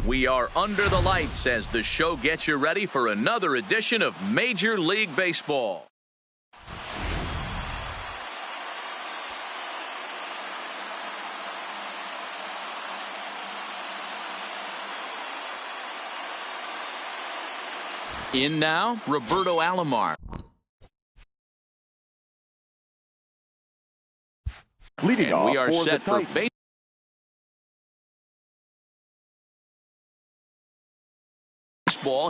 We are under the lights as the show gets you ready for another edition of Major League Baseball. In now, Roberto Alomar. Leading off, we are set for baseball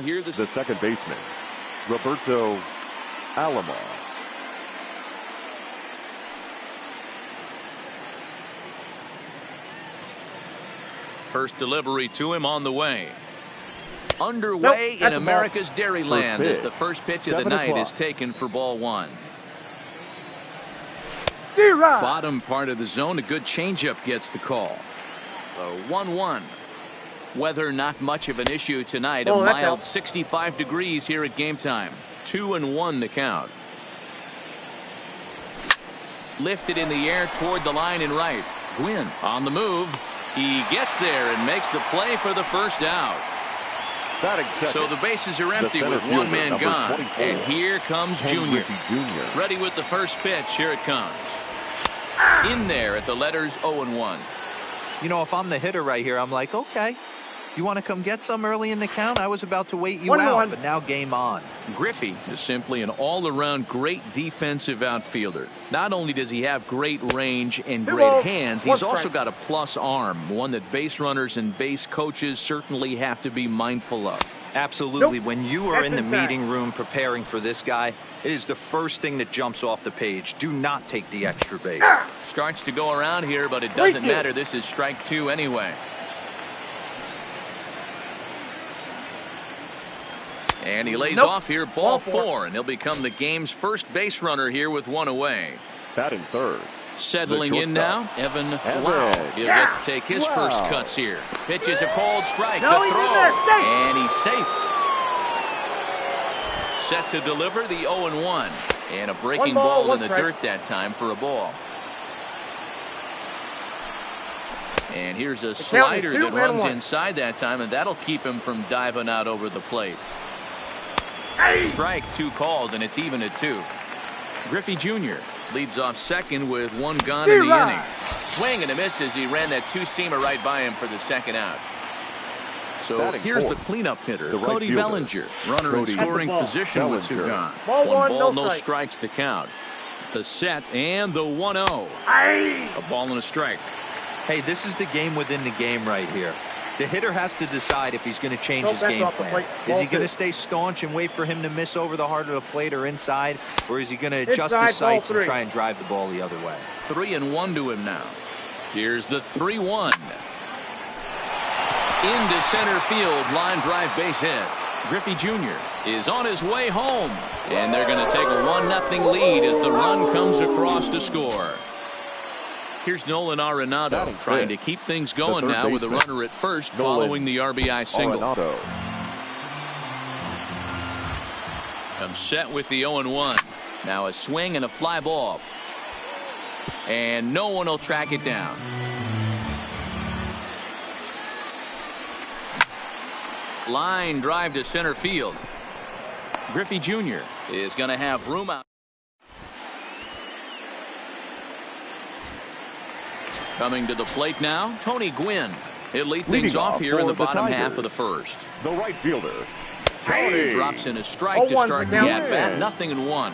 here. The second baseman, Roberto Alomar. First delivery to him on the way. Underway in America's Dairyland as the first pitch of the night is taken for ball one. Bottom part of the zone, a good changeup gets the call. The 1-1. Weather not much of an issue tonight. A mild 65 degrees here at game time. 2-1 the count. Lifted in the air toward the line in right. Gwynn on the move. He gets there and makes the play for the first out. So the bases are empty with one man gone. 24. And here comes Junior. Ready with the first pitch. Here it comes. In there at the letters 0-1. You know, if I'm the hitter right here, I'm like, okay, you want to come get some early in the count? I was about to wait you out, but now game on. Griffey is simply an all-around great defensive outfielder. Not only does he have great range and great hands, he's also got a plus arm, one that base runners and base coaches certainly have to be mindful of. Absolutely. When you are in the meeting room preparing for this guy, it is the first thing that jumps off the page. Do not take the extra base. Starts to go around here, but it doesn't matter. This is strike two anyway. And he lays off here, ball four, and he'll become the game's first base runner here with one away. Batting third. Settling in now, Evan Lau. He'll get to take his first cuts here. Pitches a cold strike, the throw, and he's safe. Set to deliver the 0-1, and a breaking ball in the dirt that time for a ball. And here's a slider that runs inside that time, and that'll keep him from diving out over the plate. Strike, two calls, and it's even at two. Griffey Jr. leads off second with one gone in the inning. Swing and a miss as he ran that two-seamer right by him for the second out. So here's the cleanup hitter, Cody Bellinger. Runner in scoring position with two gone. One ball, no strikes to count. The set and the 1-0. A ball and a strike. Hey, this is the game within the game right here. The hitter has to decide if he's going to change his game plan. Is he going to stay staunch and wait for him to miss over the heart of the plate or inside? Or is he going to adjust his sights and try and drive the ball the other way? 3-1 to him now. Here's the 3-1. Into center field, line drive base hit. Griffey Jr. is on his way home. And they're going to take a 1-0 lead as the run comes across to score. Here's Nolan Arenado trying to keep things going now with a runner at first following the RBI single. I'm set with the 0-1. Now a swing and a fly ball. And no one will track it down. Line drive to center field. Griffey Jr. is going to have room out. Coming to the plate now, Tony Gwynn. He'll lead things off here in the bottom half of the first. The right fielder, Tony drops in a strike to start the at-bat. 0-1.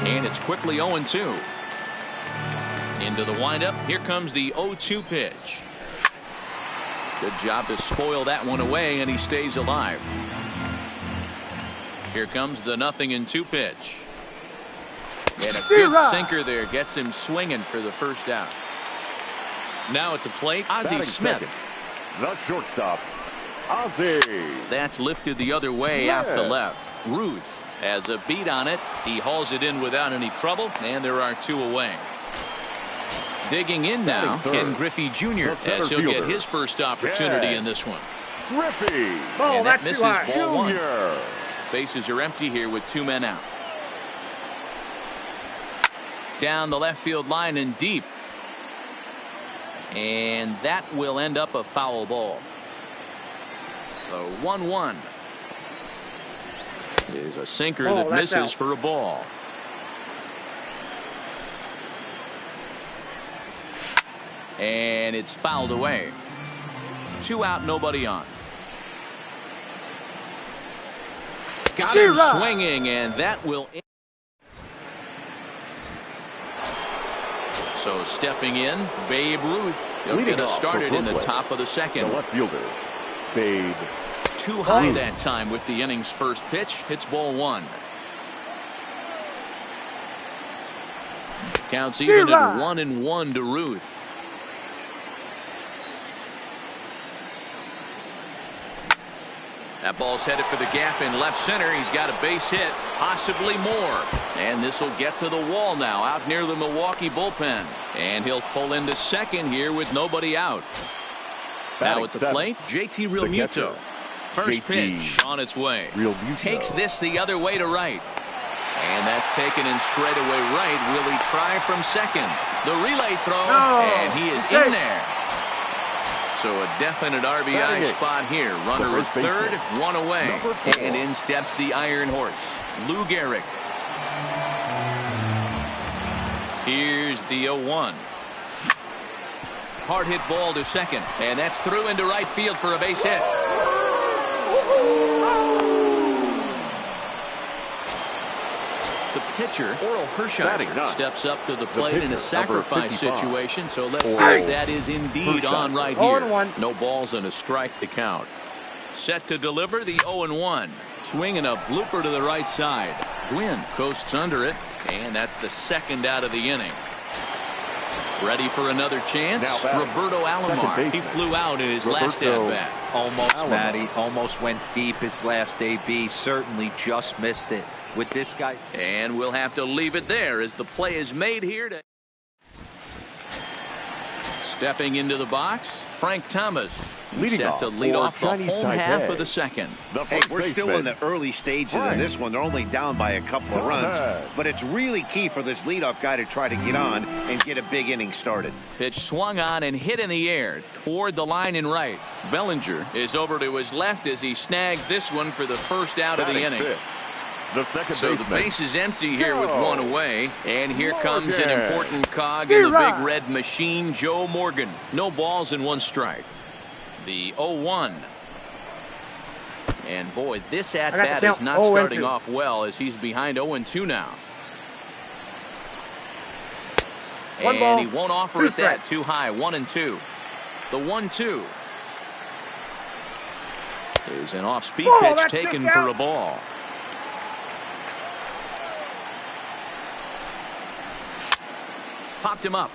And it's quickly 0-2. Into the windup. Here comes the 0-2 pitch. Good job to spoil that one away, and he stays alive. Here comes the 0-2 pitch. And a good sinker there gets him swinging for the first out. Now at the plate, Ozzie Smith. The shortstop, Ozzie. That's lifted the other way out to left. Ruth has a beat on it. He hauls it in without any trouble, and there are two away. Digging in now, Ken Griffey Jr. as he'll get his first opportunity in this one. Griffey. And that misses ball one. Bases are empty here with two men out. Down the left field line and deep. And that will end up a foul ball. The 1-1 is a sinker that misses out for a ball. And it's fouled away. 2 out, nobody on. Got him swinging, and that will. So stepping in, Babe Ruth. He'll get us started in the top of the second. The left fielder, Babe. Too high that time with the inning's first pitch. Hits ball 1. Counts even at 1-1 to Ruth. That ball's headed for the gap in left center. He's got a base hit, possibly more. And this will get to the wall now, out near the Milwaukee bullpen. And he'll pull into second here with nobody out. Now at the plate, JT Realmuto. First pitch on its way. Takes this the other way to right. And that's taken in straightaway right. Will he try from second? The relay throw, and he is in there. So a definite RBI spot here. Runner at third, 1 away. And in steps the Iron Horse, Lou Gehrig. Here's the 0-1. Hard hit ball to second. And that's through into right field for a base hit. The pitcher, Oral Hershiser, steps up to the plate in a sacrifice situation. So let's see if that is indeed on right here. No balls and a strike to count. Set to deliver the 0-1. Swinging a blooper to the right side. Gwynn coasts under it, and that's the second out of the inning. Ready for another chance? Roberto Alomar. He flew out in his last at-bat. Almost, Matty. Almost went deep his last AB. Certainly just missed it with this guy. And we'll have to leave it there as the play is made here. Stepping into the box, Frank Thomas. Set to lead off the home half of the second. Hey, we're still in the early stages of this one. They're only down by a couple of runs. But it's really key for this leadoff guy to try to get on and get a big inning started. Pitch swung on and hit in the air toward the line and right. Bellinger is over to his left as he snags this one for the first out of the inning. So the base is empty here with 1 away. And here comes an important cog in the big red machine, Joe Morgan. No balls and 1 strike. The 0-1. And boy, this at-bat is not starting off well as he's behind 0-2 now. And he won't offer it that. Too high. 1-2. The 1-2 is an off-speed pitch taken for a ball. Popped him up.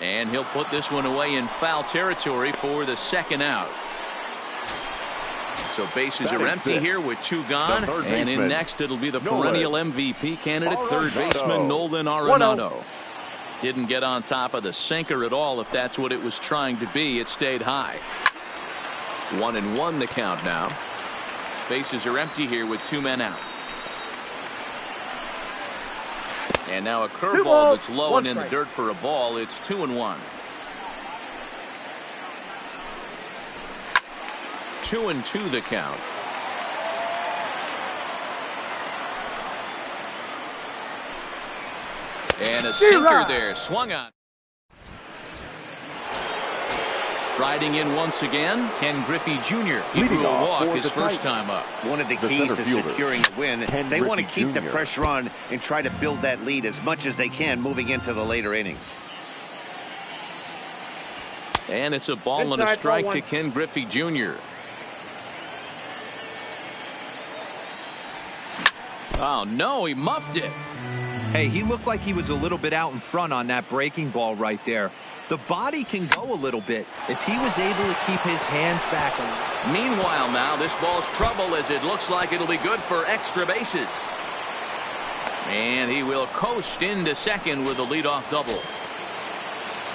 And he'll put this one away in foul territory for the second out. So bases are empty here with 2 gone. And in next it'll be the perennial MVP candidate, third baseman Nolan Arenado. Didn't get on top of the sinker at all if that's what it was trying to be. It stayed high. 1-1 the count now. Bases are empty here with 2 men out. And now a curveball that's low and in the dirt for a ball. It's 2-1. 2-2 the count. And a sinker there, swung on. Riding in once again, Ken Griffey Jr. He drew a walk his first time up. One of the keys to securing a win, they want to keep the pressure on and try to build that lead as much as they can moving into the later innings. And it's a ball and a strike to Ken Griffey Jr. Oh, no, he muffed it. Hey, he looked like he was a little bit out in front on that breaking ball right there. The body can go a little bit if he was able to keep his hands back. Meanwhile now, this ball's trouble as it looks like it'll be good for extra bases. And he will coast into second with a leadoff double.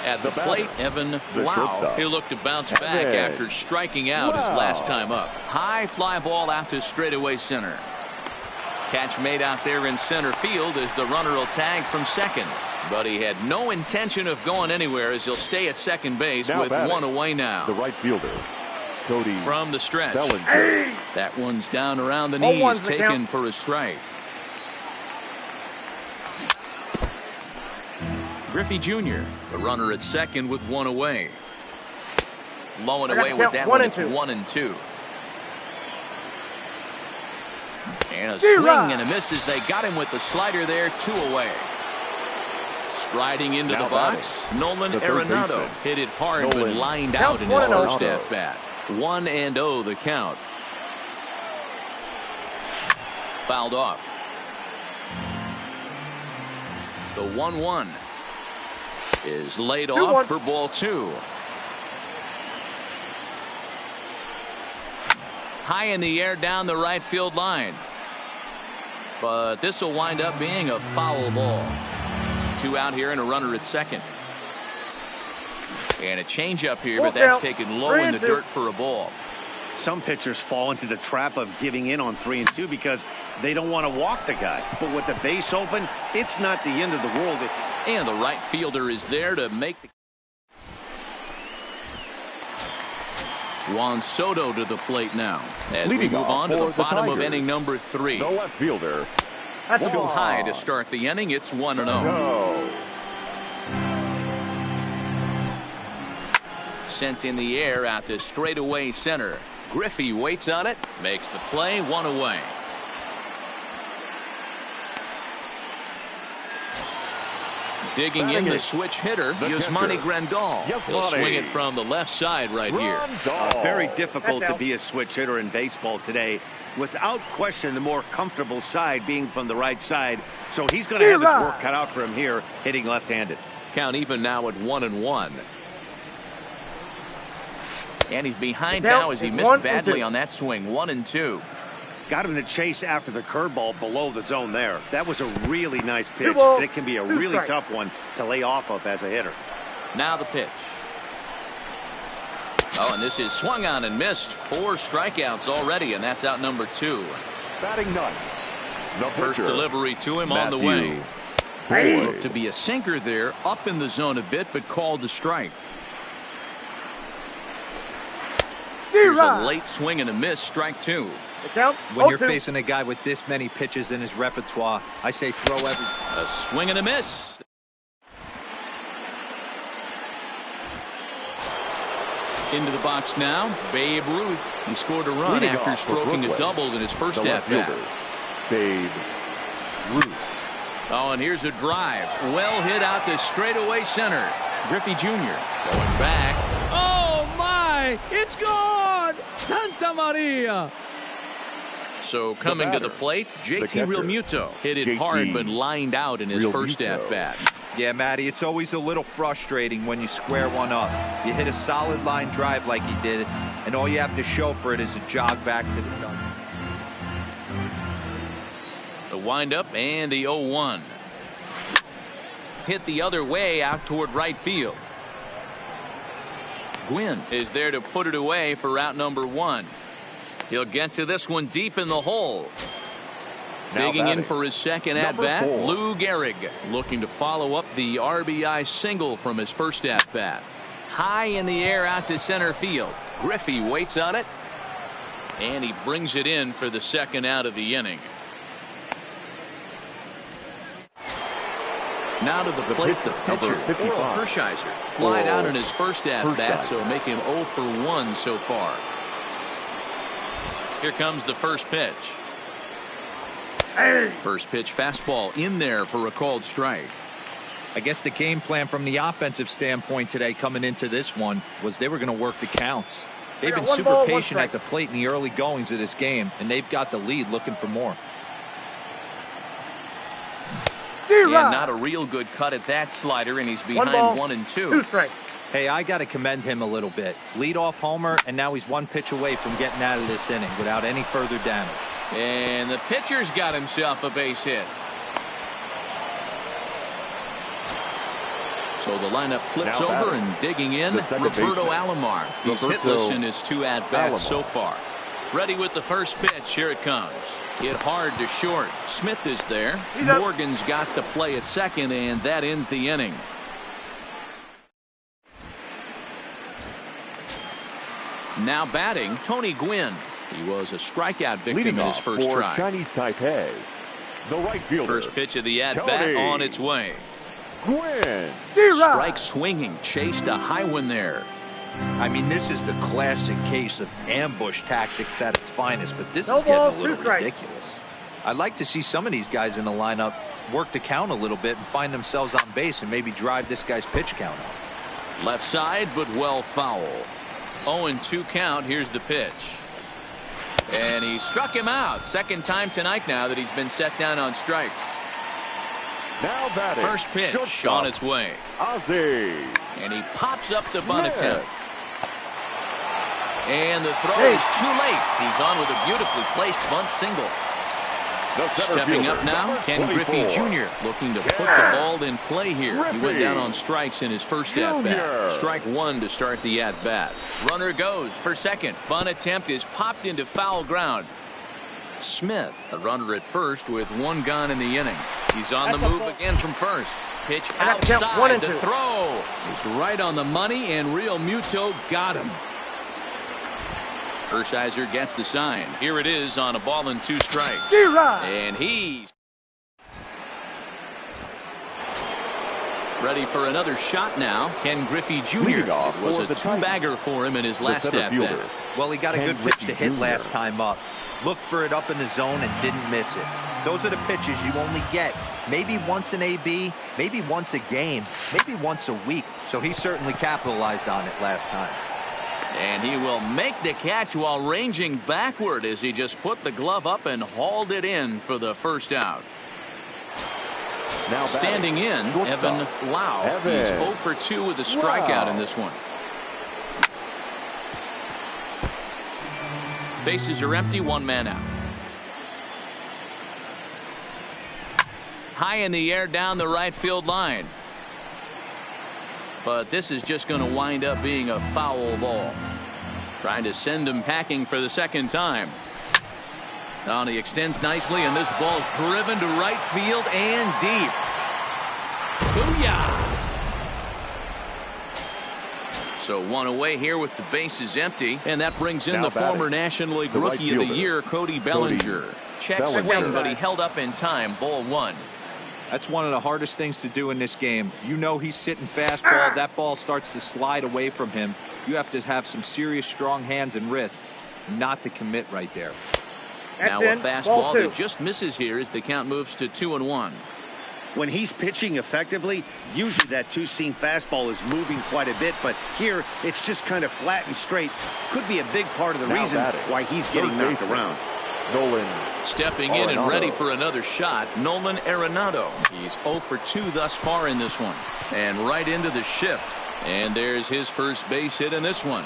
At the plate, Evan Wow. He'll look to bounce back after striking out his last time up. High fly ball out to straightaway center. Catch made out there in center field as the runner will tag from second. But he had no intention of going anywhere as he'll stay at second base with one away now. The right fielder, Cody from the stretch. Bellinger. That one's down around the knees, taken for a strike. Griffey Jr., the runner at second with one away. Low and away with that one. It's 1-2. And a swing and a miss as they got him with the slider there, 2 away. Striding into the box, Nolan Arenado hit it hard but lined out in his first at bat. 1-0 the count. Fouled off. The 1-1 is laid off for ball 2. High in the air down the right field line. But this will wind up being a foul ball. 2 out here and a runner at second. And a changeup here, but that's taken low in the dirt for a ball. Some pitchers fall into the trap of giving in on 3 and 2 because they don't want to walk the guy. But with the base open, it's not the end of the world. And the right fielder is there to make the... Juan Soto to the plate now as we move on to the bottom of inning number 3. The left fielder. Too high to start the inning. It's 1-0. Sent in the air out to straightaway center. Griffey waits on it, makes the play, 1 away. Digging in the switch hitter, Yasmani Grandal. He'll swing it from the left side right here. Very difficult to be a switch hitter in baseball today. Without question, the more comfortable side being from the right side. So he's going to have his work cut out for him here, hitting left-handed. Count even now at 1-1. And he's behind now as he missed badly on that swing. 1-2. Got him to chase after the curveball below the zone there. That was a really nice pitch. It can be a really tough one to lay off of as a hitter. Now the pitch. Oh, and this is swung on and missed. 4 strikeouts already, and that's out number 2. Batting ninth. The first delivery to him on the way. Looked to be a sinker there, up in the zone a bit, but called the strike. Here's a late swing and a miss, strike 2. When you're facing a guy with this many pitches in his repertoire, I say throw every... A swing and a miss. Into the box now, Babe Ruth. He scored a run after stroking a double in his first at bat. Babe Ruth. Oh, and here's a drive. Well hit out to straightaway center. Griffey Jr. going back. Oh, my! It's gone! Santa Maria! So coming to the plate, JT Realmuto hit it hard but lined out in his first at bat. Yeah, Matty, it's always a little frustrating when you square one up. You hit a solid line drive like he did, and all you have to show for it is a jog back to the gun. The windup and the 0-1. Hit the other way out toward right field. Gwynn is there to put it away for out number 1. He'll get to this one deep in the hole. Digging in for his second at-bat, Lou Gehrig, looking to follow up the RBI single from his first at-bat. High in the air out to center field. Griffey waits on it, and he brings it in for the second out of the inning. Now to the plate, the pitcher, Orel Hershiser, flied out in his first at-bat, so make him 0 for 1 so far. Here comes the first pitch. First pitch fastball in there for a called strike. I guess the game plan from the offensive standpoint today coming into this one was they were going to work the counts. They've been super patient at the plate in the early goings of this game, and they've got the lead looking for more. And not a real good cut at that slider, and he's behind 1 and 2. Hey, I got to commend him a little bit. Leadoff homer, and now he's 1 pitch away from getting out of this inning without any further damage. And the pitcher's got himself a base hit. So the lineup flips over and digging in, Roberto Alomar. He's hitless in his 2 at-bats so far. Ready with the first pitch. Here it comes. Hit hard to short. Smith is there. Morgan's got the play at second, and that ends the inning. Now batting, Tony Gwynn. He was a strikeout victim in his first try. Chinese Taipei, the right fielder. First pitch of the at-bat on its way. Gwynn. Strike swinging, chased a high one there. I mean, this is the classic case of ambush tactics at its finest, but this is getting a little ridiculous. I'd like to see some of these guys in the lineup work the count a little bit and find themselves on base and maybe drive this guy's pitch count up. Left side, but well foul. 0-2 count. Here's the pitch. And he struck him out. Second time tonight now that he's been set down on strikes. Now batting. First pitch on its way. Ozzie. And he pops up the bunt attempt. And the throw is too late. He's on with a beautifully placed bunt single. Stepping up now, Ken Griffey Jr. looking to put the ball in play here. He went down on strikes in his first at-bat. Strike one to start the at-bat. Runner goes for second. Bunt attempt is popped into foul ground. Smith, a runner at first with one gone in the inning. He's on the move again from first. Pitch outside. The throw is right on the money, and Real Muto got him. Hershiser gets the sign. Here it is on a ball and 2 strikes. And he's ready for another shot now. Ken Griffey Jr. It was a 2-bagger for him in his last at-bat. Well, he got a good pitch to hit last time up. Looked for it up in the zone and didn't miss it. Those are the pitches you only get maybe once in AB, maybe once a game, maybe once a week. So he certainly capitalized on it last time. And he will make the catch while ranging backward as he just put the glove up and hauled it in for the first out. Now standing in, Evan Lau. He's 0 for 2 with a strikeout in this one. Bases are empty, 1 man out. High in the air down the right field line. But this is just going to wind up being a foul ball. Trying to send him packing for the second time. Now he extends nicely, and this ball's driven to right field and deep. Booyah! So 1 away here with the bases empty, and that brings in the former National League Rookie of the Year, Cody Bellinger. Check swing, but he held up in time. Ball 1. That's one of the hardest things to do in this game. You know he's sitting fastball. That ball starts to slide away from him. You have to have some serious strong hands and wrists not to commit right there. Now a fastball that just misses here as the count moves to 2-1. When he's pitching effectively, usually that 2-seam fastball is moving quite a bit, but here it's just kind of flat and straight. Could be a big part of the reason why he's getting knocked around. Nolan stepping in and ready for another shot, Nolan Arenado. He's 0 for 2 thus far in this one. And right into the shift. And there's his first base hit in this one.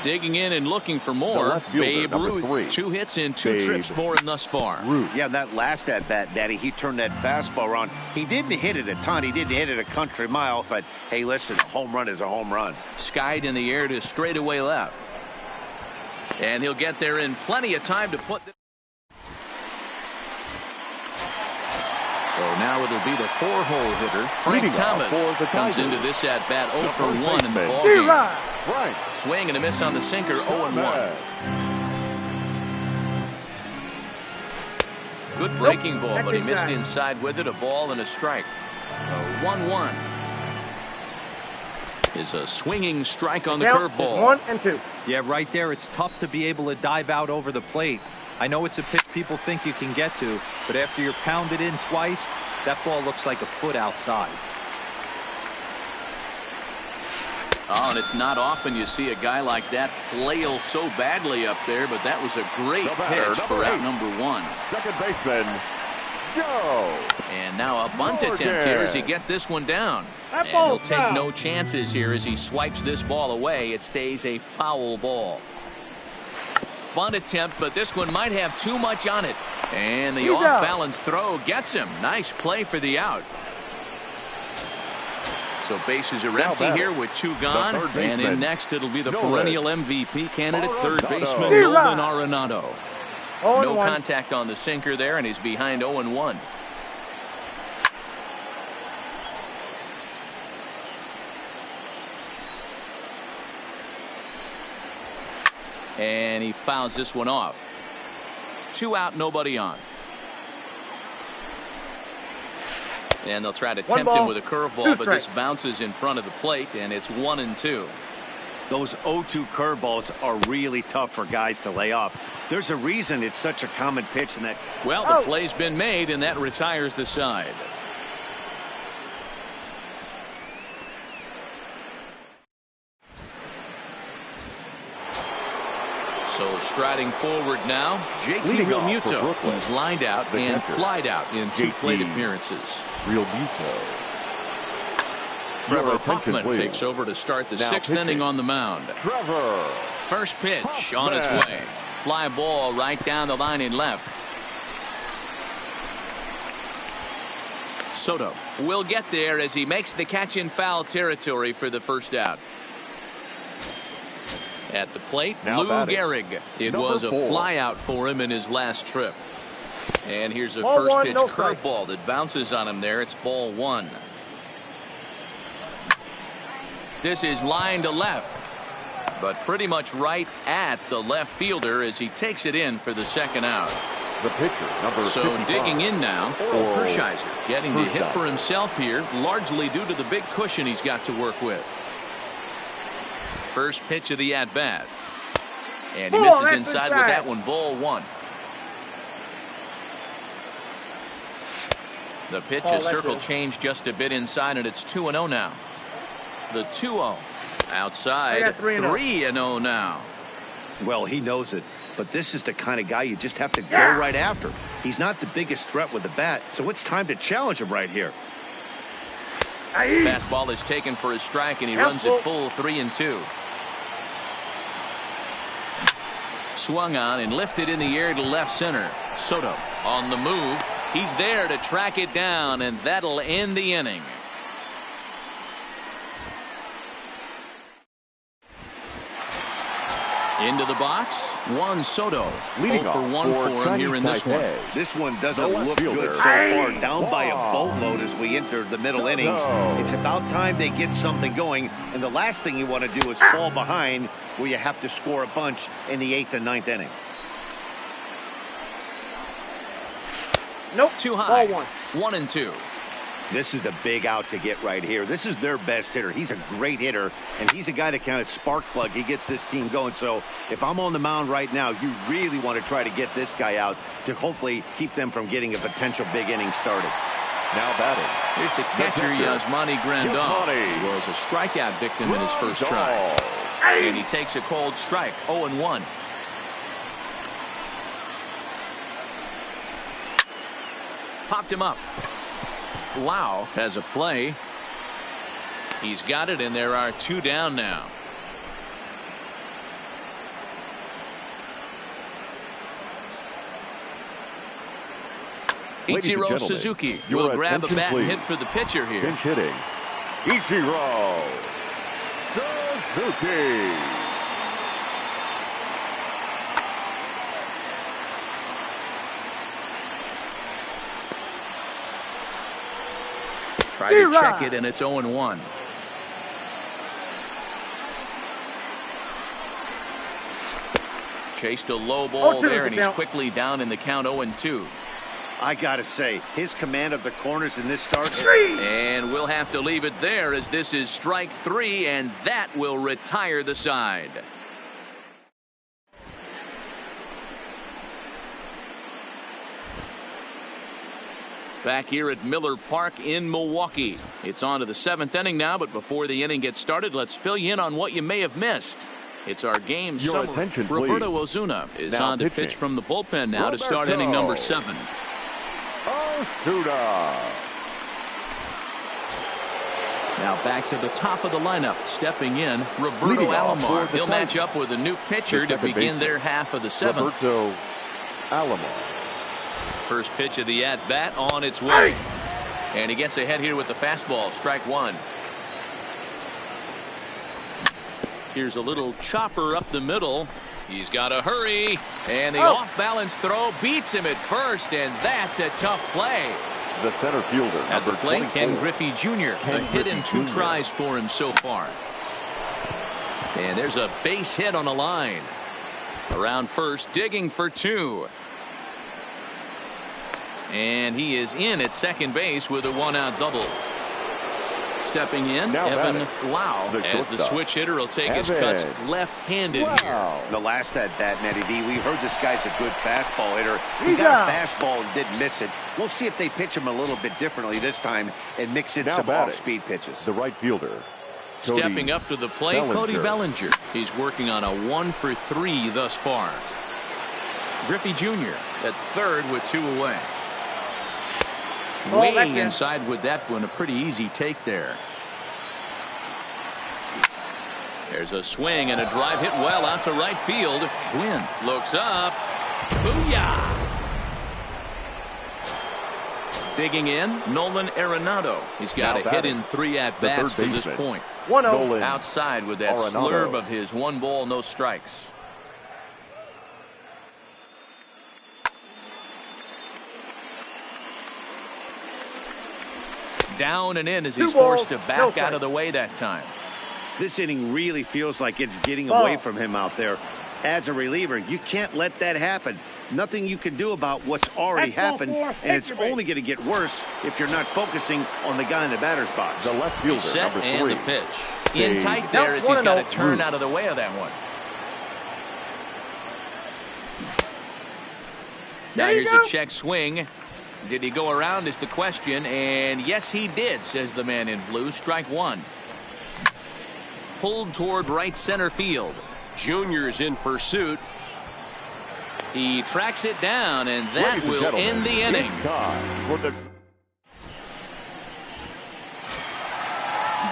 Digging in and looking for more. Babe Ruth. 2 hits in 2 trips for him thus far. Yeah, that last at bat, Daddy, he turned that fastball around. He didn't hit it a ton. He didn't hit it a country mile. But hey, listen, a home run is a home run. Skied in the air to straightaway left. And he'll get there in plenty of time to put. So now it'll be the 4-hole hitter. Frank Thomas comes into this at bat 0 for 1 in the ballgame. Right. Swing and a miss on the sinker, 0-1. Good breaking ball, but he missed inside with it. A ball and a strike. 1-1 is a swinging strike on the curveball. 1-2. Yeah, right there. It's tough to be able to dive out over the plate. I know it's a pitch people think you can get to, but after you're pounded in twice, that ball looks like a foot outside. Oh, and it's not often you see a guy like that flail so badly up there, but that was a great pitch for out number 1. Second baseman, Joe. And now a bunt attempt here as he gets this one down. And he'll take no chances here as he swipes this ball away. It stays a foul ball. Bunt attempt, but this one might have too much on it. And the off-balance throw gets him. Nice play for the out. So bases are empty here with 2 gone. And in next, it'll be the perennial MVP candidate, third baseman Nolan Arenado. No contact on the sinker there, and he's behind 0-1. And he fouls this one off. 2 out, nobody on. And they'll try to tempt him with a curveball, but this bounces in front of the plate, and it's 1-2. Those 0-2 curveballs are really tough for guys to lay off. There's a reason it's such a common pitch in that. Well, the play's been made, and that retires the side. So striding forward now, JT Realmuto. He's lined out and flied out in 2 plate appearances. Realmuto. Trevor Hoffman takes over to start the 6th inning on the mound. Trevor. First pitch on its way. Fly ball right down the line in left. Soto will get there as he makes the catch in foul territory for the first out. At the plate, Lou Gehrig. It was a flyout for him in his last trip. And here's a first pitch curveball that bounces on him there. It's ball 1. This is line to left, but pretty much right at the left fielder as he takes it in for the 2nd out. The pitcher, number 55. Digging in now, Hershiser getting the hit for himself here, largely due to the big cushion he's got to work with. First pitch of the at-bat. And he misses inside with that one, ball 1. The pitch has circle changed just a bit inside, and it's 2-0 now. The 2-0 outside, 3-0 now. Well, he knows it, but this is the kind of guy you just have to go right after. He's not the biggest threat with the bat, so it's time to challenge him right here. Fastball is taken for a strike, and he runs it full 3-2. Swung on and lifted in the air to left center. Soto on the move. He's there to track it down, and that'll end the inning. Into the box, Juan Soto. Leading 0 for 1 for him here in this one. This one doesn't look good so far. Down by a boatload as we enter the middle innings. It's about time they get something going, and the last thing you want to do is fall behind where you have to score a bunch in the 8th and 9th inning. Nope. Too high. 1-2. This is the big out to get right here. This is their best hitter. He's a great hitter, and he's a guy that kind of spark plug. He gets this team going. So if I'm on the mound right now, you really want to try to get this guy out to hopefully keep them from getting a potential big inning started. Now batting. Here's the catcher, Yasmani Grandal. He was a strikeout victim in his first try. And he takes a cold strike, 0-1. Popped him up. Lau has a play. He's got it, and there are 2 down now. Ichiro Suzuki will grab a bat and hit for the pitcher here. Pinch hitting. Ichiro Suzuki. Try to check it, and it's 0-1. Chased a low ball there, and he's quickly down in the count, 0-2. I gotta say, his command of the corners in this start. And we'll have to leave it there as this is strike 3, and that will retire the side. Back here at Miller Park in Milwaukee. It's on to the 7th inning now, but before the inning gets started, let's fill you in on what you may have missed. It's our game summary. Attention, Roberto Ozuna is now on to pitch from the bullpen now to start inning number 7. Ozuna. Now back to the top of the lineup. Stepping in, Roberto Alomar. He'll match up with a new pitcher to begin their half of the 7th. Roberto Alomar. First pitch of the at-bat on its way. And he gets ahead here with the fastball, strike 1. Here's a little chopper up the middle. He's got to hurry, and the off-balance throw beats him at first, and that's a tough play. The center fielder, at the plate, 24. Ken Griffey Jr. A hit in 2 tries for him so far. And there's a base hit on the line. Around first, digging for 2. And he is in at second base with a 1-out double. Stepping in, now Evan Lau, as the switch hitter will take his cuts left-handed here. The last at bat, Nettie D, we heard this guy's a good fastball hitter. He got a fastball and didn't miss it. We'll see if they pitch him a little bit differently this time and mix in some off-speed pitches. The right fielder. Stepping up to the plate, Cody Bellinger. He's working on a 1-for-3 thus far. Griffey Jr. at third with 2 away. Way inside with that one. A pretty easy take there. There's a swing and a drive hit well out to right field. Gwynn looks up. Booyah! Digging in, Nolan Arenado. He's got a hit in 3 at-bats to this point. 1-0. Outside with that slurve of his. 1 ball, no strikes. Down and in as he's forced to back out of the way that time. This inning really feels like it's getting away from him out there. As a reliever, you can't let that happen. Nothing you can do about what's already happened, and it's only going to get worse if you're not focusing on the guy in the batter's box. The left fielder, set number 3. And the pitch. In tight there as he's got to turn out of the way of that one. Now here's a check swing. Did he go around is the question, and yes he did, says the man in blue. Strike 1. Pulled toward right center field. Junior's in pursuit. He tracks it down, and that will end the inning.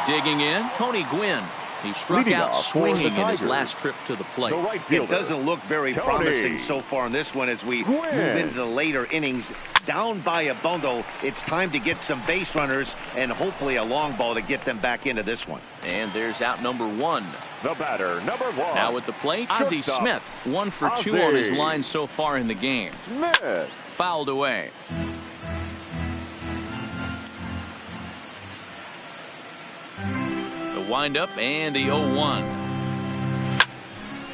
Digging in, Tony Gwynn. He struck out swinging in his last trip to the plate. It doesn't look very promising so far in this one as we move into the later innings. Down by a bundle, it's time to get some base runners and hopefully a long ball to get them back into this one. And there's out number 1. The batter, number 1. Now at the plate, Ozzie Smith. 1 for 2 on his line so far in the game. Smith. Fouled away. The windup and the 0-1.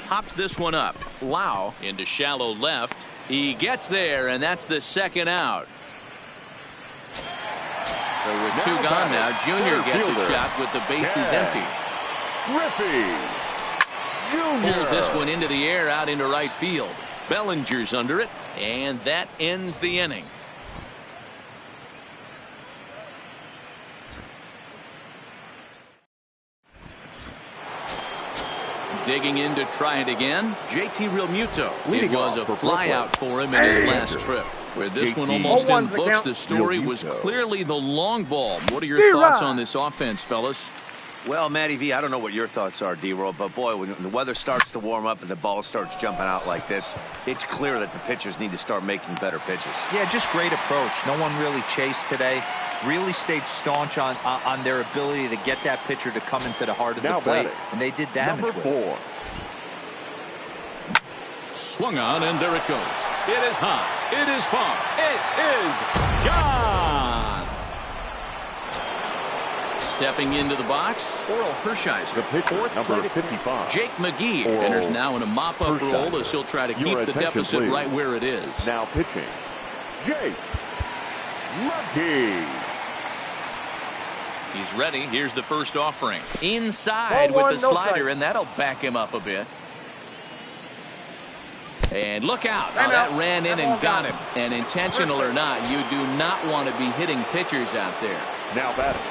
Pops this one up. Lau into shallow left. He gets there, and that's the 2nd out. So with 2 gone now, Junior gets a shot with the bases empty. Griffey Jr. Pulls this one into the air out into right field. Bellinger's under it, and that ends the inning. Digging in to try it again, JT Realmuto. It was a flyout for him in his last trip. Where this one almost in books, the story was clearly the long ball. What are your thoughts on this offense, fellas? Well, Matty V, I don't know what your thoughts are, D-Roll, but boy, when the weather starts to warm up and the ball starts jumping out like this, it's clear that the pitchers need to start making better pitches. Yeah, just great approach. No one really chased today. Really stayed staunch on their ability to get that pitcher to come into the heart of the plate, and they did damage with it. Swung on, and there it goes. It is high. It is far. It is gone. Stepping into the box, Oral Hershiser. The pitcher, number 55. Jake McGee enters now in a mop-up role as he'll try to keep the deficit right where it is. Now pitching, Jake McGee. He's ready. Here's the first offering. Inside with the slider, and that'll back him up a bit. And look out. Now that ran in and got him. And intentional or not, you do not want to be hitting pitchers out there. Now batting.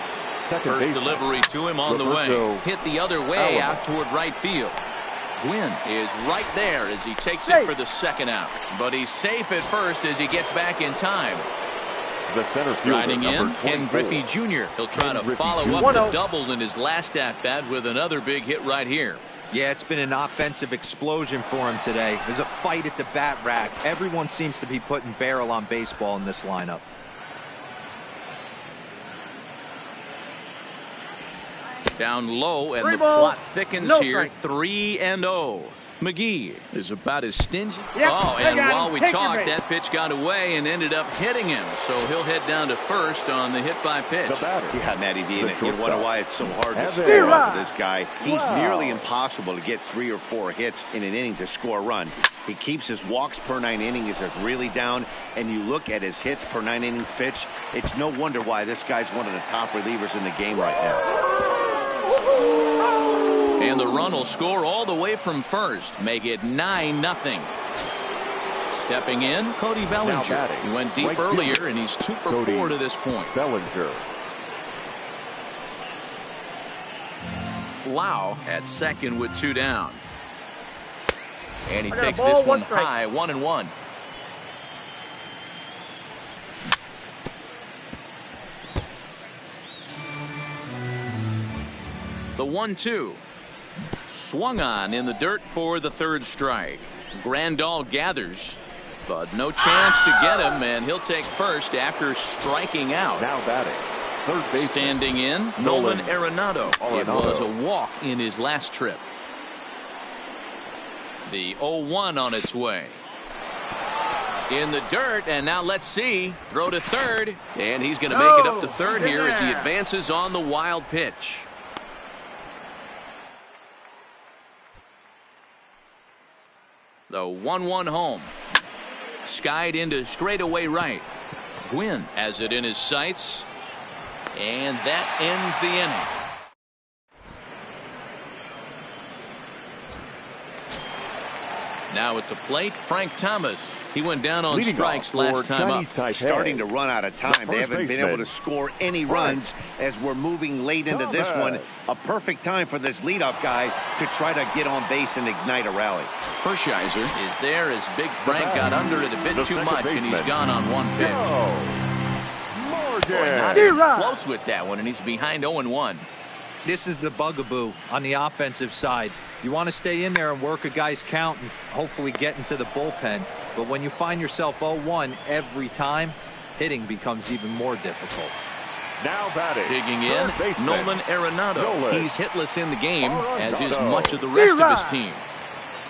First delivery to him on the way. Hit the other way out toward right field. Gwynn is right there as he takes it for the 2nd out. But he's safe at first as he gets back in time. The center Striding in, Ken Griffey Jr. He'll try to follow up the double in his last at-bat with another big hit right here. Yeah, it's been an offensive explosion for him today. There's a fight at the bat rack. Everyone seems to be putting barrel on baseball in this lineup. Down low, and Three the ball. plot thickens No here. strike. 3-0. McGee is about as stingy. Yep, oh, I and got while him. we Take your talked, bait. that pitch got away and ended up hitting him. So he'll head down to first on the hit by pitch. The batter. Yeah, Matty V, The and you wonder shortstop. why it's so hard to Have score it. off of this guy. He's Wow. nearly impossible to get 3 or 4 hits in an inning to score a run. He keeps his walks per 9 innings is really down, and you look at his hits per 9 innings pitch, it's no wonder why this guy's one of the top relievers in the game right now. And the run will score all the way from first. Make it 9-0. Stepping in, Cody Bellinger. batting, He went deep right earlier, fielder. and he's 2 for Cody 4 to this point. Bellinger. Lau at second with 2 down. And he I got a takes ball, this one 1 strike. high, 1-1. The 1-2. Swung on in the dirt for the 3rd strike. Grandal gathers, but no chance to get him, and he'll take first after striking out. Now batting. Third base. Standing in, Nolan Nolan Arenado. It Arenado. was a walk in his last trip. The 0-1 on its way. In the dirt, and now let's see. Throw to third, and he's going to make it up to third No, here as he yeah. advances on the wild pitch. The 1-1 home. Skied into straightaway right. Gwynn has it in his sights. And that ends the inning. Now at the plate, Frank Thomas. He went down on Leading strikes off for last time up. Chinese Taipei. Starting to run out of time. They first haven't been baseman. able to score any runs as we're moving late into this one. Thomas. A perfect time for this leadoff guy to try to get on base and ignite a rally. Hershiser is there as Big Frank got under it a bit The too second much, and he's baseman. gone on one pitch. Morgan. Not even close with that one, and he's behind 0-1. This is the bugaboo on the offensive side. You want to stay in there and work a guy's count and hopefully get into the bullpen. But when you find yourself 0-1 every time, hitting becomes even more difficult. Now batting. Digging Third in, baseman. Nolan Arenado. Nolan He's hitless in the game, as is Arenado. much of the rest of his Right. team.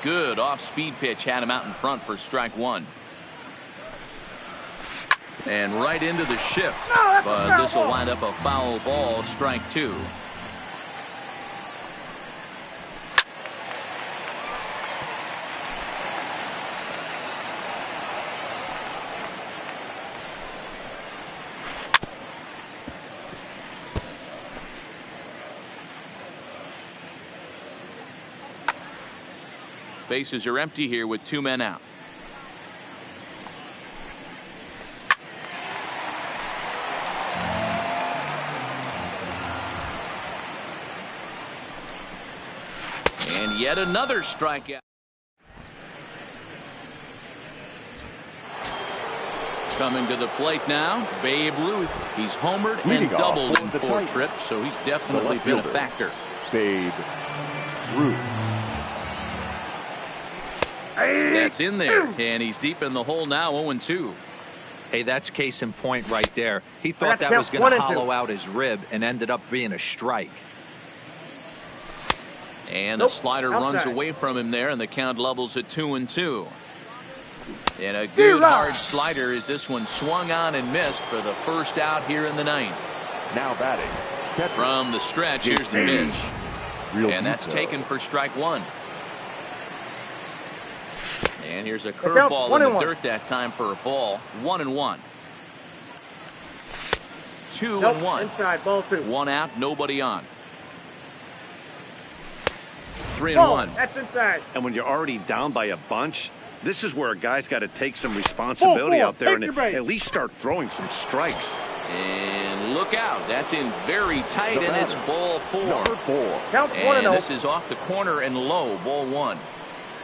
Good off-speed pitch had him out in front for strike 1. And right into the shift. that's a But foul this will ball. wind up a foul ball, strike 2. Bases are empty here with 2 men out. And yet another strikeout. Coming to the plate now, Babe Ruth. He's homered Leading and off doubled for in the 4 Titans. trips, so he's definitely left been a fielder. factor. Babe Ruth. That's in there, and he's deep in the hole now, 0-2. Hey, that's case in point right there. He got thought to that was count going to 1 and 2. hollow out his rib and ended up being a strike. And Nope, a slider runs outside. away from him there, and the count levels at 2-2. And a good Right. hard slider as this one swung on and missed for the first out here in the 9th. Now batting. Catcher. From the stretch, here's the pitch. Real And that's Muto. taken for strike 1. And here's a out, curveball in 1 the and 1. dirt that time for a ball. 1-1. 2-1. Nope, inside, ball 2. 1 out, nobody on. Ball, 3-1. that's inside. And when you're already down by a bunch, this is where a guy's got to take some responsibility Ball, out there take and your bait. at least start throwing some strikes. And look out. That's in very tight, The and it's batter. ball 4. Number 4. Count 1 and And 0. this is off the corner and low, ball 1.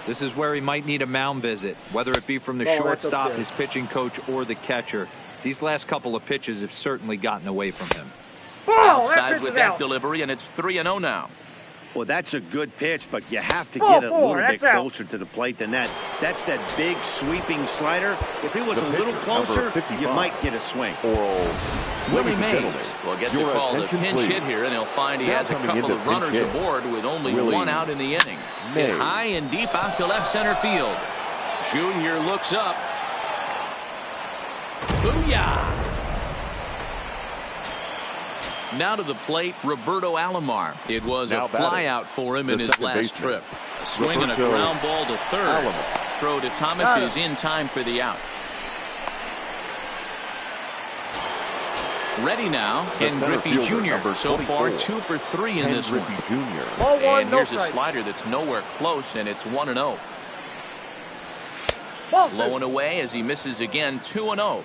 This is where he might need a mound visit, whether it be from the Oh, that's shortstop, okay. his pitching coach, or the catcher. These last couple of pitches have certainly gotten away from him. Ball, that Outside pitch with is that out. delivery, and it's 3-0 now. Well, that's a good pitch, but you have to get a little bit out. closer to the plate than that. That's that big sweeping slider. If it was a little closer, you might get a swing. Willie Mays will get the call to pinch hit here, and he'll find he has a couple of runners aboard with only one out in the inning. Hit high and deep out to left center field. Junior looks up. Booyah! Now to the plate, Roberto Alomar. It was a flyout for him in his last trip. A swing and a ground ball to third. Throw to Thomas is in time for the out. Ready now, Ken Griffey Jr. So far 2 for 3 in this one. And here's a slider that's nowhere close, and it's 1-0. Low and away as he misses again, 2-0.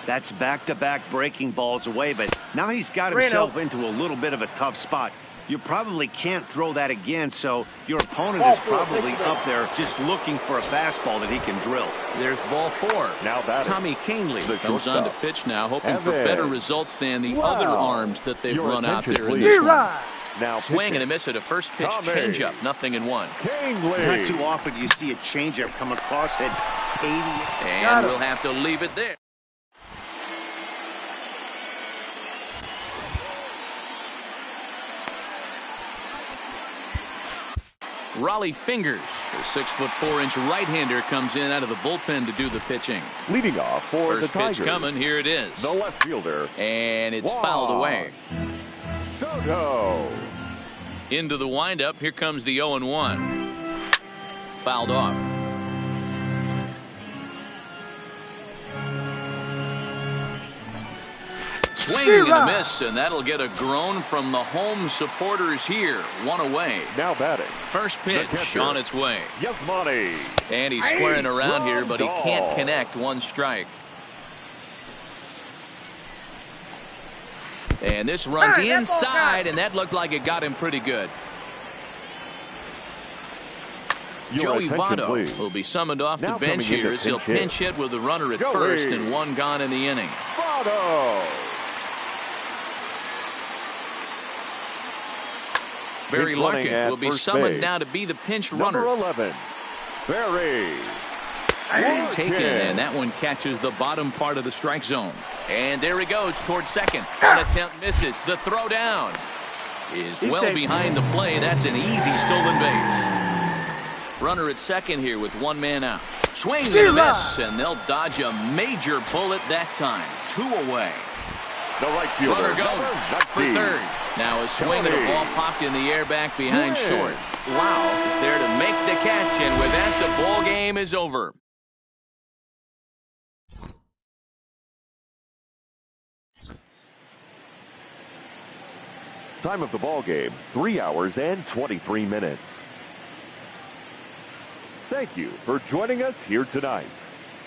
That's back-to-back breaking balls away, but now he's got himself into a little bit of a tough spot. You probably can't throw that again, so your opponent is probably up there just looking for a fastball that he can drill. There's ball 4. Now Tommy Kahnle comes on to pitch now, hoping for better results than the other arms that they've run out there in this one. Now swing and a miss at a first pitch changeup, 0-1. Not too often you see a changeup come across at 80. And we'll have to leave it there. Raleigh Fingers, the 6'4" right-hander, comes in out of the bullpen to do the pitching. Leading off for the Tigers. First pitch coming, here it is. The left fielder. And it's fouled away. Soto. Into the windup, here comes the 0-1. Fouled off. Swing and a miss, and that'll get a groan from the home supporters here. 1 away. Now batting. First pitch on its way. Yasmani. And he's squaring around here, but he can't connect. 1 strike. And this runs inside, and that looked like it got him pretty good. Joey Votto will be summoned off the bench here as he'll pinch hit with a runner at first and 1 gone in the inning. Votto. Barry Larkin will be summoned now to be the pinch runner. Number 11, Barry. Taken, and that one catches the bottom part of the strike zone. And there he goes towards second. One attempt misses. The throw down is well behind the play. That's an easy stolen base. Runner at second here with 1 man out. Swing and a miss, and they'll dodge a major bullet that time. 2 away. The right fielder. Runner goes for third. Now a swing and a ball popped in the air back behind short. Wow is there to make the catch, and with that the ball game is over. Time of the ball game, 3 hours and 23 minutes. Thank you for joining us here tonight.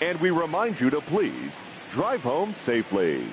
And we remind you to please drive home safely.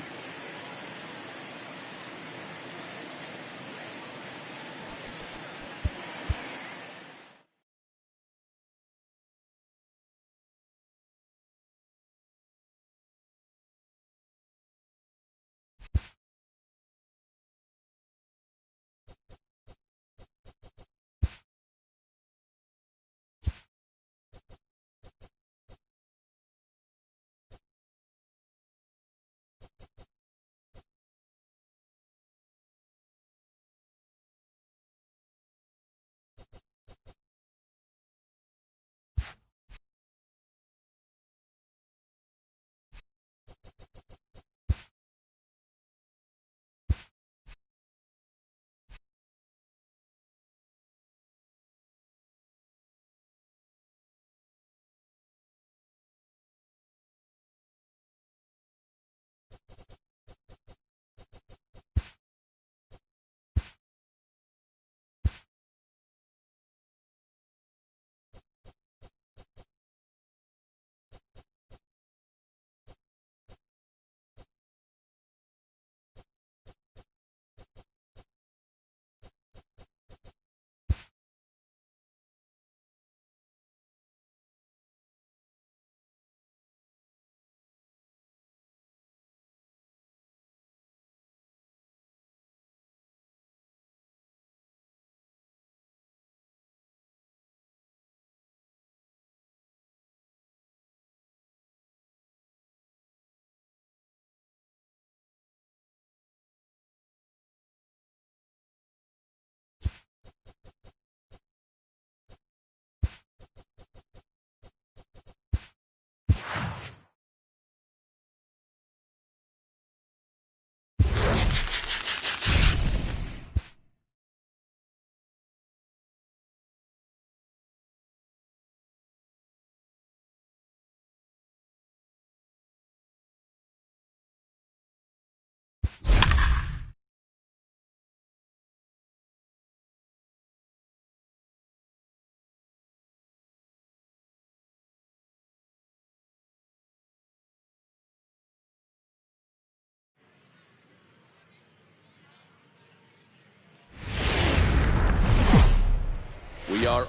are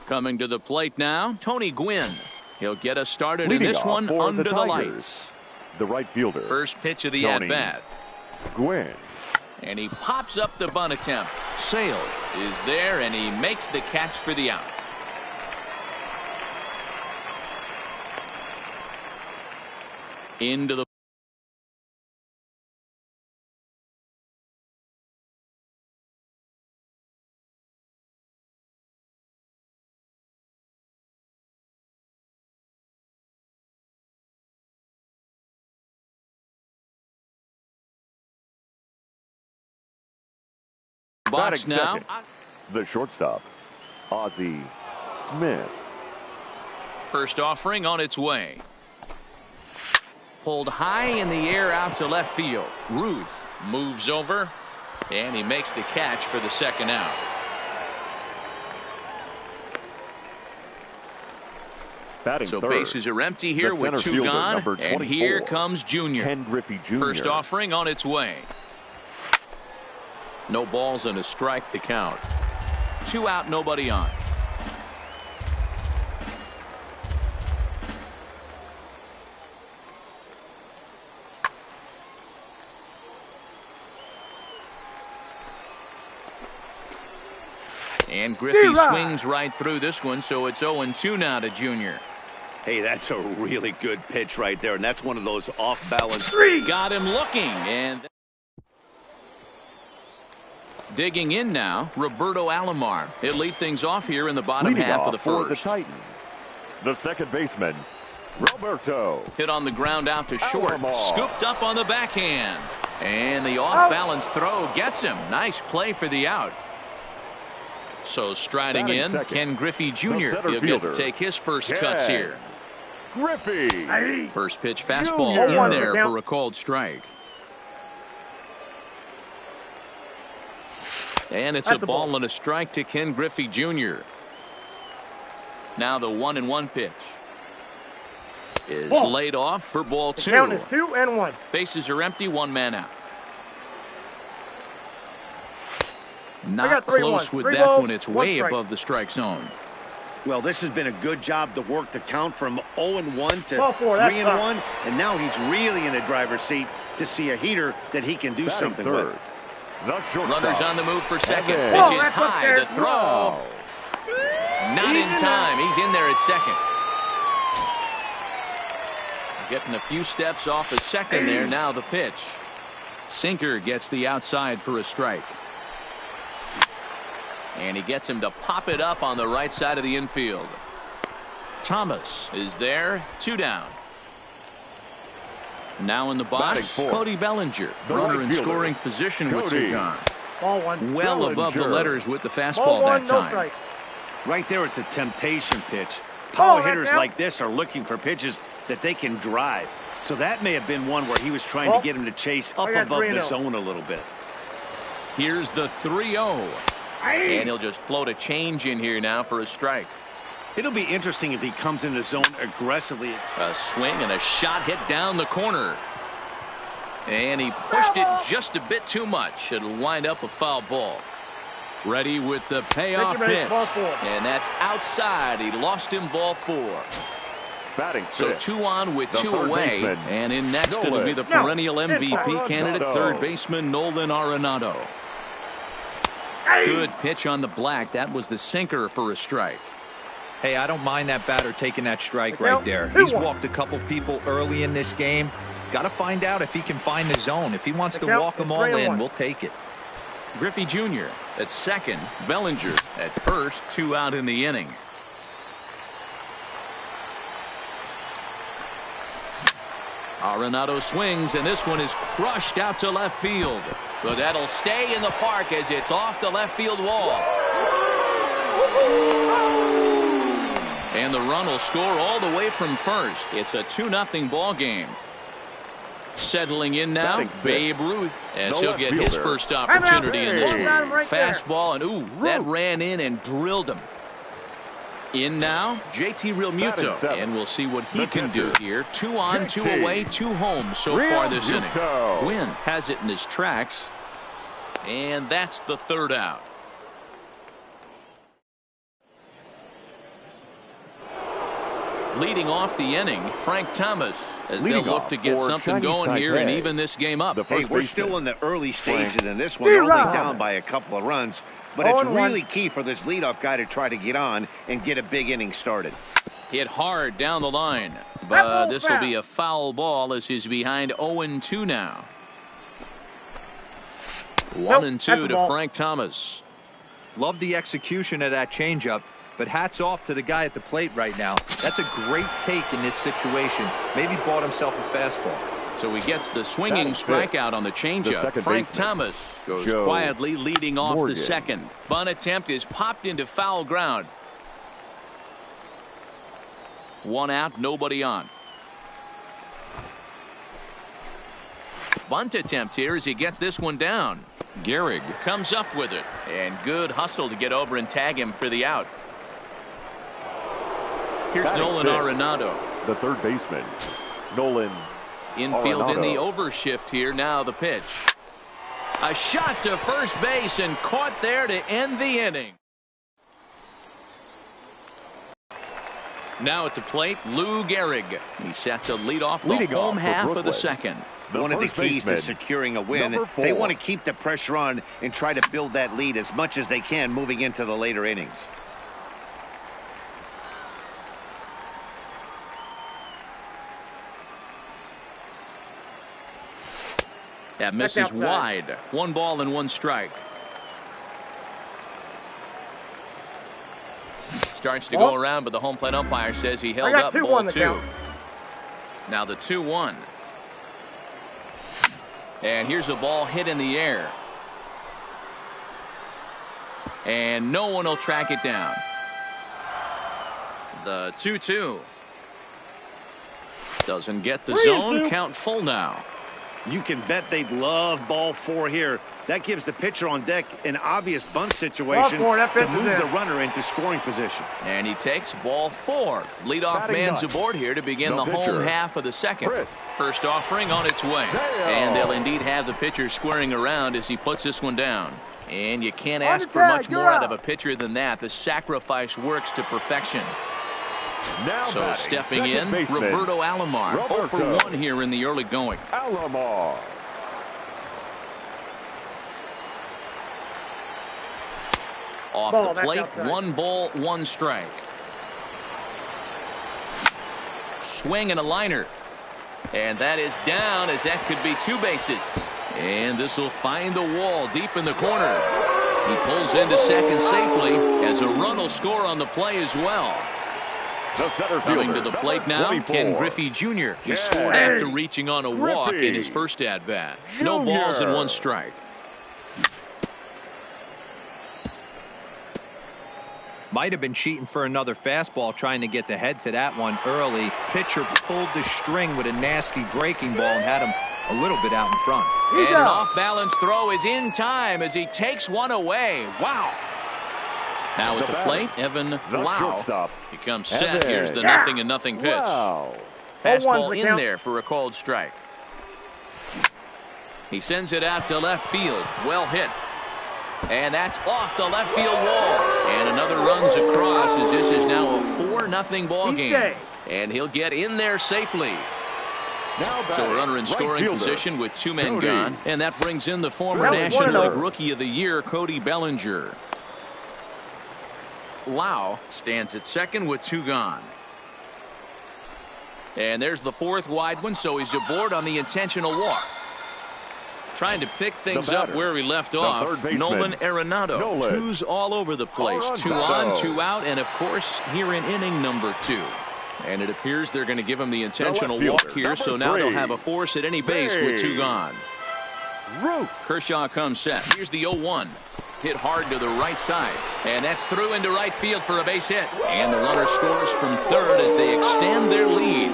coming to the plate now, Tony Gwynn. He'll get us started in Leading this off one for under the Tigers, lights. the right fielder. First pitch of the Tony at-bat. Gwynn. And he pops up the bunt attempt. Sale is there, and he makes the catch for the out. Into the box Batting now. second, the shortstop, Ozzie Smith. First offering on its way. Pulled high in the air out to left field. Ruth moves over, and he makes the catch for the second out. Batting So third, bases are empty here the with center two fielder, gone, number and 24, here comes Junior. Ken Griffey Jr. First offering on its way. No balls and a strike to count. 2 out, nobody on. And Griffey swings right through this one, so it's 0-2 now to Junior. Hey, that's a really good pitch right there, and that's one of those off-balance. Got him looking, and digging in now, Roberto Alomar. He'll lead things off here in the bottom Leading half off of the for first. the Titans, the second baseman, Roberto. Hit on the ground out to short. Alomar. Scooped up on the backhand. And the off-balance throw gets him. Nice play for the out. So striding Batting in, second, Ken Griffey the Jr. center He'll get to fielder, take his first Ken cuts here. Griffey. First pitch fastball Junior. in there for a called strike. And it's a ball and a strike to Ken Griffey Jr. Now the 1-1 pitch is laid off for ball 2. Count is 2-1. Bases are empty, 1 man out. Not close with that one. It's way above the strike zone. Well, this has been a good job to work the count from 0-1 to Ball 4, that's 3-1, and now he's really in the driver's seat to see a heater that he can do Batting something third, with. the shortstop. Runners on the move for second. Evans. Pitch Oh, is that's up high. there. The throw. Not in time. He's in there at second. Getting a few steps off the second there. Now the pitch. Sinker gets the outside for a strike. And he gets him to pop it up on the right side of the infield. Thomas is there. 2 down. Now in the box, Cody Bellinger. The Runner right in fielder, scoring position with Cody. 2 gone. Ball 1. Well above the Bellinger. letters with the Ball fastball 1, that no time. strike. Right there, it's a temptation pitch. Power Oh, hitters that's out. like this are looking for pitches that they can drive. So that may have been one where he was trying to get him to chase up I got above the 3-0. zone a little bit. Here's the 3-0. And he'll just float a change in here now for a strike. It'll be interesting if he comes in the zone aggressively. A swing and a shot hit down the corner. And he pushed it just a bit too much. It'll wind up a foul ball. Ready with the payoff pitch. Ball 4. And that's outside. He lost him, ball 4. Batting So fifth, 2 on with the 2 third away. baseman, And in next it'll Nolan be the perennial MVP candidate, Arenado. third baseman Nolan Arenado. Good pitch on the black. That was the sinker for a strike. Hey, I don't mind that batter taking that strike The count, right there. 2-1. He's walked a couple people early in this game. Got to find out if he can find the zone. If he wants The to count walk is them all 3-1. in, we'll take it. Griffey Jr. at second. Bellinger at first. 2 out in the inning. Arenado swings, and this one is crushed out to left field. But that'll stay in the park as it's off the left field wall. And the run will score all the way from first. It's a 2-0 ball game. Settling in now, Babe Ruth, as he'll get his first out. opportunity in this one. Right Fastball, and that ran in and drilled him. In now, JT Realmuto, and we'll see what he can do here. 2 on, 2 away, 2 home so far this inning. Gwynn has it in his tracks, and that's the 3rd out. Leading off the inning, Frank Thomas, as they'll look to get something going here and even this game up. Hey, we're still in the early stages in this one. They're only down by a couple of runs, but it's really key for this leadoff guy to try to get on and get a big inning started. Hit hard down the line, but this will be a foul ball as he's behind 0-2 now. 1-2 to Frank Thomas. Love the execution of that changeup. But hats off to the guy at the plate right now. That's a great take in this situation. Maybe bought himself a fastball. So he gets the swinging strikeout on the changeup. Frank Thomas goes quietly leading off the second. Bunt attempt is popped into foul ground. 1 out, nobody on. Bunt attempt here as he gets this one down. Gehrig comes up with it. And good hustle to get over and tag him for the out. Here's Nolan Arenado, the 3rd baseman. Nolan infield Arenado. In the overshift here. Now the pitch. A shot to first base and caught there to end the inning. Now at the plate, Lou Gehrig. He's set to lead off the home half of the second. One of the keys to securing a win, they want to keep the pressure on and try to build that lead as much as they can moving into the later innings. That misses wide. 1 ball and 1 strike. Starts to go around, but the home plate umpire says he held up ball 2. Now the 2-1. And here's a ball hit in the air. And no one will track it down. The 2-2. Doesn't get the zone. Count full now. You can bet they'd love ball 4 here. That gives the pitcher on deck an obvious bunt situation to move the runner into scoring position. And he takes ball 4. Leadoff man's aboard here to begin the home half of the second. First offering on its way. And they'll indeed have the pitcher squaring around as he puts this one down. And you can't ask for much more out of a pitcher than that. The sacrifice works to perfection. So stepping in, Roberto Alomar. 0 for 1 here in the early going. Alomar. Off the plate, 1 ball, 1 strike. Swing and a liner. And that is down, as that could be 2 bases. And this will find the wall deep in the corner. He pulls into second safely as a run will score on the play as well. Coming to the plate now, 24. Ken Griffey Jr. He scored after reaching on a walk in his first at-bat. No balls and 1 strike. Might have been cheating for another fastball, trying to get the head to that one early. Pitcher pulled the string with a nasty breaking ball and had him a little bit out in front. And an off-balance throw is in time as he takes one away. Wow. Now at the plate, Evan Lau. He comes set. Here's the 0-0 pitch. Wow. Fastball in there for a called strike. He sends it out to left field. Well hit. And that's off the left field wall. And another runs across as this is now a 4-0 ball game. And he'll get in there safely. So a runner in scoring position with 2 men gone. And that brings in the former National League Rookie of the Year, Cody Bellinger. Lau stands at second with 2 gone. And there's the 4th wide one, so he's aboard on the intentional walk. Trying to pick things up where he left off. Nolan Arenado. 2s all over the place. 2 on, 2 out, and of course here in inning number 2. And it appears they're going to give him the intentional walk here, so now they'll have a force at any base with 2 gone. Kershaw comes set. Here's the 0-1. Hit hard to the right side. And that's through into right field for a base hit. And the runner scores from third as they extend their lead.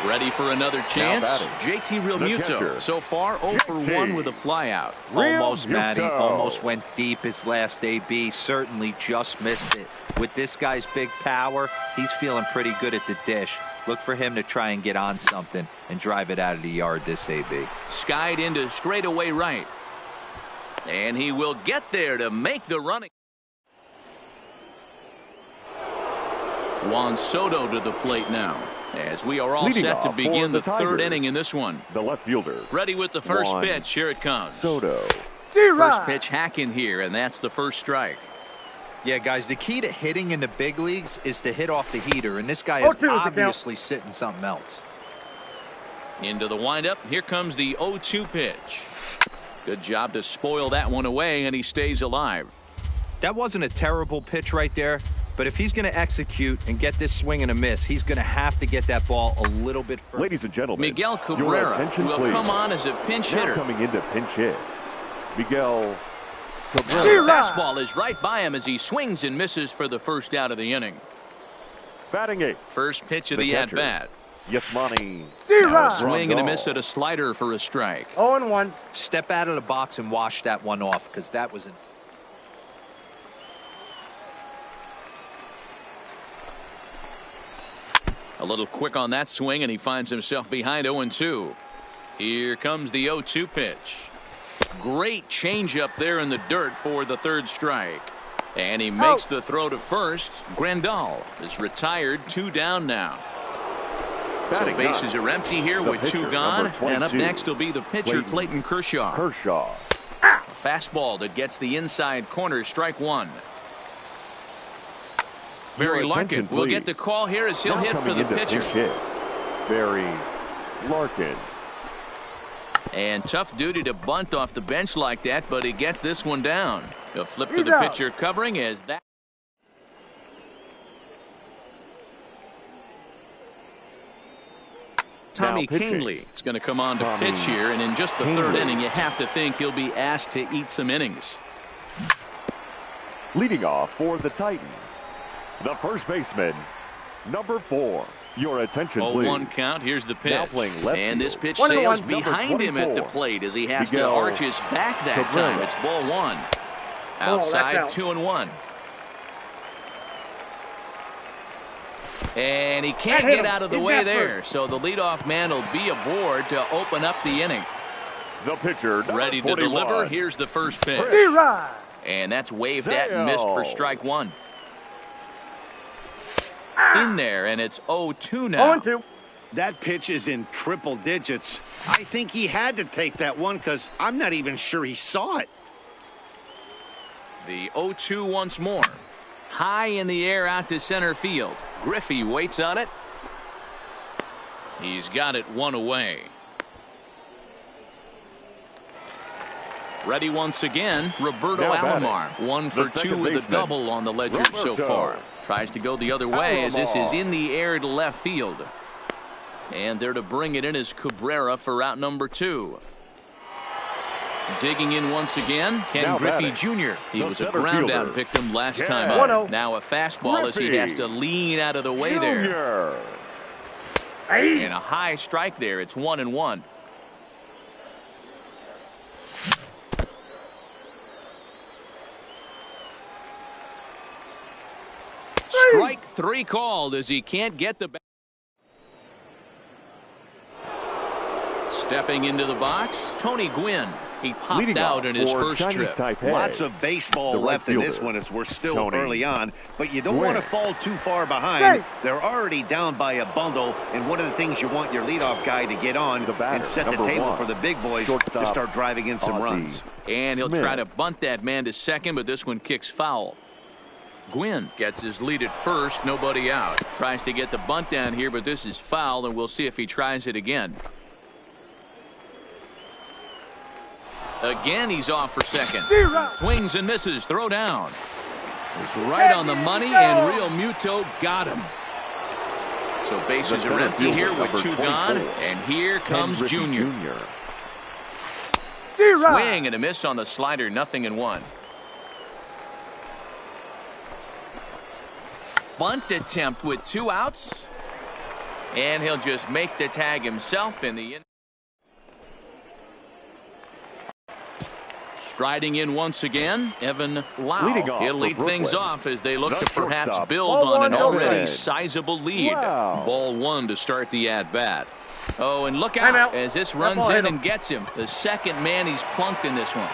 Ready for another chance. JT Realmuto so far 0 for 1 with a flyout. Almost, Matty. Almost went deep his last AB. Certainly just missed it. With this guy's big power, he's feeling pretty good at the dish. Look for him to try and get on something and drive it out of the yard this AB. Skied into straightaway right. And he will get there to make the running. Juan Soto to the plate now, as we are all set to begin the third inning in this one. The left fielder. Ready with the first pitch. Here it comes. Soto. First pitch hacking here, and that's the first strike. Yeah, guys, the key to hitting in the big leagues is to hit off the heater, and this guy is obviously sitting something else. Into the windup. Here comes the 0-2 pitch. Good job to spoil that one away, and he stays alive. That wasn't a terrible pitch right there. But if he's going to execute and get this swing and a miss, he's going to have to get that ball a little bit further. Ladies and gentlemen, Miguel Cabrera will come on as a pinch hitter. Coming into pinch hit, Miguel Cabrera. Fastball is right by him as he swings and misses for the first out of the inning. Batting eighth. First pitch of the at-bat. Yasmani. Now a swing and a miss at a slider for a strike. 0-1. Step out of the box and wash that one off, because that was an... A little quick on that swing, and he finds himself behind 0-2. Here comes the 0-2 pitch. Great changeup there in the dirt for the third strike. And he makes the throw to first. Grandal is retired, 2 down now. So bases are empty here with 2 gone. And up next will be the pitcher, Clayton Kershaw. A fastball that gets the inside corner, strike 1. Barry Larkin will get the call here as he'll hit for the pitcher. Barry Larkin. And tough duty to bunt off the bench like that, but he gets this one down. A flip to the pitcher covering as that. Tommy Kahnle is going to come on to pitch here, and in just the third inning, you have to think he'll be asked to eat some innings. Leading off for the Titans, the first baseman, number 4. Your attention, please. 0-1 count. Here's the pitch. And this pitch 1-1. sails behind him at the plate as he has to arch his back that time. It's ball 1. Outside, 2-1. And he can't get out of the way there. So the leadoff man will be aboard to open up the inning. The pitcher, ready to deliver. Here's the first pitch. And that's waved at and missed for strike 1. In there, and it's 0-2 now. 0-2. That pitch is in triple digits. I think he had to take that one because I'm not even sure he saw it. The 0-2 once more. High in the air out to center field. Griffey waits on it. He's got it 1 away. Ready once again, Roberto Alomar. 1 for 2 with a double on the ledger so far. Tries to go the other way as this is in the air to left field. And there to bring it in is Cabrera for out number 2. Digging in once again, Ken Griffey Jr. He was a ground out victim last time out. Now a fastball as he has to lean out of the way there. And a high strike there. It's 1-1. Strike 3 called as he can't get the back. Stepping into the box, Tony Gwynn. He popped out in his first trip. Lots of baseball left in this one as we're still early on, but you don't want to fall too far behind. They're already down by a bundle, and one of the things you want your leadoff guy to get on and set the table for the big boys to start driving in some runs. And he'll try to bunt that man to second, but this one kicks foul. Gwynn gets his lead at first, nobody out. Tries to get the bunt down here, but this is foul, and we'll see if he tries it again. Again, he's off for second. Swings and misses, throw down. It's right on the money, and Realmuto got him. So bases are empty here with 2 gone, and here comes Junior. Swing and a miss on the slider, 0-1. Bunt attempt with 2 outs. And he'll just make the tag himself in the end. Striding in once again, Evan Lau. He'll lead things off as they look to perhaps build on an already sizable lead. Ball one to start the at-bat. Oh, and look out as this runs in and gets him. The second man he's plunked in this one.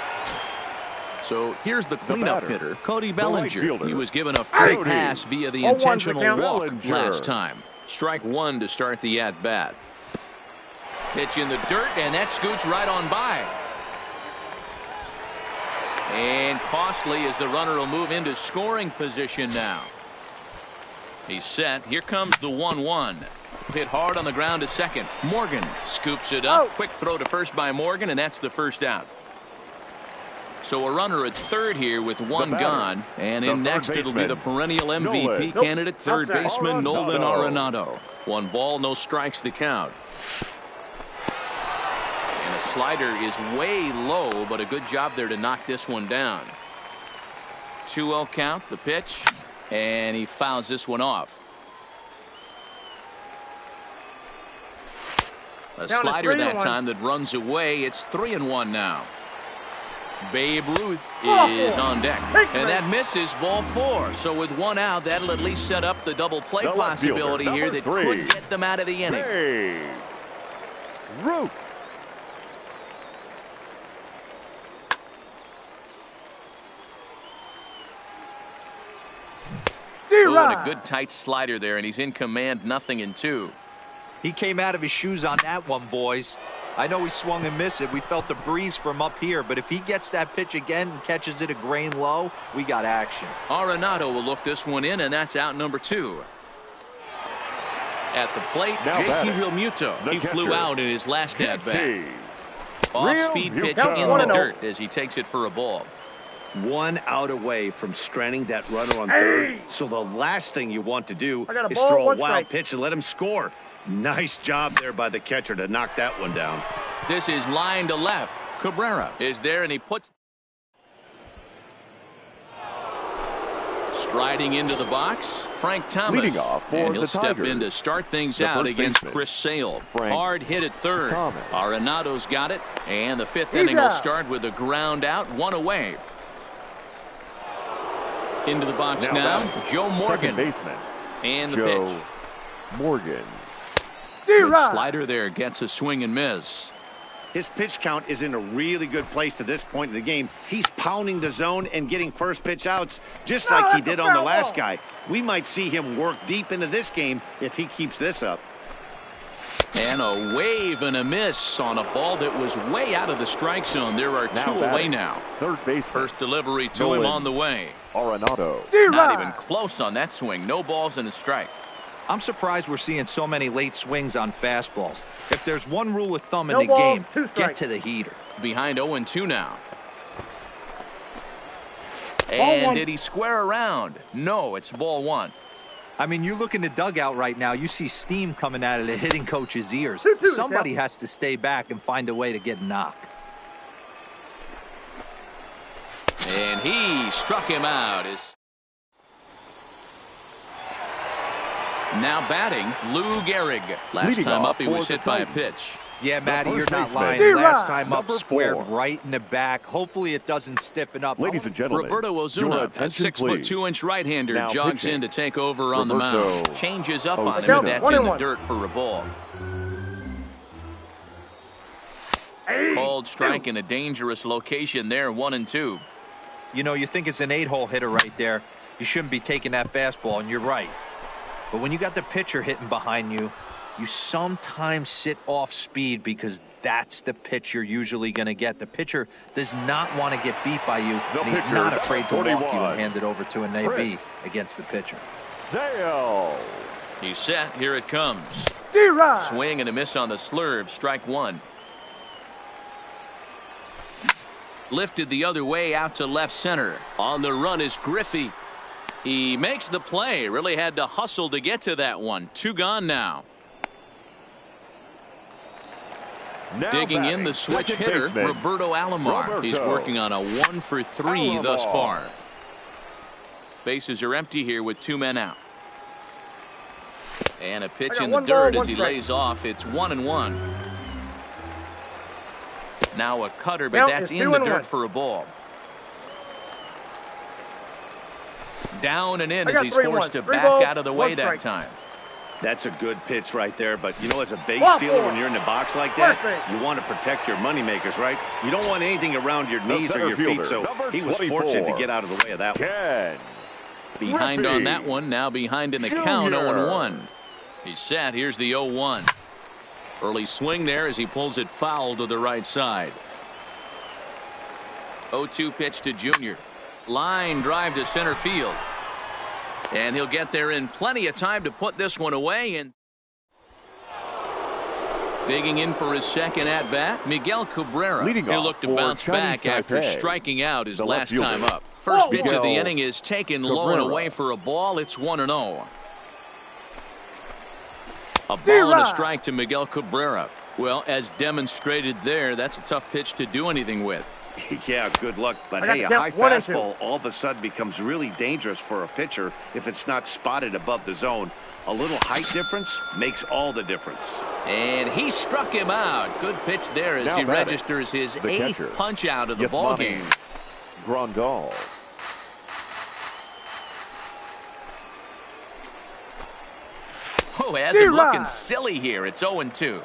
So here's the cleanup hitter, Cody Bellinger. He was given a free pass via the intentional walk last time. Strike one to start the at-bat. Pitch in the dirt, and that scoots right on by. And costly as the runner will move into scoring position now. He's set. Here comes the 1-1. Hit hard on the ground to second. Morgan scoops it up. Quick throw to first by Morgan, and that's the first out. So a runner at third here with one gone. And in next it'll be the perennial MVP candidate, third baseman Nolan Arenado. 1 ball, no strikes the count. And a slider is way low, but a good job there to knock this one down. 2-0 count, the pitch, and he fouls this one off. A slider that time that runs away. It's 3-1 now. Babe Ruth is on deck, and that misses, ball 4. So with one out, that'll at least set up the double play possibility here that could get them out of the inning. Babe Ruth. Oh, and a good tight slider there, and he's in command, 0-2. He came out of his shoes on that one, boys. I know he swung and missed it. We felt the breeze from up here, but if he gets that pitch again and catches it a grain low, we got action. Arenado will look this one in, and that's out number 2. At the plate, JT Realmuto. He flew out in his last at-bat. Off-speed pitch in the dirt as he takes it for a ball. 1 out away from stranding that runner on third. So the last thing you want to do is throw a wild pitch and let him score. Nice job there by the catcher to knock that one down. This is line to left. Cabrera is there, and he puts. Striding into the box, Frank Thomas. Leading off for and he'll the step Tigers. in to start things out against Chris Sale. Hard hit at third. Thomas. Arenado's got it, and the 5th inning will start with a ground out, 1 away. Into the box now Joe Morgan. Baseman. And the Joe pitch. Morgan. Good slider there, gets a swing and miss. His pitch count is in a really good place to this point in the game. He's pounding the zone and getting first pitch outs just like he did on the last guy. We might see him work deep into this game if he keeps this up. And a wave and a miss on a ball that was way out of the strike zone. There are 2 away now. Third base. First delivery to him on the way. Arenado. Not even close on that swing. No balls and a strike. I'm surprised we're seeing so many late swings on fastballs. If there's one rule of thumb in the game, get to the heater. Behind 0-2 now. And did he square around? No, it's ball 1. I mean, you look in the dugout right now, you see steam coming out of the hitting coach's ears. Somebody has to stay back and find a way to get a knock. And he struck him out. Now batting, Lou Gehrig. Last time up, he was hit by a pitch. Yeah, Matty, you're not lying. Last time up, squared right in the back. Hopefully it doesn't stiffen up. Ladies and gentlemen, Roberto Ozuna, a 6'2" right-hander, jogs in to take over on the mound. Changes up on him, and that's in the dirt for a ball. Called strike in a dangerous location there, 1-2. You know, you think it's an 8-hole hitter right there. You shouldn't be taking that fastball, and you're right. But when you got the pitcher hitting behind you, you sometimes sit off speed because that's the pitch you're usually going to get. The pitcher does not want to get beat by you, and he's not afraid to walk you and hand it over to an AB against the pitcher. Sale. He's set. Here it comes. Swing and a miss on the slurve. Strike 1. Lifted the other way out to left center. On the run is Griffey. He makes the play. Really had to hustle to get to that one. 2 gone now. Digging in the switch hitter, Roberto Alomar. He's working on a 1 for 3 thus far. Bases are empty here with 2 men out. And a pitch in the dirt as he lays off. It's 1-1. Now a cutter, but that's in the dirt for a ball. Down and in as he's forced to back out of the way that time. That's a good pitch right there, but you know, as a base stealer, when you're in the box like that, you want to protect your money makers, right? You don't want anything around your knees or your feet, so he was fortunate to get out of the way of that one. Behind on that one, now behind in the count, 0-1. He's set, here's the 0-1. Early swing there as he pulls it foul to the right side. 0-2 pitch to Junior. Line drive to center field. And he'll get there in plenty of time to put this one away. And digging in for his second at-bat, Miguel Cabrera. He'll look to bounce back after striking out his last time up. First pitch of the inning is taken low and away for a ball. It's 1-0. A ball and a strike to Miguel Cabrera. Well, as demonstrated there, that's a tough pitch to do anything with. Yeah, good luck. But hey, a high fastball all of a sudden becomes really dangerous for a pitcher if it's not spotted above the zone. A little height difference makes all the difference. And he struck him out. Good pitch there as he registers his 8th punch out of the ball game. Grandal. Oh, has him looking silly here. It's 0-2.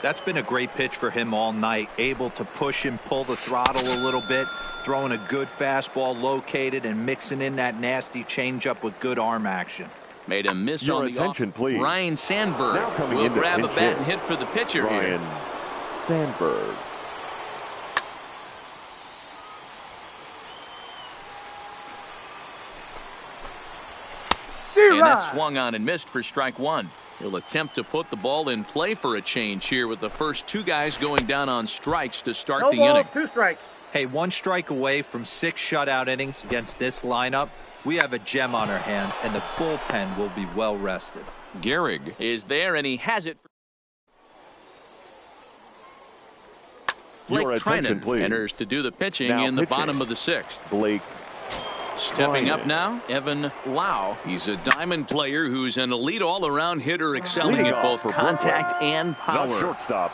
That's been a great pitch for him all night. Able to push and pull the throttle a little bit. Throwing a good fastball located and mixing in that nasty changeup with good arm action. Made a miss Your on attention, the please. Ryan Sandberg will grab a bat and hit for the pitcher Ryan here. Sandberg. And that swung on and missed for strike one. He'll attempt to put the ball in play for a change here with the first two guys going down on strikes to start the inning. 2 strikes. Hey, 1 strike away from 6 shutout innings against this lineup. We have a gem on our hands, and the bullpen will be well rested. Gehrig is there, and he has it. Blake Treinen enters to do the pitching in the bottom of the 6th. Blake Stepping up now, Evan Lau. He's a diamond player who's an elite all-around hitter, excelling at both contact and power. Now shortstop,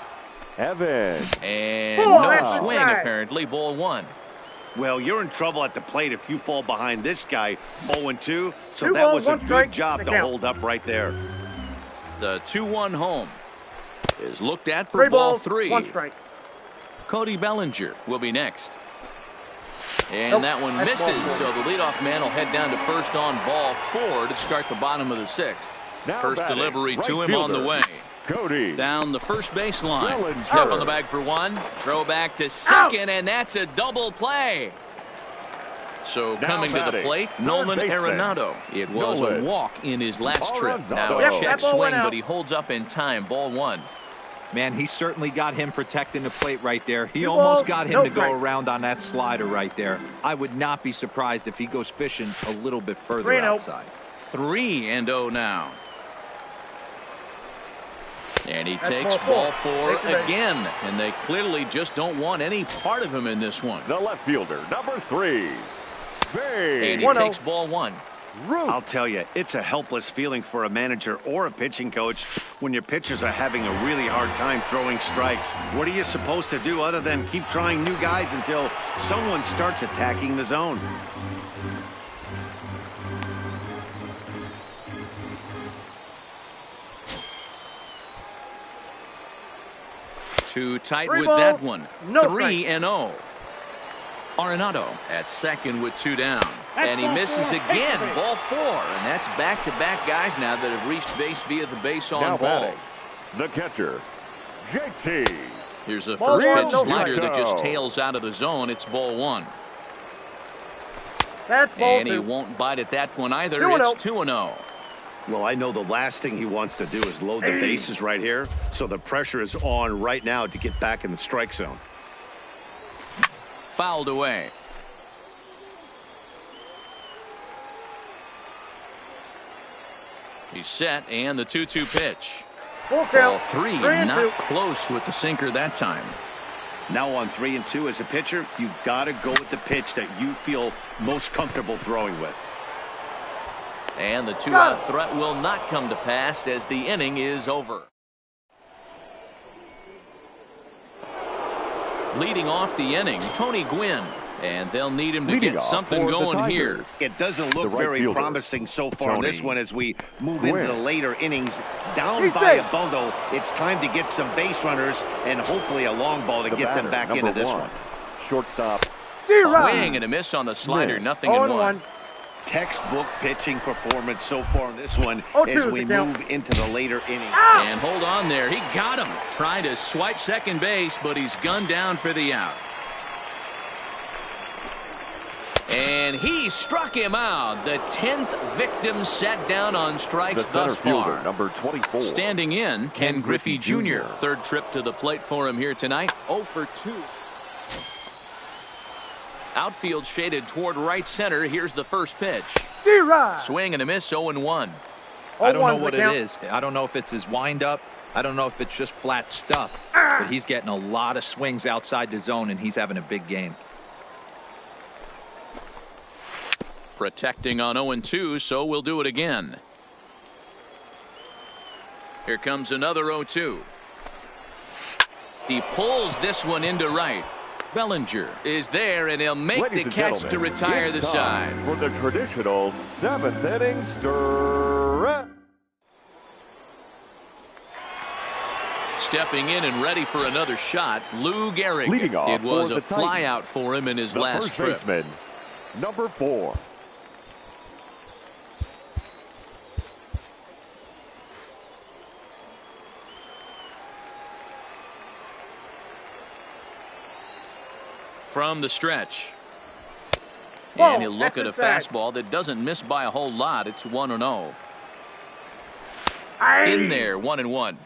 Evan. And no swing, apparently. Ball 1. Well, you're in trouble at the plate if you fall behind this guy 0-2. So that was a good job to hold up right there. The 2-1 home is looked at for ball 3. 1 strike. Cody Bellinger will be next. And that one misses, so the leadoff man will head down to first on ball 4 to start the bottom of the 6th. First delivery to him on the way. Cody. Down the first baseline. Step on the bag for 1. Throw back to second, and that's a double play. So coming to the plate, Nolan Arenado. It was a walk in his last trip. Now a check swing, but he holds up in time. Ball 1. Man, he certainly got him protecting the plate right there. He almost got him to go around on that slider right there. I would not be surprised if he goes fishing a little bit further outside. 3-0 now. And he takes ball 4 again. And they clearly just don't want any part of him in this one. The left fielder, number 3. And he takes ball 1. I'll tell you, it's a helpless feeling for a manager or a pitching coach when your pitchers are having a really hard time throwing strikes. What are you supposed to do other than keep trying new guys until someone starts attacking the zone? Too tight with that one. 3-0. Arenado at second with 2 down. And he misses again. Ball 4. And that's back-to-back guys now that have reached base via the base on balls. The catcher, JT. Here's a first pitch slider that just tails out of the zone. It's ball 1. And he won't bite at that one either. It's 2-0. Well, I know the last thing he wants to do is load the bases right here. So the pressure is on right now to get back in the strike zone. Fouled away. He's set, and the 2-2 pitch. Ball 3, not close with the sinker that time. Now on 3-2 as a pitcher, you got to go with the pitch that you feel most comfortable throwing with. And the two-out threat will not come to pass as the inning is over. Leading off the inning, Tony Gwynn. And they'll need him to get something going here. It doesn't look very promising so far in this one as we move into the later innings. Down by a bundle, it's time to get some base runners and hopefully a long ball to get them back into this one. Shortstop. Swing and a miss on the slider, nothing in one. Textbook pitching performance so far in this one as we move into the later innings. And hold on there, he got him. Trying to swipe second base, but he's gunned down for the out. And he struck him out. The 10th victim set down on strikes thus far. Number 24. Standing in, Ken Griffey Jr. Third trip to the plate for him here tonight. 0 for 2. Outfield shaded toward right center. Here's the first pitch. Swing and a miss, 0-1. I don't know what it is. I don't know if it's his windup. I don't know if it's just flat stuff. But he's getting a lot of swings outside the zone, and he's having a big game. Protecting on 0-2, so we'll do it again. Here comes another 0-2. He pulls this one into right. Bellinger is there, and he'll make the catch to retire the side. For the traditional 7th inning stretch. Stepping in and ready for another shot, Lou Gehrig. It was a flyout for him in his last trip. Baseman, number 4. From the stretch. And he'll look at a fastball that doesn't miss by a whole lot. It's 1-0. In there, 1-1.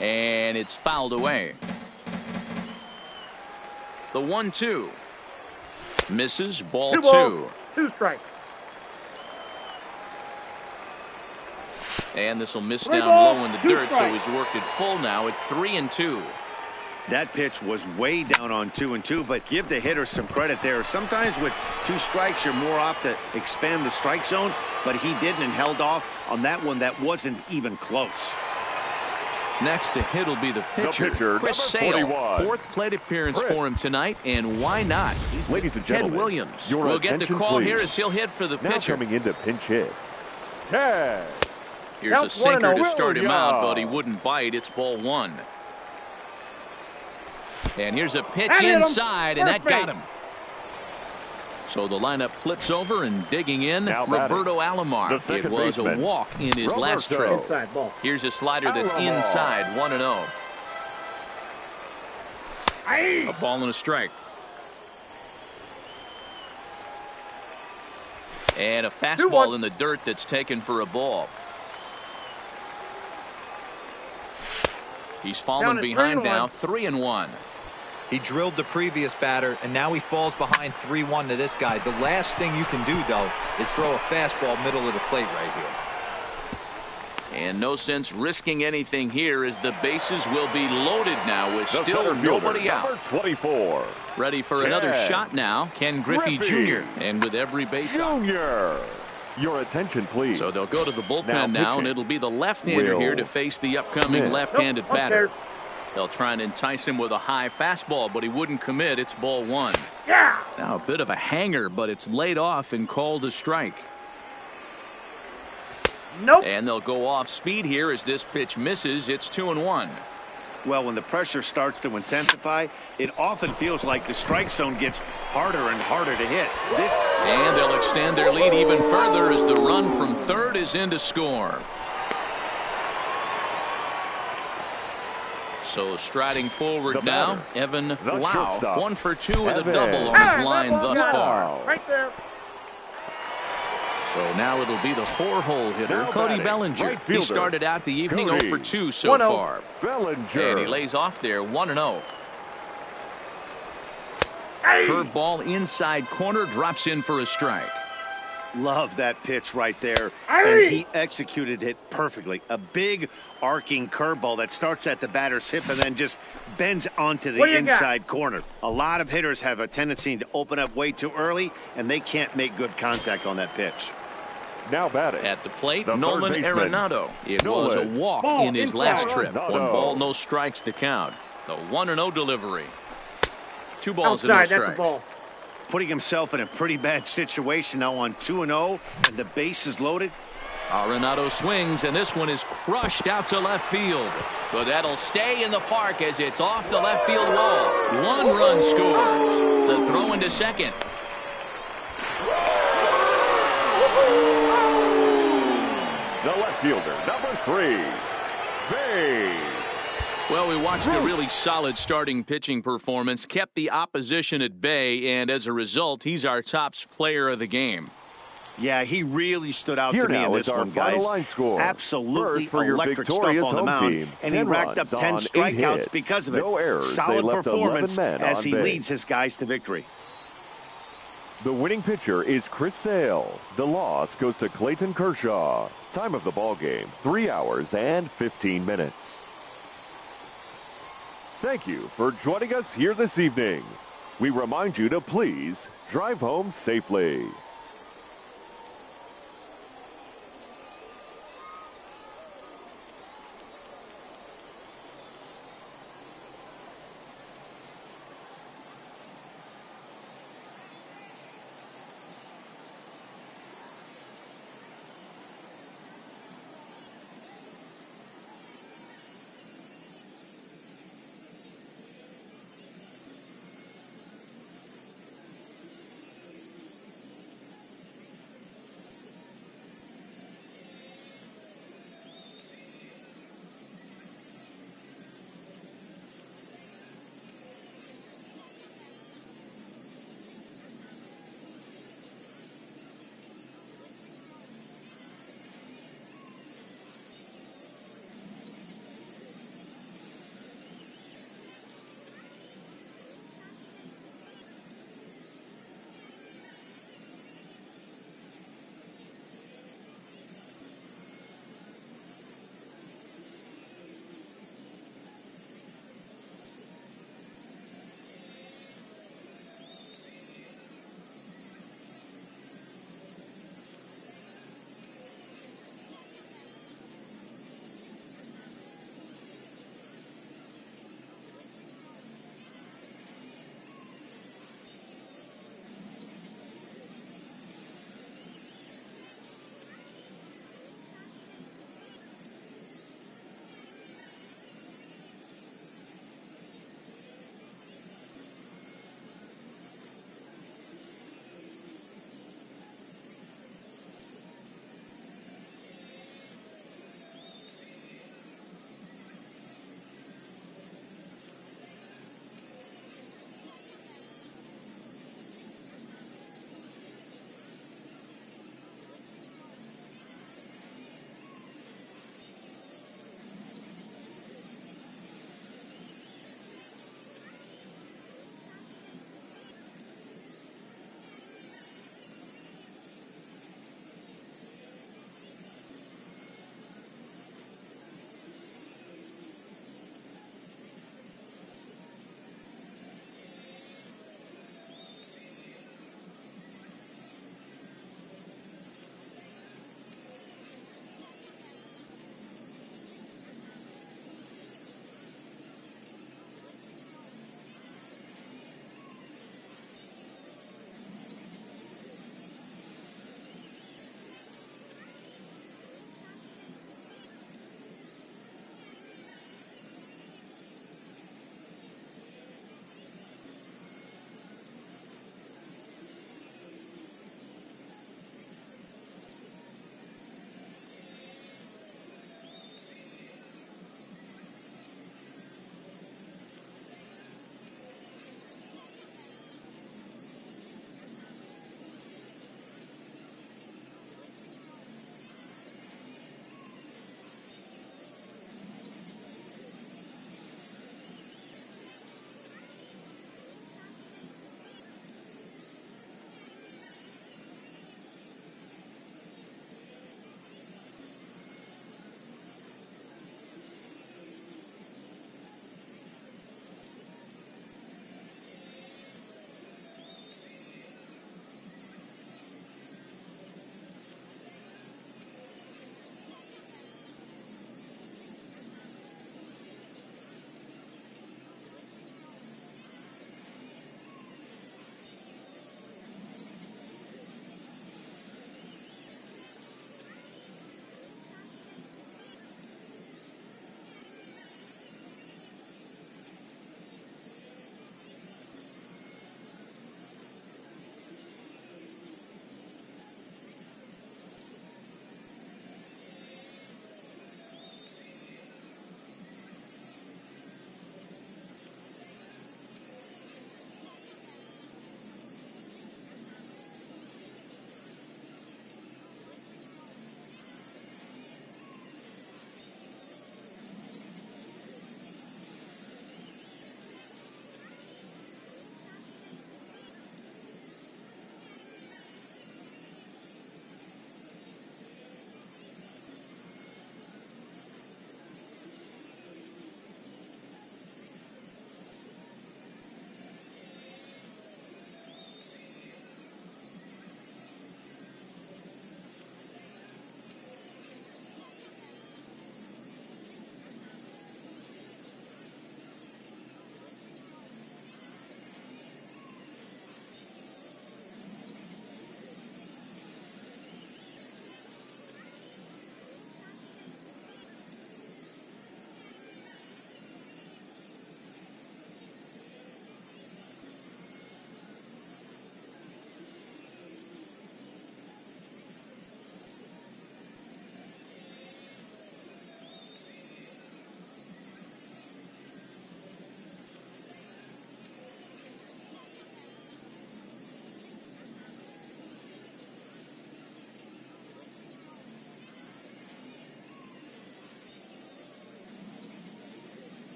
And it's fouled away. The 1-2. Misses, ball 2. 2 strikes. And this will miss down low in the dirt, so he's worked it full now at 3-2. That pitch was way down on 2-2, but give the hitter some credit there. Sometimes with 2 strikes, you're more apt to expand the strike zone, but he didn't and held off on that one that wasn't even close. Next to hit will be the pitcher Chris Sale. 4th plate appearance for him tonight, and why not? Ladies and gentlemen, Ted Williams will get the call here as he'll hit for the pitcher. Coming into pinch hit, Ted. Here's a sinker to start him out, but he wouldn't bite. It's ball 1. And here's a pitch inside, and that got him. So the lineup flips over and digging in, Roberto Alomar. It was a walk in his last trip. Here's a slider that's inside, 1-0. A ball and a strike. And a fastball in the dirt that's taken for a ball. He's fallen behind now, 3-1. He drilled the previous batter, and now he falls behind 3-1 to this guy. The last thing you can do, though, is throw a fastball middle of the plate right here. And no sense risking anything here as the bases will be loaded now with still nobody out. 24. Ready for another shot now, Ken Griffey Jr. And with every base Jr. Your attention, please. So they'll go to the bullpen now, and it'll be the left-hander here to face the upcoming left-handed batter. They'll try and entice him with a high fastball, but he wouldn't commit. It's ball 1. Now a bit of a hanger, but it's laid off and called a strike. And they'll go off speed here as this pitch misses. It's 2-1. Well, when the pressure starts to intensify, it often feels like the strike zone gets harder and harder to hit. And they'll extend their lead even further as the run from third is in to score. So striding forward now, Evan Lau. 1 for 2 with a double on his line thus far. Right there. So now it'll be the 4-hole hitter, Cody Bellinger. He started out the evening 0 for 2 so far. Bellinger. And he lays off there, 1-0. Curveball inside corner, drops in for a strike. Love that pitch right there. And he executed it perfectly. A big arcing curveball that starts at the batter's hip and then just bends onto the inside corner. A lot of hitters have a tendency to open up way too early, and they can't make good contact on that pitch. Now batting at the plate, Nolan Arenado. It was a walk in his last trip. 1 ball, no strikes to count. The 1-0 delivery. 2 balls and no strikes. Putting himself in a pretty bad situation now on 2-0, and the base is loaded. Arenado swings, and this one is crushed out to left field. But that'll stay in the park as it's off the left field wall. 1 run scores. The throw into second. The left fielder, number 3, Bae. Well, we watched a really solid starting pitching performance, kept the opposition at bay, and as a result, he's our top player of the game. Yeah, he really stood out to me in this one, guys. Absolutely electric stuff on the mound, and he racked up 10 strikeouts because of it. Solid performance as he leads his guys to victory. The winning pitcher is Chris Sale. The loss goes to Clayton Kershaw. Time of the ball game, 3 hours and 15 minutes. Thank you for joining us here this evening. We remind you to please drive home safely.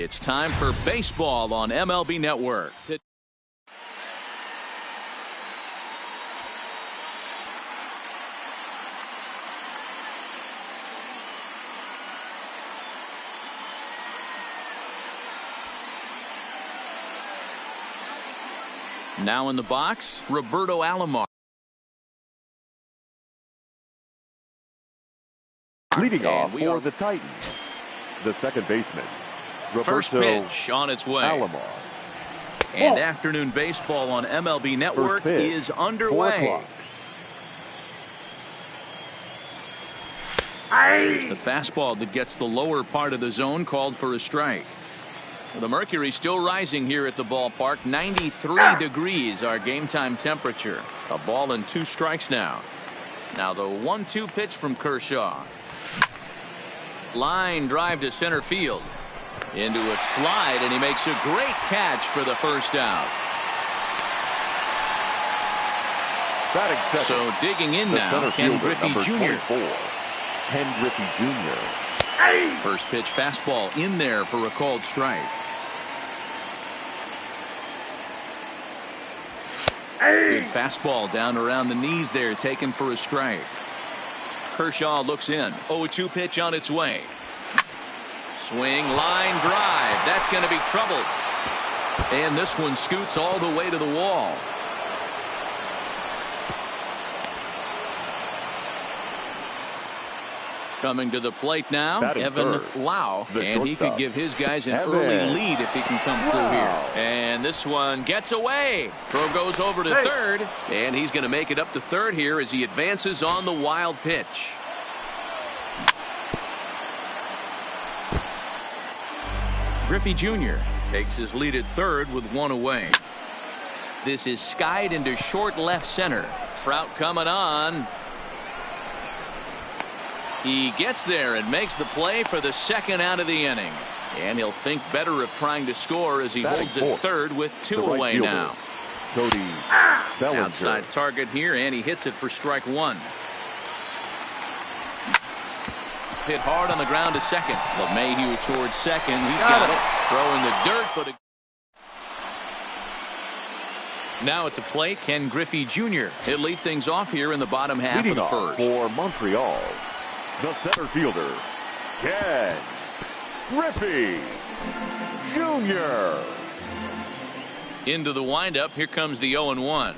It's time for baseball on MLB Network. Now in the box, Roberto Alomar. Leading off for the Titans, the second baseman, Roberto First pitch on its way. Alomar. And afternoon baseball on MLB Network is underway. Here's the fastball that gets the lower part of the zone, called for a strike. The mercury still rising here at the ballpark. 93 degrees our game time temperature. A ball and 2 strikes now. Now the 1-2 pitch from Kershaw. Line drive to center field. Into a slide, and he makes a great catch for the first out. So digging in now, Ken Griffey Jr. Ken Griffey Jr. First pitch fastball in there for a called strike. Good fastball down around the knees there, taken for a strike. Kershaw looks in. 0-2 pitch on its way. Swing, line drive. That's going to be trouble. And this one scoots all the way to the wall. Coming to the plate now, Evan Lau, and he could give his guys an early lead if he can come through here. And this one gets away. Throw goes over to third, and he's going to make it up to third here as he advances on the wild pitch. Griffey Jr. takes his lead at third with 1 away. This is skied into short left center. Trout coming on. He gets there and makes the play for the second out of the inning. And he'll think better of trying to score as he holds at third with 2 away now. Cody Bellinger. Outside target here, and he hits it for strike 1. Hit hard on the ground to second. LeMahieu towards second. He's got it. Throwing the dirt, but now at the plate, Ken Griffey Jr. He'll lead things off here in the bottom half of the first. For Montreal, the center fielder, Ken Griffey Jr. Into the windup. Here comes the 0-1.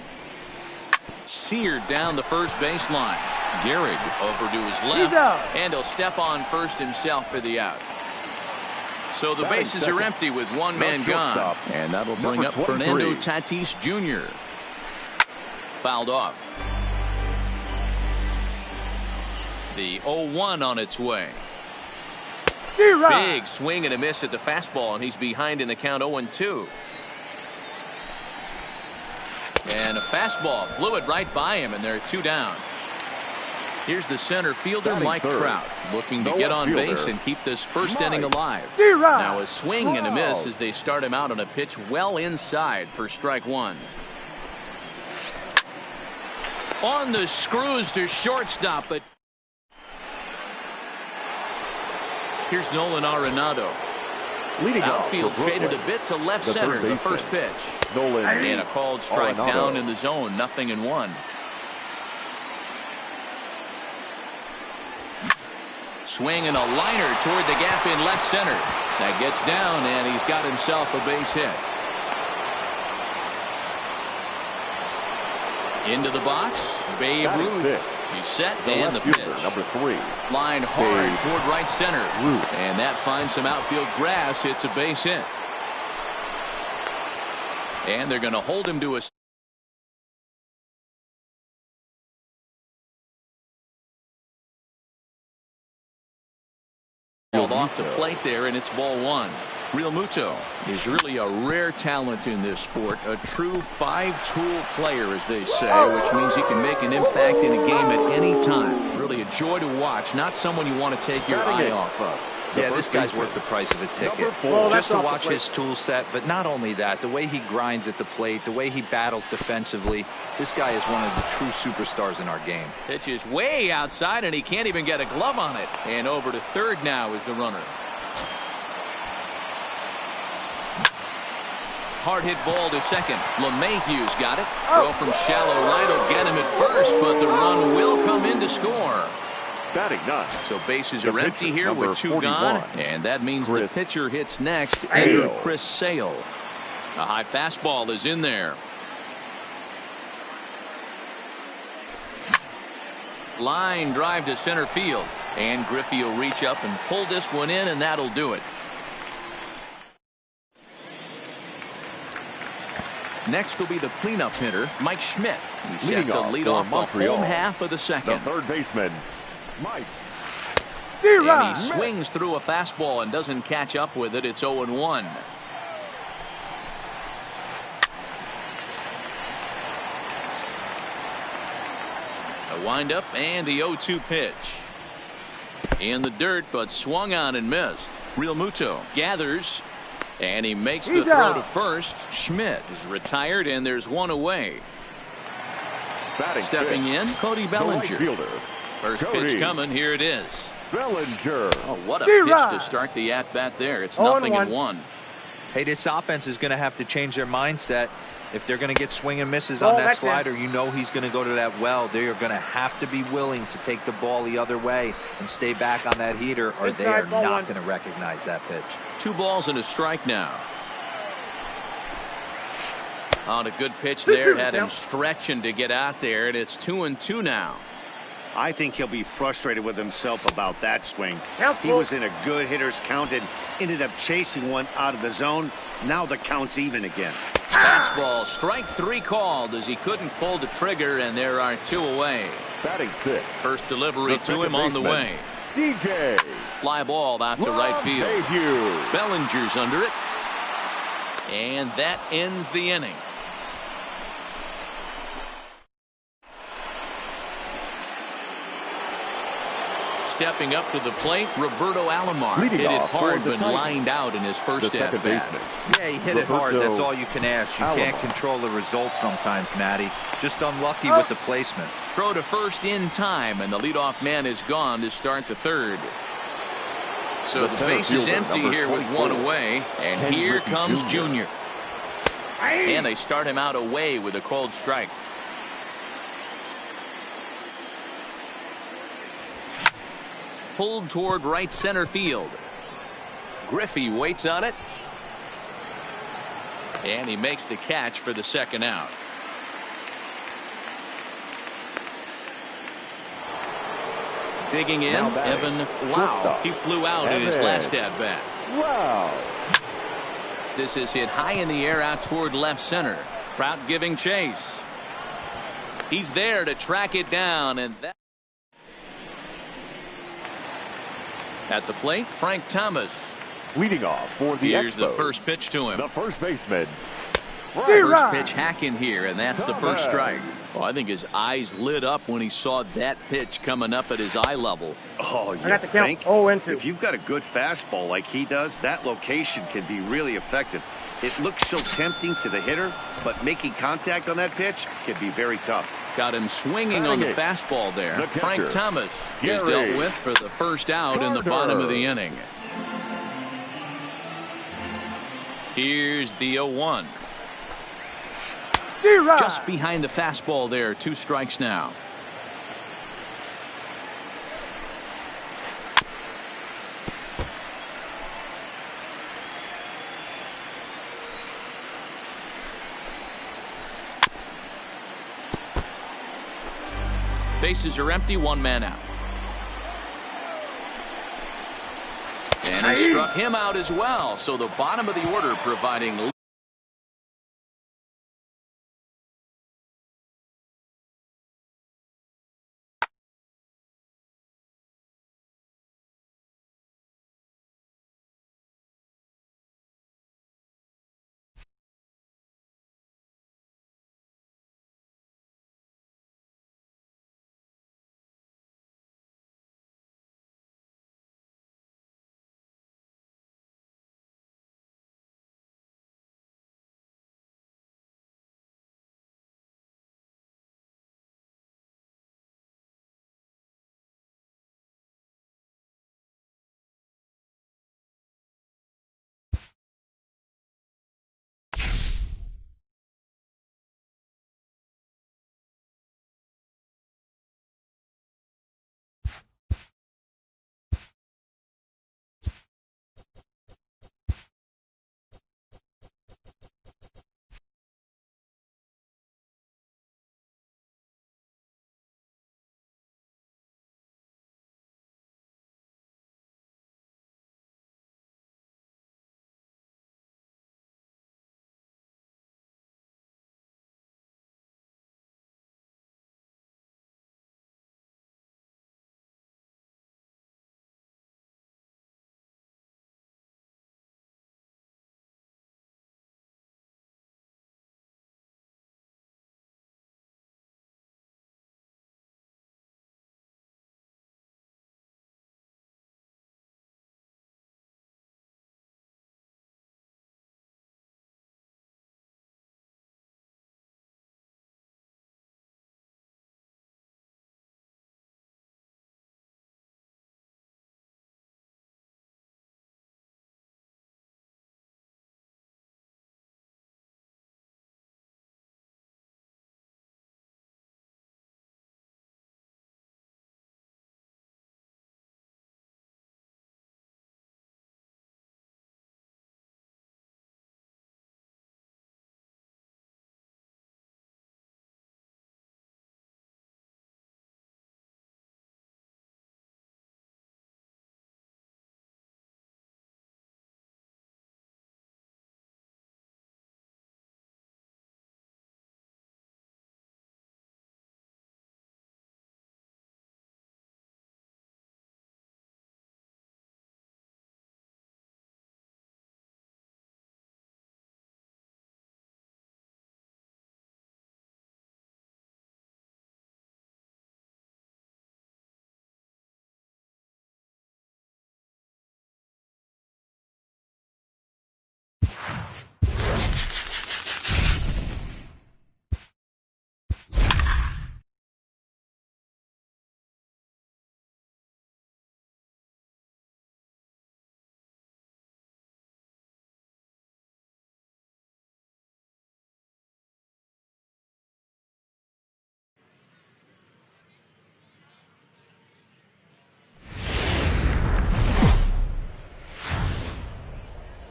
Seared down the first baseline. Gehrig over to his left, and he'll step on first himself for the out. So the bases are empty with one man gone, and that'll bring up Fernando Tatis Jr. Fouled off. The 0-1 on its way. Big swing and a miss at the fastball, and he's behind in the count 0-2. And a fastball blew it right by him, and they're 2 down. Here's the center fielder, Mike Trout, looking to get on base and keep this first inning alive. Now a swing and a miss as they start him out on a pitch well inside for strike 1. On the screws to shortstop, but here's Nolan Arenado. Leading outfield shaded a bit to left center. The first pitch. Nolan and a called strike Arenado. Down in the zone. 0-1. Swing and a liner toward the gap in left center. That gets down, and he's got himself a base hit. Into the box, Babe Ruth. He's set, and the pitch. Number 3. Line hard toward right center. And that finds some outfield grass. It's a base hit. And they're going to hold him to a off the plate there, and it's ball 1. Real Muto is really a rare talent in this sport, a true 5-tool player, as they say, which means he can make an impact in a game at any time. Really a joy to watch, not someone you want to take your eye off of. Yeah, this guy's worth the price of a ticket. Just to watch his tool set, but not only that, the way he grinds at the plate, the way he battles defensively, this guy is one of the true superstars in our game. Pitch is way outside, and he can't even get a glove on it. And over to third now is the runner. Hard hit ball to second. LeMahieu's got it. Throw from shallow right will get him at first, but the run will come in to score. Batting ninth. So bases are empty here with 2 gone, and that means the pitcher hits next. Enter Chris Sale. A high fastball is in there. Line drive to center field, and Griffey will reach up and pull this one in, and that'll do it. Next will be the cleanup hitter, Mike Schmidt. He's set to lead off the home half of the second. The third baseman, Mike. And he swings through a fastball and doesn't catch up with it. It's 0-1. A windup and the 0-2 pitch. In the dirt, but swung on and missed. Real Muto gathers, and he makes the throw to first. Schmidt is retired, and there's one away. Stepping in, Cody Bellinger. First pitch coming. Here it is. Bellinger. Oh, what a pitch to start the at-bat there. It's 0-1. Hey, this offense is going to have to change their mindset. If they're going to get swing and misses on that slider, you know he's going to go to that well. They are going to have to be willing to take the ball the other way and stay back on that heater, or they are not going to recognize that pitch. 2 balls and a strike now. On a good pitch there, had him stretching to get out there, and it's 2-2 now. I think he'll be frustrated with himself about that swing. He was in a good hitter's count and ended up chasing one out of the zone. Now the count's even again. Fastball, strike 3 called as he couldn't pull the trigger, and there are 2 away. Batting 6. First delivery to him on the way. DJ. Fly ball out to right field. Bellinger's under it. And that ends the inning. Stepping up to the plate, Roberto Alomar hit it hard but lined out in his first at-bat. Yeah, he hit it hard. That's all you can ask. You can't control the results sometimes, Matty. Just unlucky with the placement. Throw to first in time, and the leadoff man is gone to start the third. So the base is empty here with 1 away, and here comes Junior. And they start him out away with a called strike. Pulled toward right center field. Griffey waits on it. And he makes the catch for the second out. Digging in, Evan Lau. He flew out in his last at-bat. Wow. This is hit high in the air out toward left center. Trout giving chase. He's there to track it down, and that. At the plate, Frank Thomas. Leading off for the Here's Expos. The first pitch to him. The first baseman. First pitch hacking here, and that's the first strike. Oh, I think his eyes lit up when he saw that pitch coming up at his eye level. Oh, you think? If you've got a good fastball like he does, that location can be really effective. It looks so tempting to the hitter, but making contact on that pitch can be very tough. Got him swinging on the fastball there. Frank Thomas is dealt with for the first out in the bottom of the inning. Here's the 0-1. Just behind the fastball there. 2 strikes now. Bases are empty, 1 man out. And he struck him out as well. So the bottom of the order providing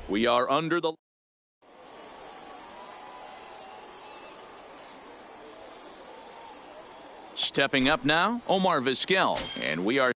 We are under the... Stepping up now, Omar Vizquel. And we are...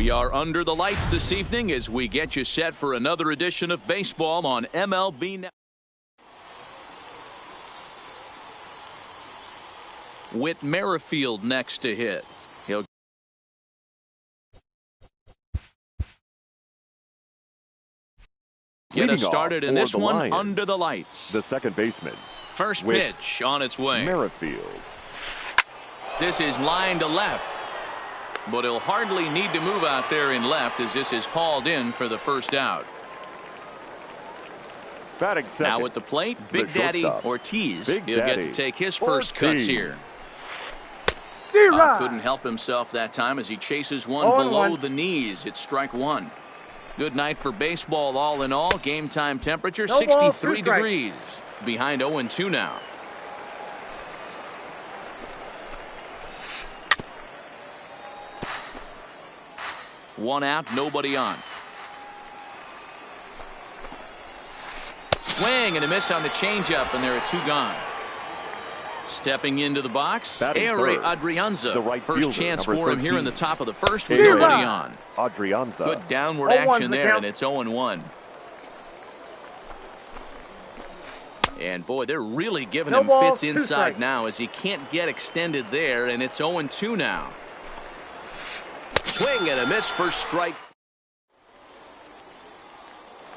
We are under the lights this evening as we get you set for another edition of baseball on MLB Network. Whit Merrifield next to hit. He'll get us started in this one Lions, under the lights. The second baseman. First pitch on its way. Merrifield. This is line to left. But he'll hardly need to move out there in left as this is hauled in for the first out. Batting second. Now at the plate, Big Daddy Ortiz. He'll get to take his first cuts here. Couldn't help himself that time as he chases one below the knees. It's strike one. Good night for baseball all in all. Game time temperature 63 degrees. Behind 0-2 now. One out, nobody on. Swing and a miss on the changeup, and there are two gone. Stepping into the box, Ehire Adrianza. First chance for him here in the top of the first with nobody on. Adrianza. Good downward action there, and it's 0-1. And boy, they're really giving him fits inside now as he can't get extended there, and it's 0-2 now. Swing and a miss for strike.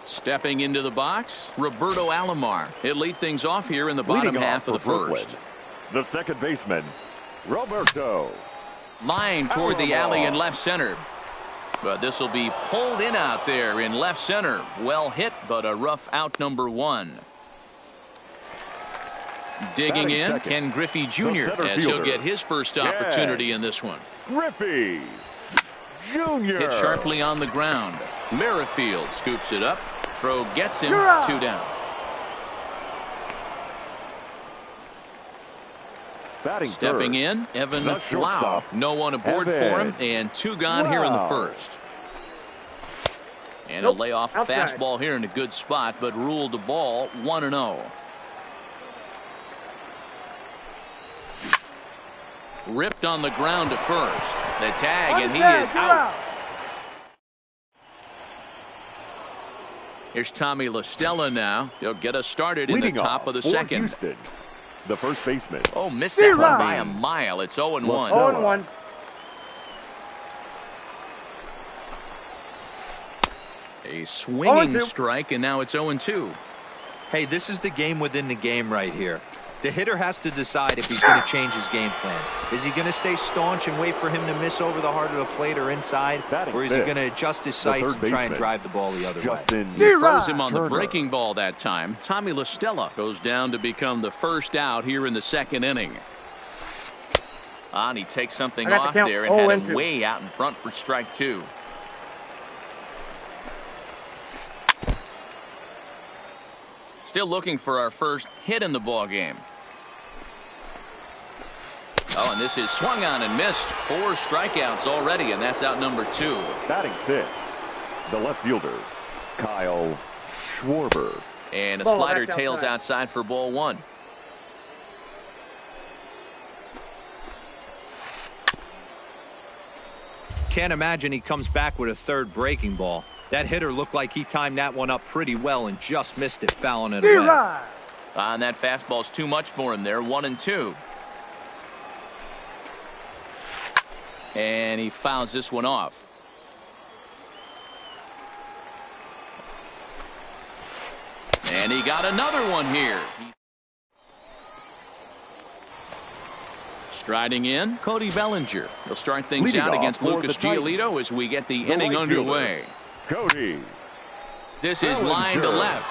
Stepping into the box, Roberto Alomar. He'll lead things off here in the bottom half of the first. The second baseman, Roberto. Line toward the alley in left center. But this will be pulled in out there in left center. Well hit, but a rough out number one. Digging in, Ken Griffey Jr. as he'll get his first opportunity in this one. Griffey Jr. Hit sharply on the ground. Merrifield scoops it up. Throw gets him. 2 down. Batting Stepping third. in, Evan Flau. No one aboard for him, and 2 gone here in the first. And a layoff fastball here in a good spot, but ruled the ball 1-0. Ripped on the ground to first. The tag, and he is out. Here's Tommy La Stella now. He'll get us started in the top of the second. Houston, the first baseman. Oh, missed that one by a mile. It's 0-1. 0-1. A swinging strike, and now it's 0-2. Hey, this is the game within the game right here. The hitter has to decide if he's going to change his game plan. Is he going to stay staunch and wait for him to miss over the heart of the plate or inside? Or is he going to adjust his sights and try and drive the ball the other way? He throws him on the breaking ball that time. Tommy La Stella goes down to become the first out here in the second inning. And he takes something off there and had him way out in front for strike 2. Still looking for our first hit in the ball game. Oh, and this is swung on and missed. 4 strikeouts already, and that's out number 2. Batting 6, the left fielder, Kyle Schwarber. And a slider tails outside for ball 1. Can't imagine he comes back with a third breaking ball. That hitter looked like he timed that one up pretty well and just missed it, fouling it away. And that fastball's too much for him there. 1-2. And he fouls this one off. And he got another one here. Striding in, Cody Bellinger. He'll start things out against Lucas Giolito as we get the inning underway. Cody. This is line to left.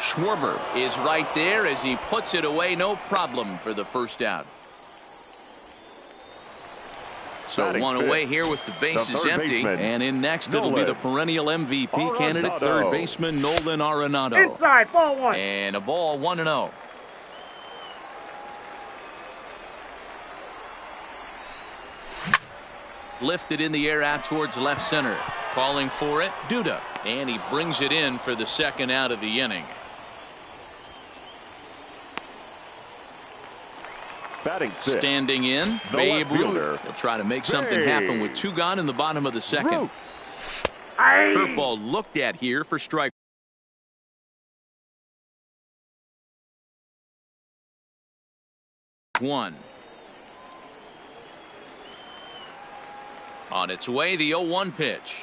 Schwarber is right there as he puts it away, no problem for the first out. So one away here with the bases empty, and in next it'll be the perennial MVP candidate, third baseman Nolan Arenado. Inside, ball 1. And a ball 1-0. Lifted in the air out towards left center. Calling for it, Duda. And he brings it in for the second out of the inning. Batting sixth. Standing in, Babe Ruth. He'll try to make something happen with 2 gone in the bottom of the second. Curveball looked at here for strike. One. On its way, the 0-1 pitch.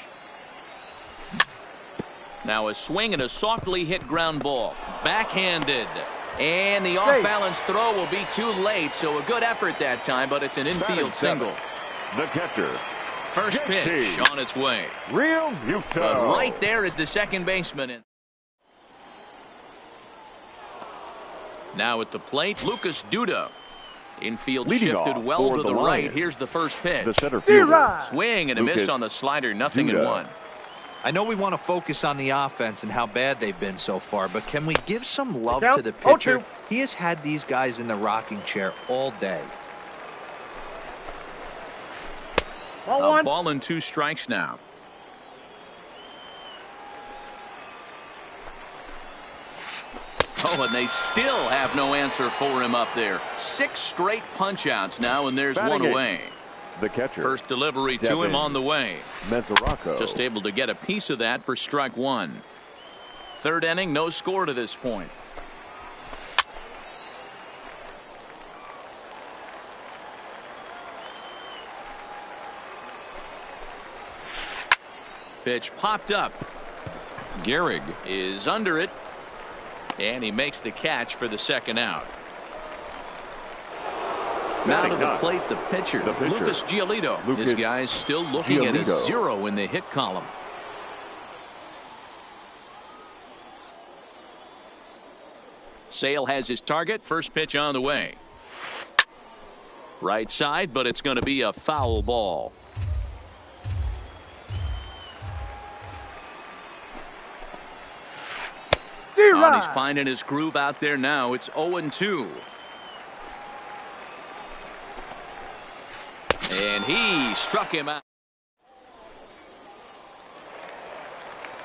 Now a swing and a softly hit ground ball. Backhanded. And the off-balance throw will be too late, so a good effort that time, but it's an infield single. The catcher. First pitch on its way. Real Muto. But right there is the second baseman. Now at the plate, Lucas Duda. Infield Leading shifted well to the right. Here's the first pitch. The center fielder. Swing and a miss on the slider. Nothing in one. I know we want to focus on the offense and how bad they've been so far, but can we give some love to the pitcher? He has had these guys in the rocking chair all day. A ball and 2 strikes now. Oh, and they still have no answer for him up there. 6 straight punch-outs now, and there's one away. The catcher. First delivery to him on the way. Mesoraco. Just able to get a piece of that for strike 1. Third inning, no score to this point. Pitch popped up. Gehrig is under it. And he makes the catch for the second out. Now to the plate, the pitcher. Lucas Giolito. This guy's still looking at a 0 in the hit column. Sale has his target. First pitch on the way. Right side, but it's going to be a foul ball. Oh, he's finding his groove out there now. It's 0-2. And he struck him out.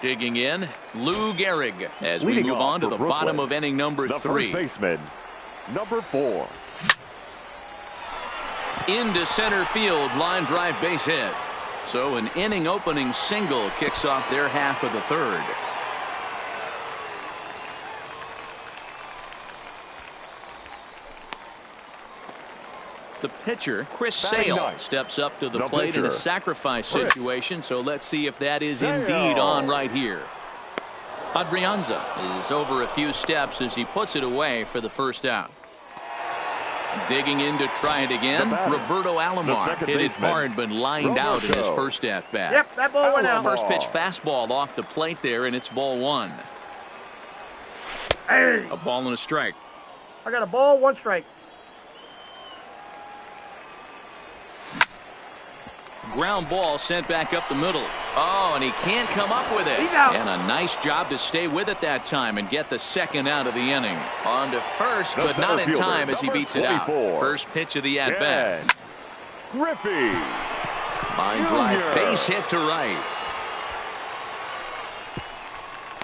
Digging in, Lou Gehrig as we move on to the bottom of inning number 3. First baseman, number 4. Into center field, line drive base hit. So an inning opening single kicks off their half of the third. The pitcher, Chris Sale, steps up to the plate in a sacrifice situation, so let's see if that is indeed on right here. Adrianza is over a few steps as he puts it away for the first out. Digging in to try it again, Roberto Alomar hit it hard but lined out in his first at-bat. Yep, that ball went out. First pitch fastball off the plate there, and it's ball 1. Hey. A ball and a strike. I got a ball, 1 strike. Ground ball sent back up the middle. Oh, and he can't come up with it. And a nice job to stay with it that time and get the second out of the inning. On to first, but not in time as he beats it out. First pitch of the at-bat. Griffey. Line drive, base hit to right.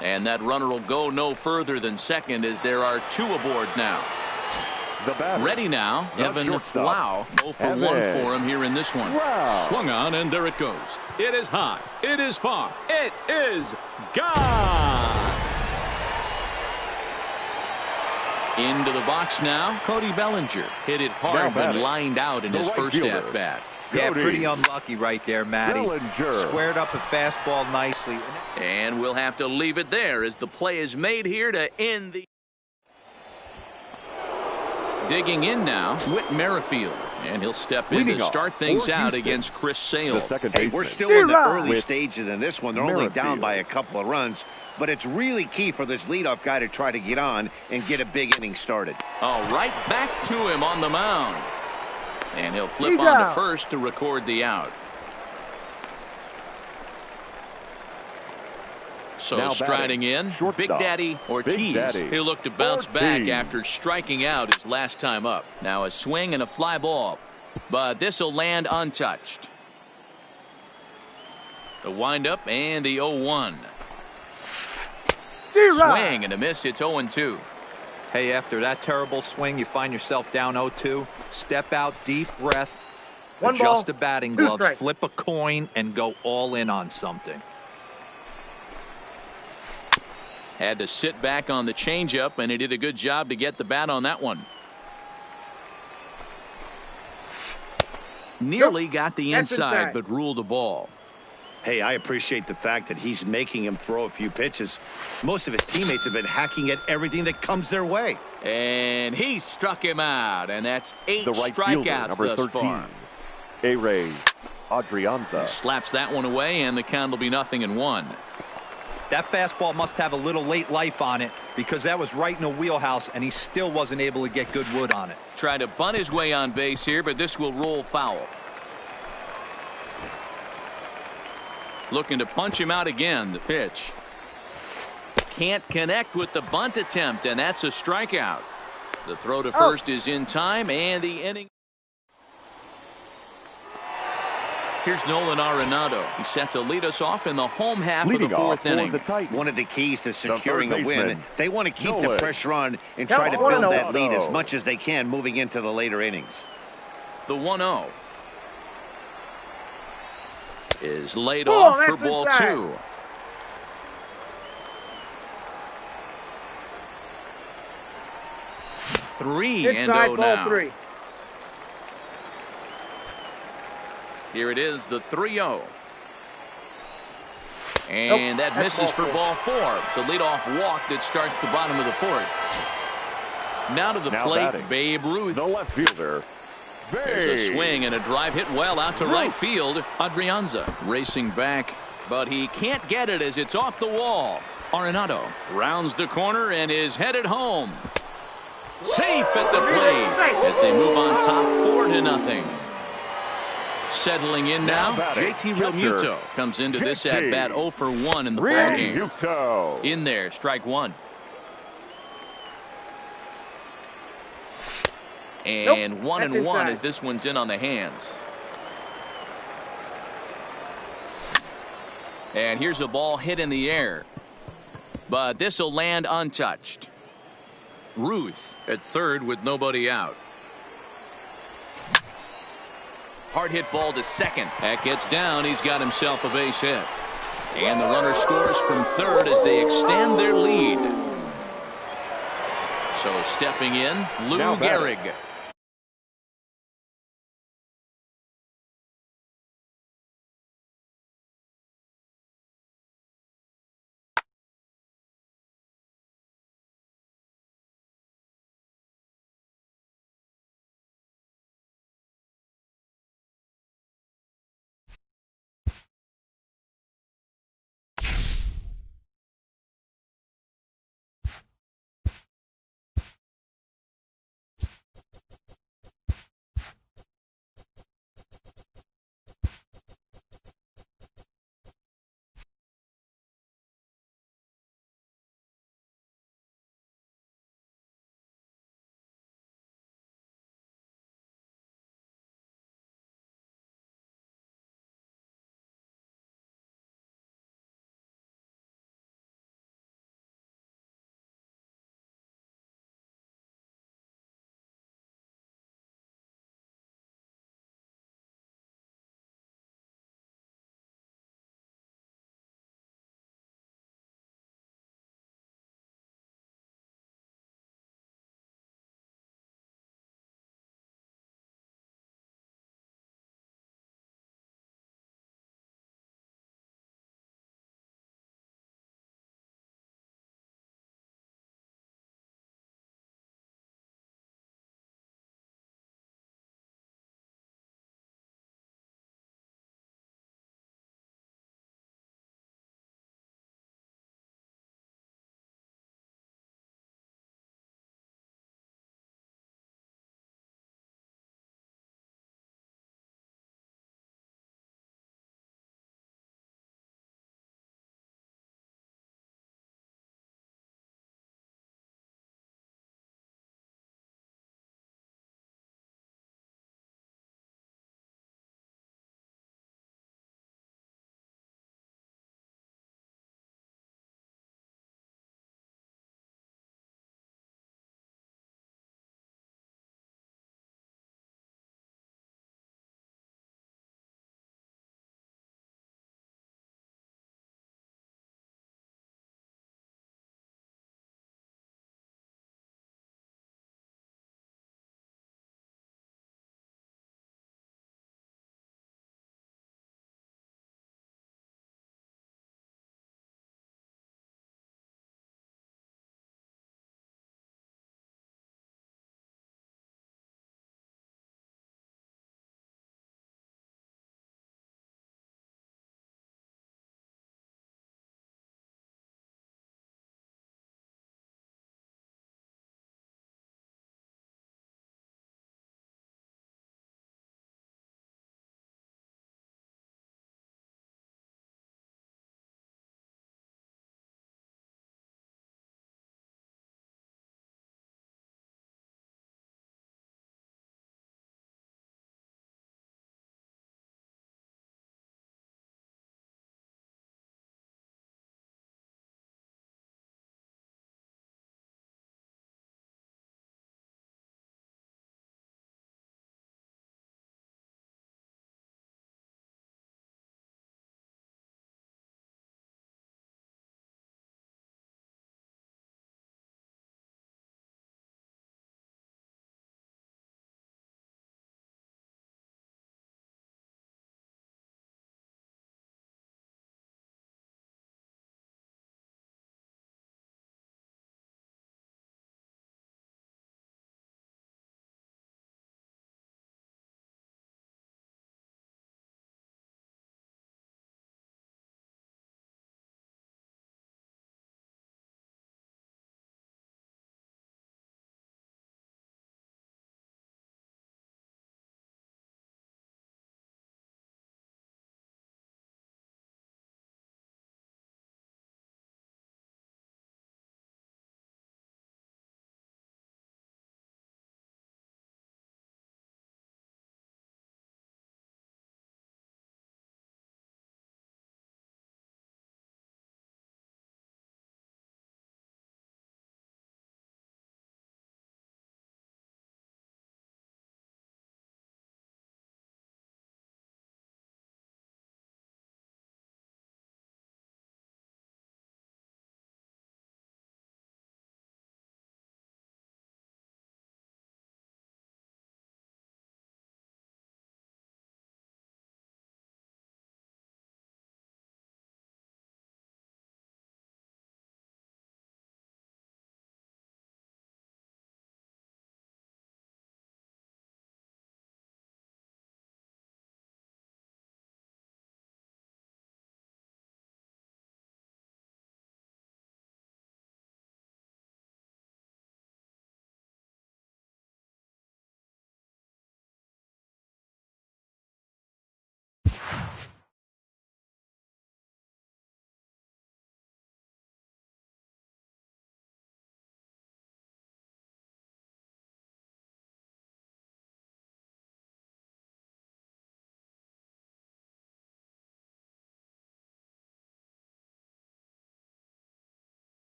And that runner will go no further than second as there are 2 aboard now. Ready now, Evan Lau. 0 for 1 for him here in this one. Swung on, and there it goes. It is high. It is far. It is gone. Into the box now, Cody Bellinger. Hit it hard but lined out in his first at-bat. Yeah, pretty unlucky right there, Matty. Squared up a fastball nicely. And we'll have to leave it there as the play is made here to end the... Digging in now, Whit Merrifield, and he'll step in to start things out against Chris Sale. Hey, we're still in the early stages in this one. They're only down by a couple of runs, but it's really key for this leadoff guy to try to get on and get a big inning started. Oh, right back to him on the mound. And he'll flip on to first to record the out. So now striding in, Big Daddy Ortiz. He'll look to bounce back after striking out his last time up. Now a swing and a fly ball, but this will land untouched. The windup and the 0-1. Swing and a miss. It's 0-2. Hey, after that terrible swing, you find yourself down 0-2. Step out, deep breath, adjust the batting gloves, flip a coin, and go all in on something. Had to sit back on the changeup, and he did a good job to get the bat on that one. Nearly got the inside, but ruled the ball. Hey, I appreciate the fact that he's making him throw a few pitches. Most of his teammates have been hacking at everything that comes their way. And he struck him out, and that's 8 strikeouts number thus 13. far. A-Ray Adrianza Slaps that one away, and the count will be 0-1. That fastball must have a little late life on it because that was right in the wheelhouse, and he still wasn't able to get good wood on it. Tried to bunt his way on base here, but this will roll foul. Looking to punch him out again. The pitch. Can't connect with the bunt attempt, and that's a strikeout. The throw to first is in time, and the inning. Here's Nolan Arenado. He set to lead us off in the home half of the fourth inning. One of the keys to securing a win, they want to keep the pressure on and try to build that lead as much as they can moving into the later innings. The 1-0 is laid off for ball 2. Three and 0 now. 3. Here it is, the 3-0. And that misses for ball 4. It's a leadoff walk that starts the bottom of the fourth. Now to the plate, batting. Babe Ruth. The left fielder. There's a swing and a drive hit well out to right field. Adrianza racing back, but he can't get it as it's off the wall. Arenado rounds the corner and is headed home. Safe at the plate as they move on top 4-0. Settling in now, JT Realmuto comes into this at bat 0 for 1 in the ballgame. In there, strike 1. And 1-1 as this one's in on the hands. And here's a ball hit in the air, but this will land untouched. Ruth at third with nobody out. Hard hit ball to second. That gets down. He's got himself a base hit. And the runner scores from third as they extend their lead. So stepping in, Lou Gehrig.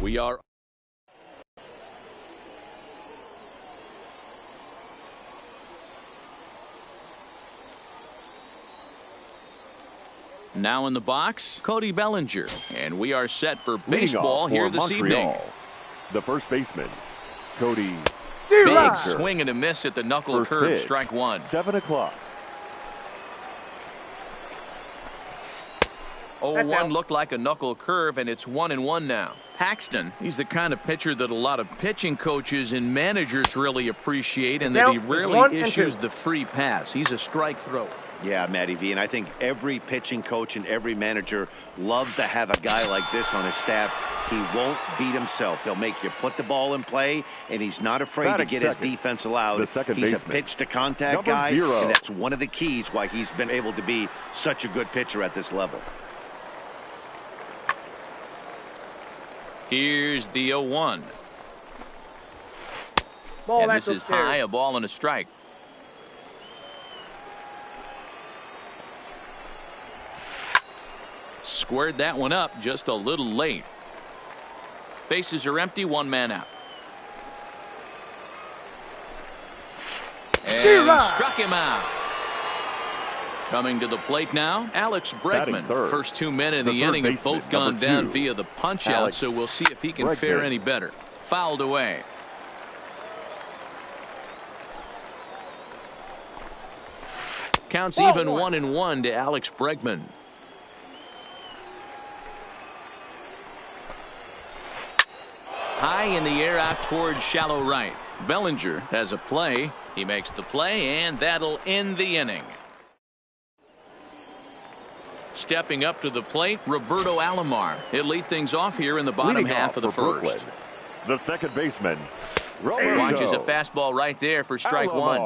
We are now in the box, Cody Bellinger. And we are set for baseball here this evening. The first baseman, Cody. Big swing and a miss at the knuckle curve. Pitch, strike one. 7 o'clock. 0-1 looked like a knuckle curve, and it's 1-1 now. Paxton, he's the kind of pitcher that a lot of pitching coaches and managers really appreciate, and that he rarely issues the free pass. He's a strike thrower. Yeah, Matty V, and I think every pitching coach and every manager loves to have a guy like this on his staff. He won't beat himself. He'll make you put the ball in play, and he's not afraid to get his defense allowed. He's a pitch-to-contact guy, and that's one of the keys why he's been able to be such a good pitcher at this level. Here's the 0-1. And this is high, a ball and a strike. Squared that one up just a little late. Bases are empty, one man out. And he struck him out. Coming to the plate now, Alex Bregman. First 2 men in the inning have both gone down via the punch out, so we'll see if he can fare any better. Fouled away. Counts even 1-1 to Alex Bregman. High in the air out towards shallow right. Bellinger has a play. He makes the play, and that'll end the inning. Stepping up to the plate, Roberto Alomar. He'll lead things off here in the bottom half of the first. Brooklyn, the second baseman, Roberto. Watches a fastball right there for strike one.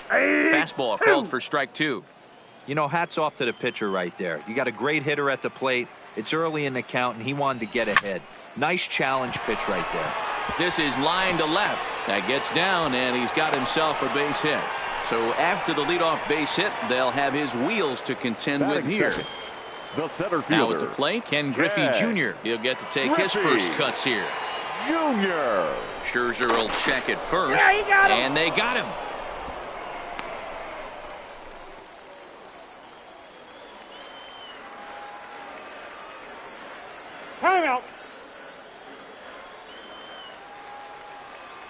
Fastball called for strike two. You know, hats off to the pitcher right there. You got a great hitter at the plate. It's early in the count, and he wanted to get ahead. Nice challenge pitch right there. This is line to left. That gets down, and he's got himself a base hit. So after the leadoff base hit, they'll have his wheels to contend with here. The center fielder. Now at the plate, Ken Griffey Jr. He'll get to take his first cuts here. Jr. Scherzer will check it first, and they got him. Timeout.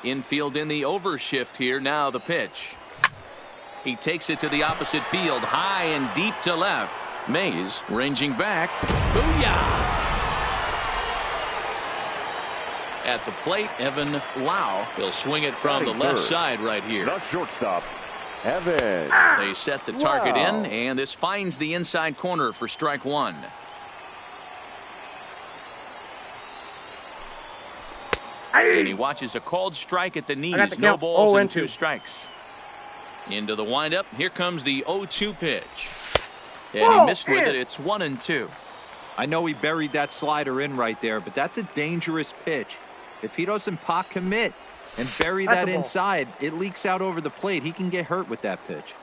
Infield in the overshift here. Now the pitch. He takes it to the opposite field, high and deep to left. Mays ranging back. Booyah! At the plate, Evan Lau. He'll swing it from the left side right here. The shortstop, Evan. They set the target in, and this finds the inside corner for strike one. And he watches a called strike at the knees. No balls and 2 strikes. Into the windup. Here comes the 0-2 pitch. And he missed with it. It's 1-2. I know he buried that slider in right there, but that's a dangerous pitch. If he doesn't pot commit and bury that inside, it leaks out over the plate. He can get hurt with that pitch.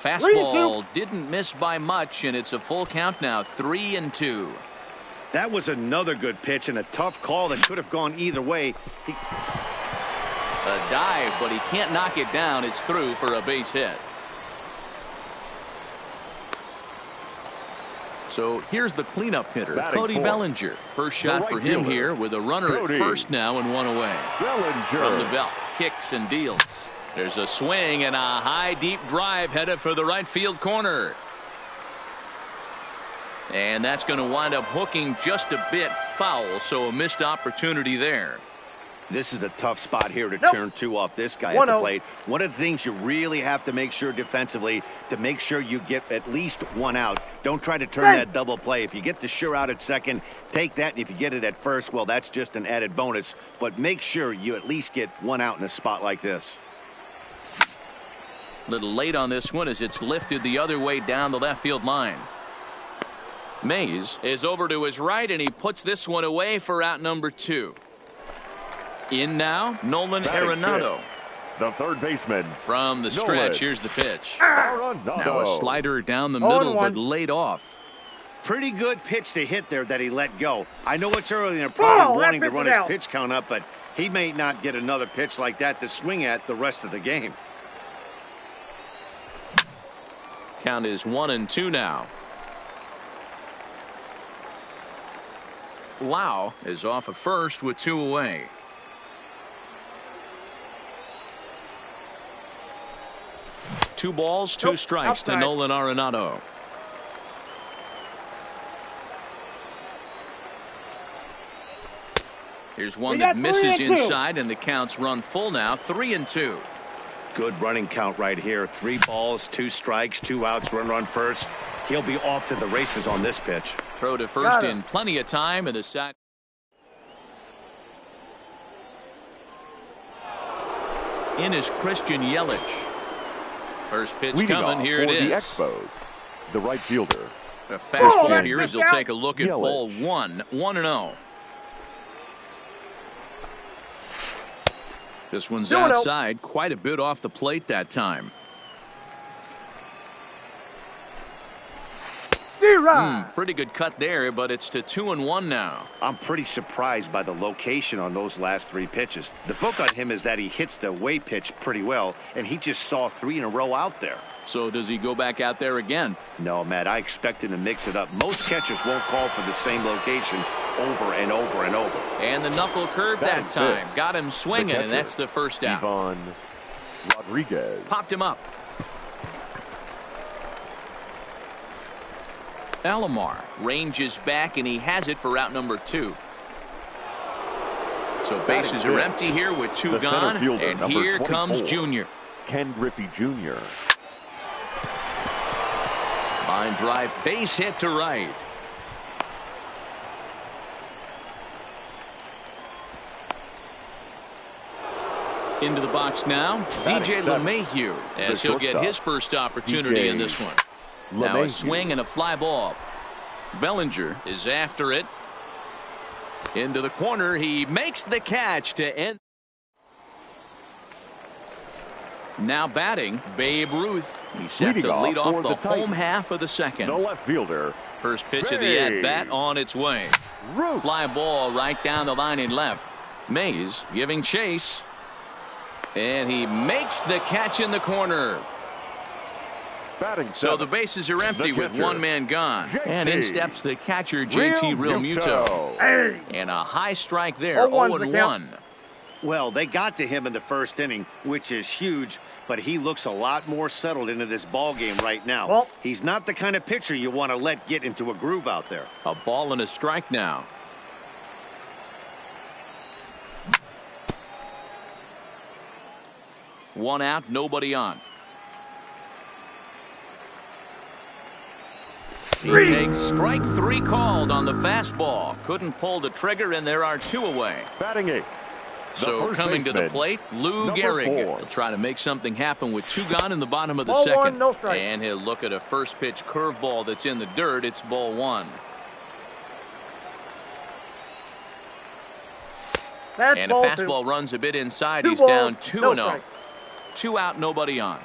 Fastball didn't miss by much, and it's a full count now, 3-2. That was another good pitch and a tough call that could have gone either way. A dive, but he can't knock it down. It's through for a base hit. So here's the cleanup hitter, Cody Bellinger. First shot for him here with a runner at first now and one away. Bellinger. From the belt, kicks and deals. There's a swing and a high deep drive headed for the right field corner. And that's going to wind up hooking just a bit foul, so a missed opportunity there. This is a tough spot here to turn 2 off this guy at the plate. One of the things you really have to make sure defensively to make sure you get at least 1 out. Don't try to turn that double play. If you get the sure out at second, take that. And if you get it at first, well, that's just an added bonus. But make sure you at least get 1 out in a spot like this. A little late on this one as it's lifted the other way down the left field line. Mays is over to his right, and he puts this one away for out number 2. In now, Nolan Arenado. The third baseman. From the stretch, here's the pitch. Arenado. Now a slider down the middle, but laid off. Pretty good pitch to hit there that he let go. I know it's early and they're probably wanting to run his pitch count up, but he may not get another pitch like that to swing at the rest of the game. Count is 1-2 now. Lau is off of first with 2 away. Two balls, two strikes to Nolan Arenado. Here's one that misses inside, and the count's run full now. 3-2. Good running count right here. 3 balls, 2 strikes, 2 outs, run first. He'll be off to the races on this pitch. Throw to first in plenty of time, and the sack. In is Christian Yelich. First pitch coming. Here it is. The Expos, the right fielder. A fastball here as he'll take a look at ball 1. 1-0. This one's outside, quite a bit off the plate that time. Pretty good cut there, but it's to 2-1 now. I'm pretty surprised by the location on those last 3 pitches. The book on him is that he hits the away pitch pretty well, and he just saw 3 in a row out there. So does he go back out there again? No, Matt, I expect him to mix it up. Most catchers won't call for the same location over and over and over. And the knuckle curve that time. Got him swinging, and that's the first out. Ivan Rodriguez. Popped him up. Alomar ranges back, and he has it for out number 2. So bases are empty here with 2 gone, and here comes Junior. Ken Griffey Jr. Line drive, base hit to right. Into the box now, DJ LeMahieu, as he'll get his first opportunity in this one. Now a swing and a fly ball. Bellinger is after it. Into the corner. He makes the catch to end. Now batting, Babe Ruth. He's set to lead off the home half of the second. The left fielder. First pitch of the at-bat on its way. Fly ball right down the line in left. Mays giving chase. And he makes the catch in the corner. So the bases are empty with 1 man gone. And in steps the catcher, JT Realmuto. And a high strike there, 0-1. Well, they got to him in the first inning, which is huge, but he looks a lot more settled into this ball game right now. Well, he's not the kind of pitcher you want to let get into a groove out there. A ball and a strike now. One out, nobody on. He takes strike 3 called on the fastball. Couldn't pull the trigger, and there are 2 away. Batting 8. So coming to the plate, Lou Gehrig. He'll try to make something happen with 2 gone in the bottom of the ball second. 1, no strike. And he'll look at a first pitch curveball that's in the dirt. It's ball 1. And a fastball runs a bit inside. He's down 2-0. 2 out, nobody on.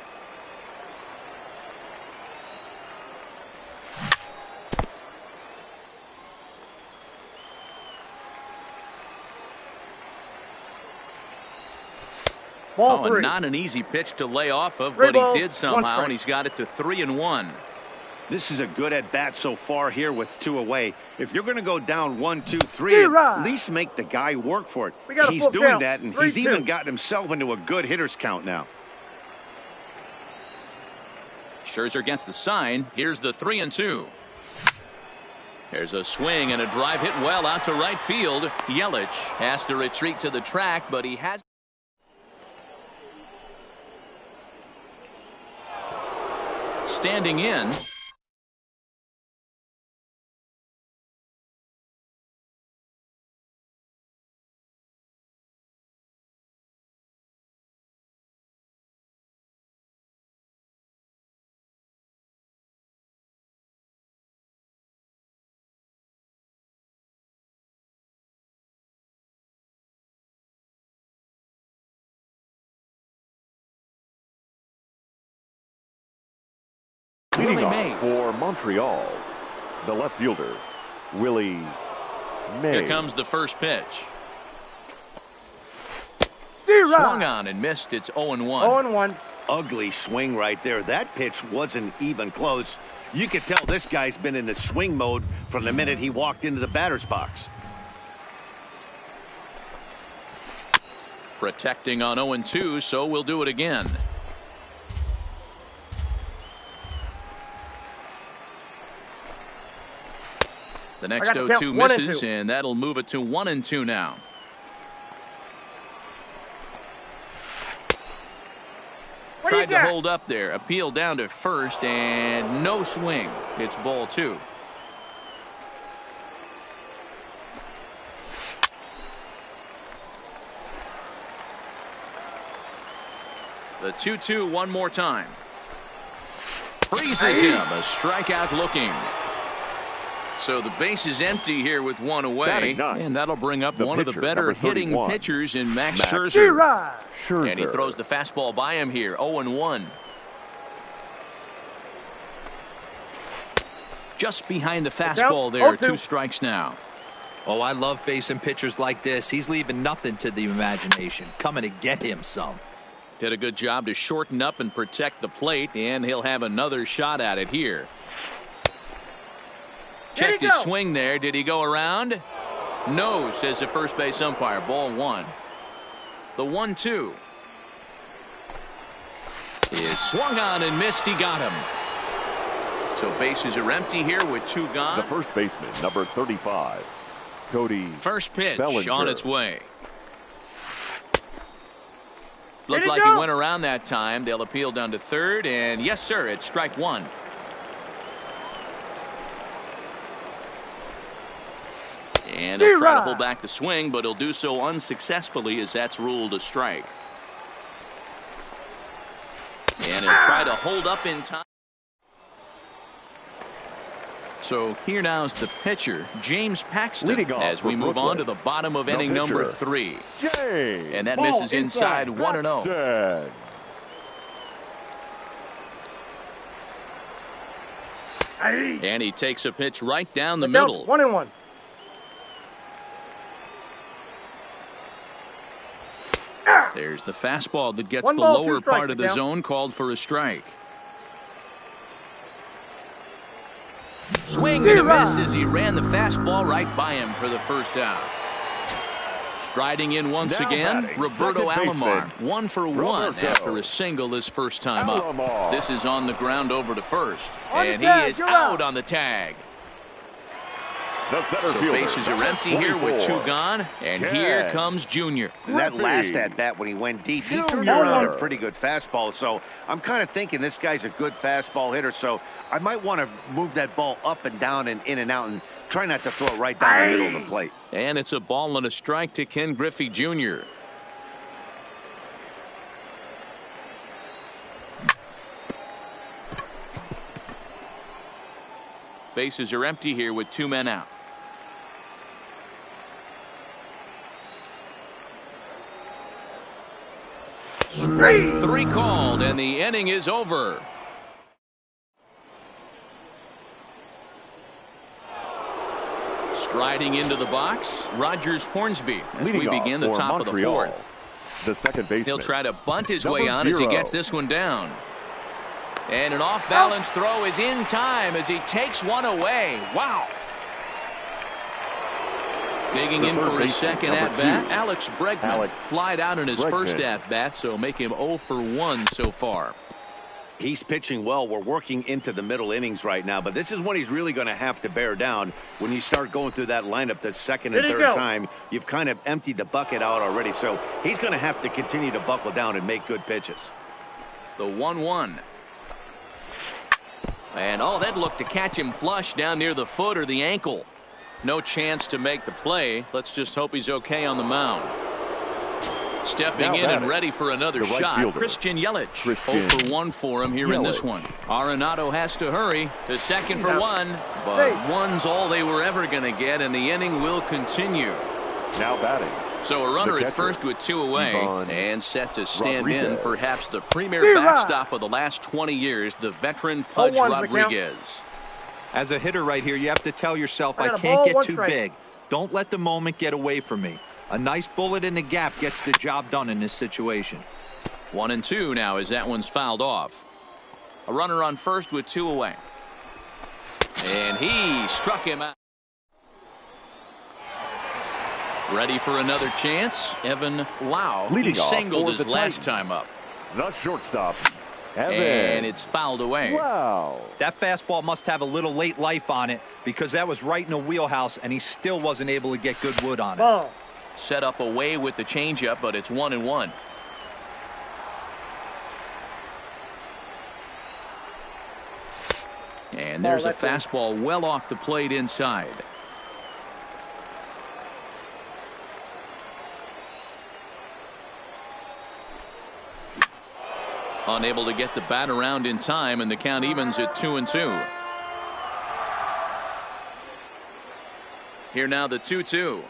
Not an easy pitch to lay off of, but he did somehow, and he's got it to 3-1. This is a good at-bat so far here with 2 away. If you're going to go down 1, 2, 3, at least make the guy work for it. He's doing that, and he's even gotten himself into a good hitter's count now. Scherzer gets the sign. Here's the 3-2. There's a swing and a drive hit well out to right field. Yelich has to retreat to the track, but he has. Standing in. Leading Willie off Mays. for Montreal, the left fielder, Willie Mays. Here comes the first pitch. Swung on and missed. It's 0-1. 0-1. Ugly swing right there. That pitch wasn't even close. You could tell this guy's been in the swing mode from the minute he walked into the batter's box. Protecting on 0-2, so we'll do it again. The next 0-2 misses, and that'll move it to 1-2 now. Tried to hold up there. Appeal down to first, and no swing. It's ball 2. The 2-2 one more time. Freezes him. A strikeout looking. So the base is empty here with one away, and that'll bring up one of the better hitting pitchers in Max Scherzer. And he throws the fastball by him here, 0-1. Just behind the fastball there, 2 strikes now. Oh, I love facing pitchers like this. He's leaving nothing to the imagination. Coming to get him some. Did a good job to shorten up and protect the plate, and he'll have another shot at it here. Checked his swing there. Did he go around? No, says the first base umpire. Ball 1. The 1-2 is swung on and missed. He got him. So bases are empty here with 2 gone. The first baseman, number 35, Cody First pitch Bellinger. on its way. Looked like he went around that time. They'll appeal down to third, and yes, sir, it's strike 1. And he'll try to hold back the swing, but he'll do so unsuccessfully as that's ruled a strike. And he'll try to hold up in time. So here now is the pitcher, James Paxton, as we move on to the bottom of inning number 3. And that misses inside 1-0. And he takes a pitch right down the middle. 1-1. There's the fastball that gets the lower part of the zone, called for a strike. Swing and a miss as he ran the fastball right by him for the first out. Striding in once again, Roberto Alomar. 1 for 1 after a single his first time up. This is on the ground over to first. And he is out on the tag. So bases are empty here with 2 gone, and here comes Junior. And that last at-bat when he went deep, he turned around a pretty good fastball. So I'm kind of thinking this guy's a good fastball hitter, so I might want to move that ball up and down and in and out and try not to throw it right down the middle of the plate. And it's a ball and a strike to Ken Griffey Jr. Bases are empty here with 2 men out. Strike 3 called, and the inning is over. Striding into the box, Rogers Hornsby as we begin the top of the 4th. The second baseman. He'll try to bunt his way on as he gets this one down. And an off-balance throw is in time as he takes one away. Wow. Digging in for his second at-bat, Alex Bregman. Flied out in his first at-bat, so make him 0 for 1 so far. He's pitching well. We're working into the middle innings right now, but this is when he's really going to have to bear down. When you start going through that lineup the second and third time, you've kind of emptied the bucket out already, so he's going to have to continue to buckle down and make good pitches. The 1-1. And that looked to catch him flush down near the foot or the ankle. No chance to make the play. Let's just hope he's okay on the mound. Stepping in and ready for another shot, Christian Yelich. 0 for 1 for him here in this one. Arenado has to hurry to second for 1, but 1's all they were ever going to get, and the inning will continue. Now batting, So a runner at first with 2 away and set to stand in perhaps the premier backstop of the last 20 years, the veteran Pudge Rodriguez. As a hitter right here, you have to tell yourself, I can't get too big. Don't let the moment get away from me. A nice bullet in the gap gets the job done in this situation. 1-2 now as that one's fouled off. A runner on first with 2 away. And he struck him out. Ready for another chance. Evan Lau. He singled his last time up. The shortstop, Evan. And it's fouled away. Wow. That fastball must have a little late life on it because that was right in the wheelhouse and he still wasn't able to get good wood on it. Set up away with the changeup, but it's 1-1. And there's a fastball well off the plate inside. Unable to get the bat around in time, and the count evens at 2-2. Here now the 2-2.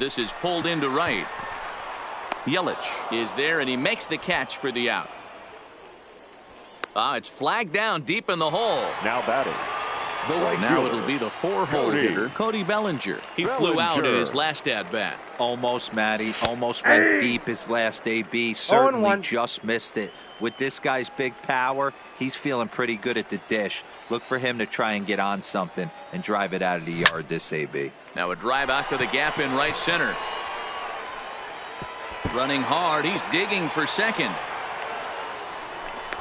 This is pulled into right. Yelich is there, and he makes the catch for the out. It's flagged down deep in the hole. Now batting. So now it'll be the 4-hole hitter, Cody Bellinger. He flew out at his last at-bat. Almost, Matty. Almost went deep his last AB. Certainly just missed it. With this guy's big power, he's feeling pretty good at the dish. Look for him to try and get on something and drive it out of the yard this AB. Now a drive out to the gap in right center. Running hard. He's digging for second.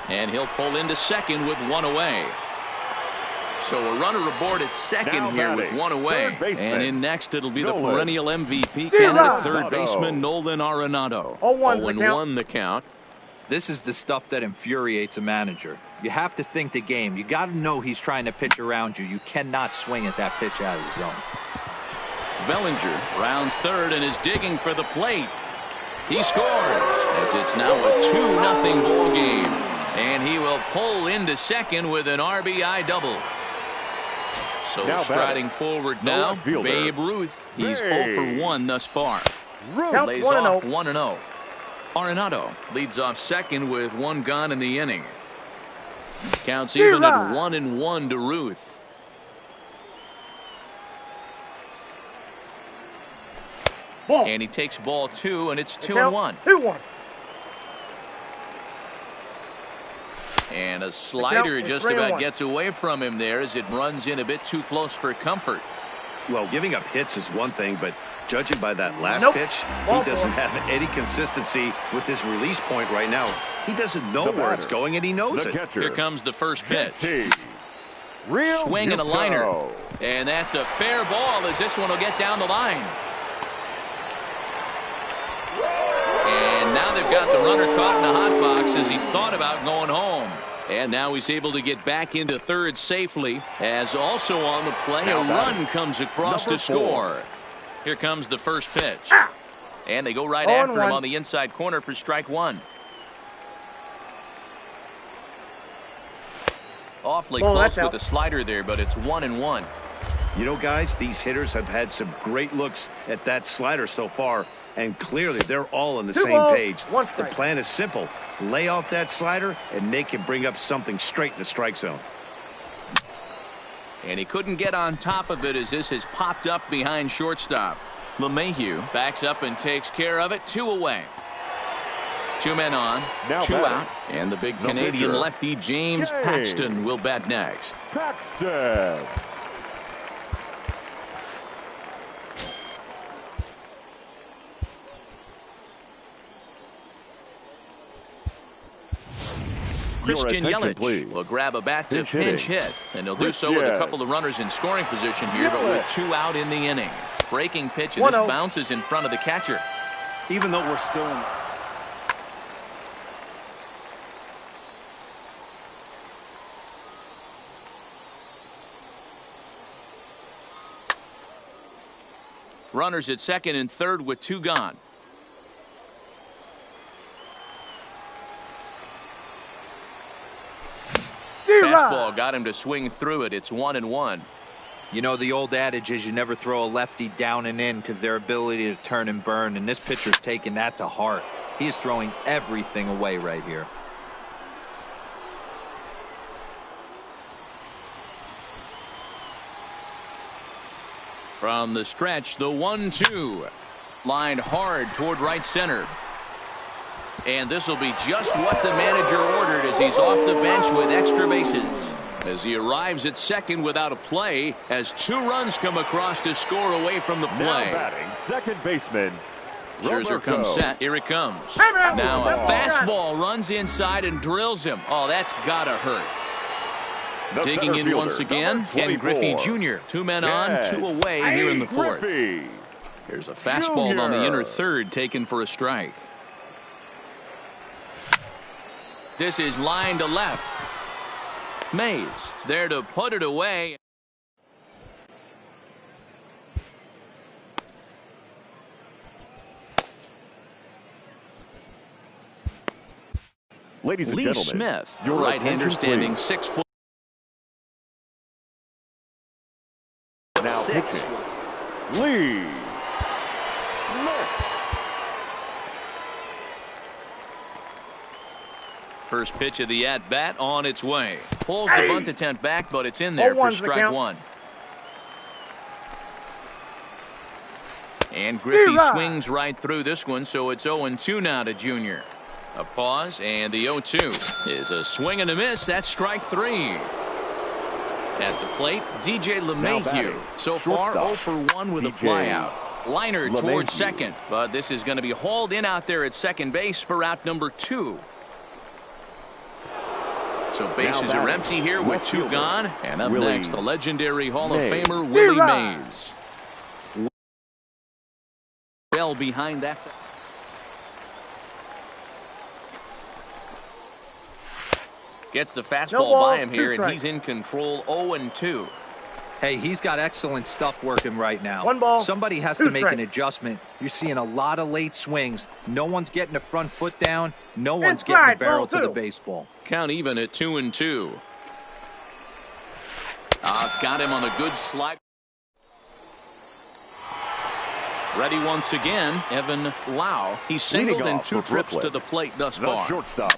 And he'll pull into second with 1 away. So a runner aboard at second here with 1 away. And in next it'll be the perennial MVP candidate third baseman Nolan Arenado. 0-1 the count. This is the stuff that infuriates a manager. You have to think the game. You got to know he's trying to pitch around you. You cannot swing at that pitch out of the zone. Bellinger rounds third and is digging for the plate. He scores as it's now a 2-0 ball game. And he will pull into second with an RBI double. So now striding forward now, Babe Ruth. He's 0 for 1 thus far. Lays off 1-0. Arenado leads off second with 1 gone in the inning. Counts even at 1-1 to Ruth. And he takes ball 2, and it's 2-1. 2-1. And a slider just about gets away from him there as it runs in a bit too close for comfort. Well, giving up hits is one thing, but judging by that last pitch, he doesn't have any consistency with his release point right now. He doesn't know where it's going, and he knows it. Here comes the first pitch. Swing and a liner. And that's a fair ball as this one will get down the line. And now they've got the runner caught in the hot box as he thought about going home. And now he's able to get back into third safely, as also on the play a run comes across to score. Here comes the first pitch. And they go right after him on the inside corner for strike 1. Awfully close with the slider there, but it's 1-1. You know, guys, these hitters have had some great looks at that slider so far. And clearly, they're all on the same page. The plan is simple. Lay off that slider and make him bring up something straight in the strike zone. And he couldn't get on top of it as this has popped up behind shortstop. LeMahieu backs up and takes care of it. 2 away. 2 men on, 2 out. And the big Canadian lefty James Paxton will bat next. Paxton. Christian Yelich will grab a bat to pinch hit, and he'll do so with a couple of runners in scoring position here, but with 2 out in the inning. Breaking pitch, and this bounces in front of the catcher. Even though we're still in... Runners at second and third with 2 gone. Fastball got him to swing through it. It's 1-1. You know, the old adage is you never throw a lefty down and in because their ability to turn and burn, and this pitcher's taking that to heart. He is throwing everything away right here. From the stretch, the 1-2. Lined hard toward right center. And this will be just what the manager ordered as he's off the bench with extra bases. As he arrives at second without a play, as 2 runs come across to score away from the play. Now batting, second baseman. Scherzer comes set. Here it comes. Now a fastball runs inside and drills him. Oh, that's gotta hurt. Digging in once again, Ken Griffey Jr. 2 men on, 2 away here in the 4th. Here's a fastball on the inner 3rd taken for a strike. This is line to left. Mays is there to put it away. Ladies and Lee gentlemen, Smith, your right-hander standing please. 6 foot. Now 6. pitching. Lee Smith. First pitch of the at-bat on its way. Pulls the bunt attempt back, but it's in there for strike 1. And Griffey swings right through this one, so it's 0-2 now to Junior. A pause, and the 0-2 is a swing and a miss. That's strike 3. At the plate, DJ LeMahieu. So far, 0 for 1 with a flyout. Liner towards second, but this is going to be hauled in out there at second base for out number 2. So bases are empty here with 2 gone. And up next, the legendary Hall of Famer Willie Mays. Well behind that. Gets the fastball by him here, and he's in control. 0-2. Hey, he's got excellent stuff working right now. 1 ball. Somebody has to make an adjustment. You're seeing a lot of late swings. No one's getting the front foot down. No one's getting the barrel to the baseball. Count even at 2-2. Got him on a good slide. Ready once again, Evan Lau. He's singled in 2 trips to the plate thus far. Shortstop,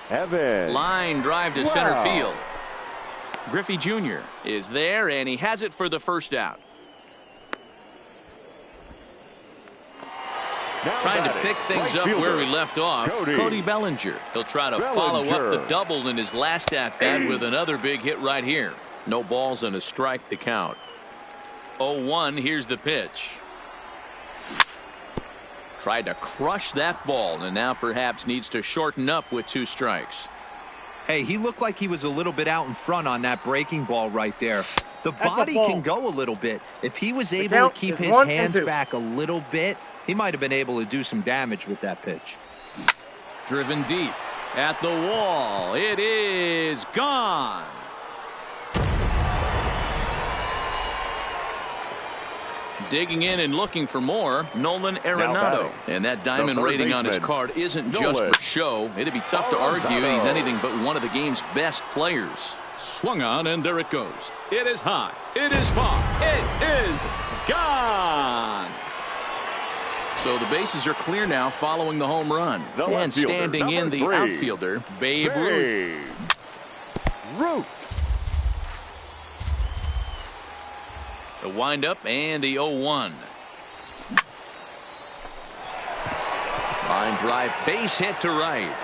Evan. Line drive to center field. Griffey Jr. is there, and he has it for the first out. Trying to pick things up where we left off. Cody Bellinger. He'll try to follow up the double in his last at-bat with another big hit right here. No balls and a strike to count. 0-1. Here's the pitch. Tried to crush that ball, and now perhaps needs to shorten up with 2 strikes. Hey, he looked like he was a little bit out in front on that breaking ball right there. The body can go a little bit. If he was able to keep his hands back a little bit, he might have been able to do some damage with that pitch. Driven deep at the wall. It is gone. Digging in and looking for more, Nolan Arenado. And that diamond rating on his card isn't just for show. It'd be tough to argue he's anything but one of the game's best players. Swung on, and there it goes. It is high. It is far. It is gone. So the bases are clear now following the home run. And standing in the outfielder, Babe Ruth. The windup and the 0-1. Line drive, base hit to right.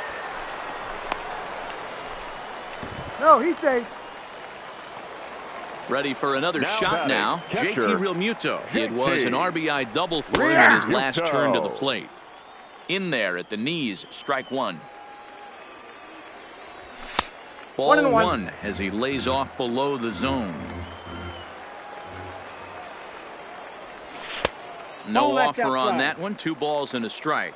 No, he's safe. Ready for another shot now. JT Realmuto. It was an RBI double for him in his last turn to the plate. In there at the knees, strike 1. Ball 1 as he lays off below the zone. No offer on that one. 2 balls and a strike.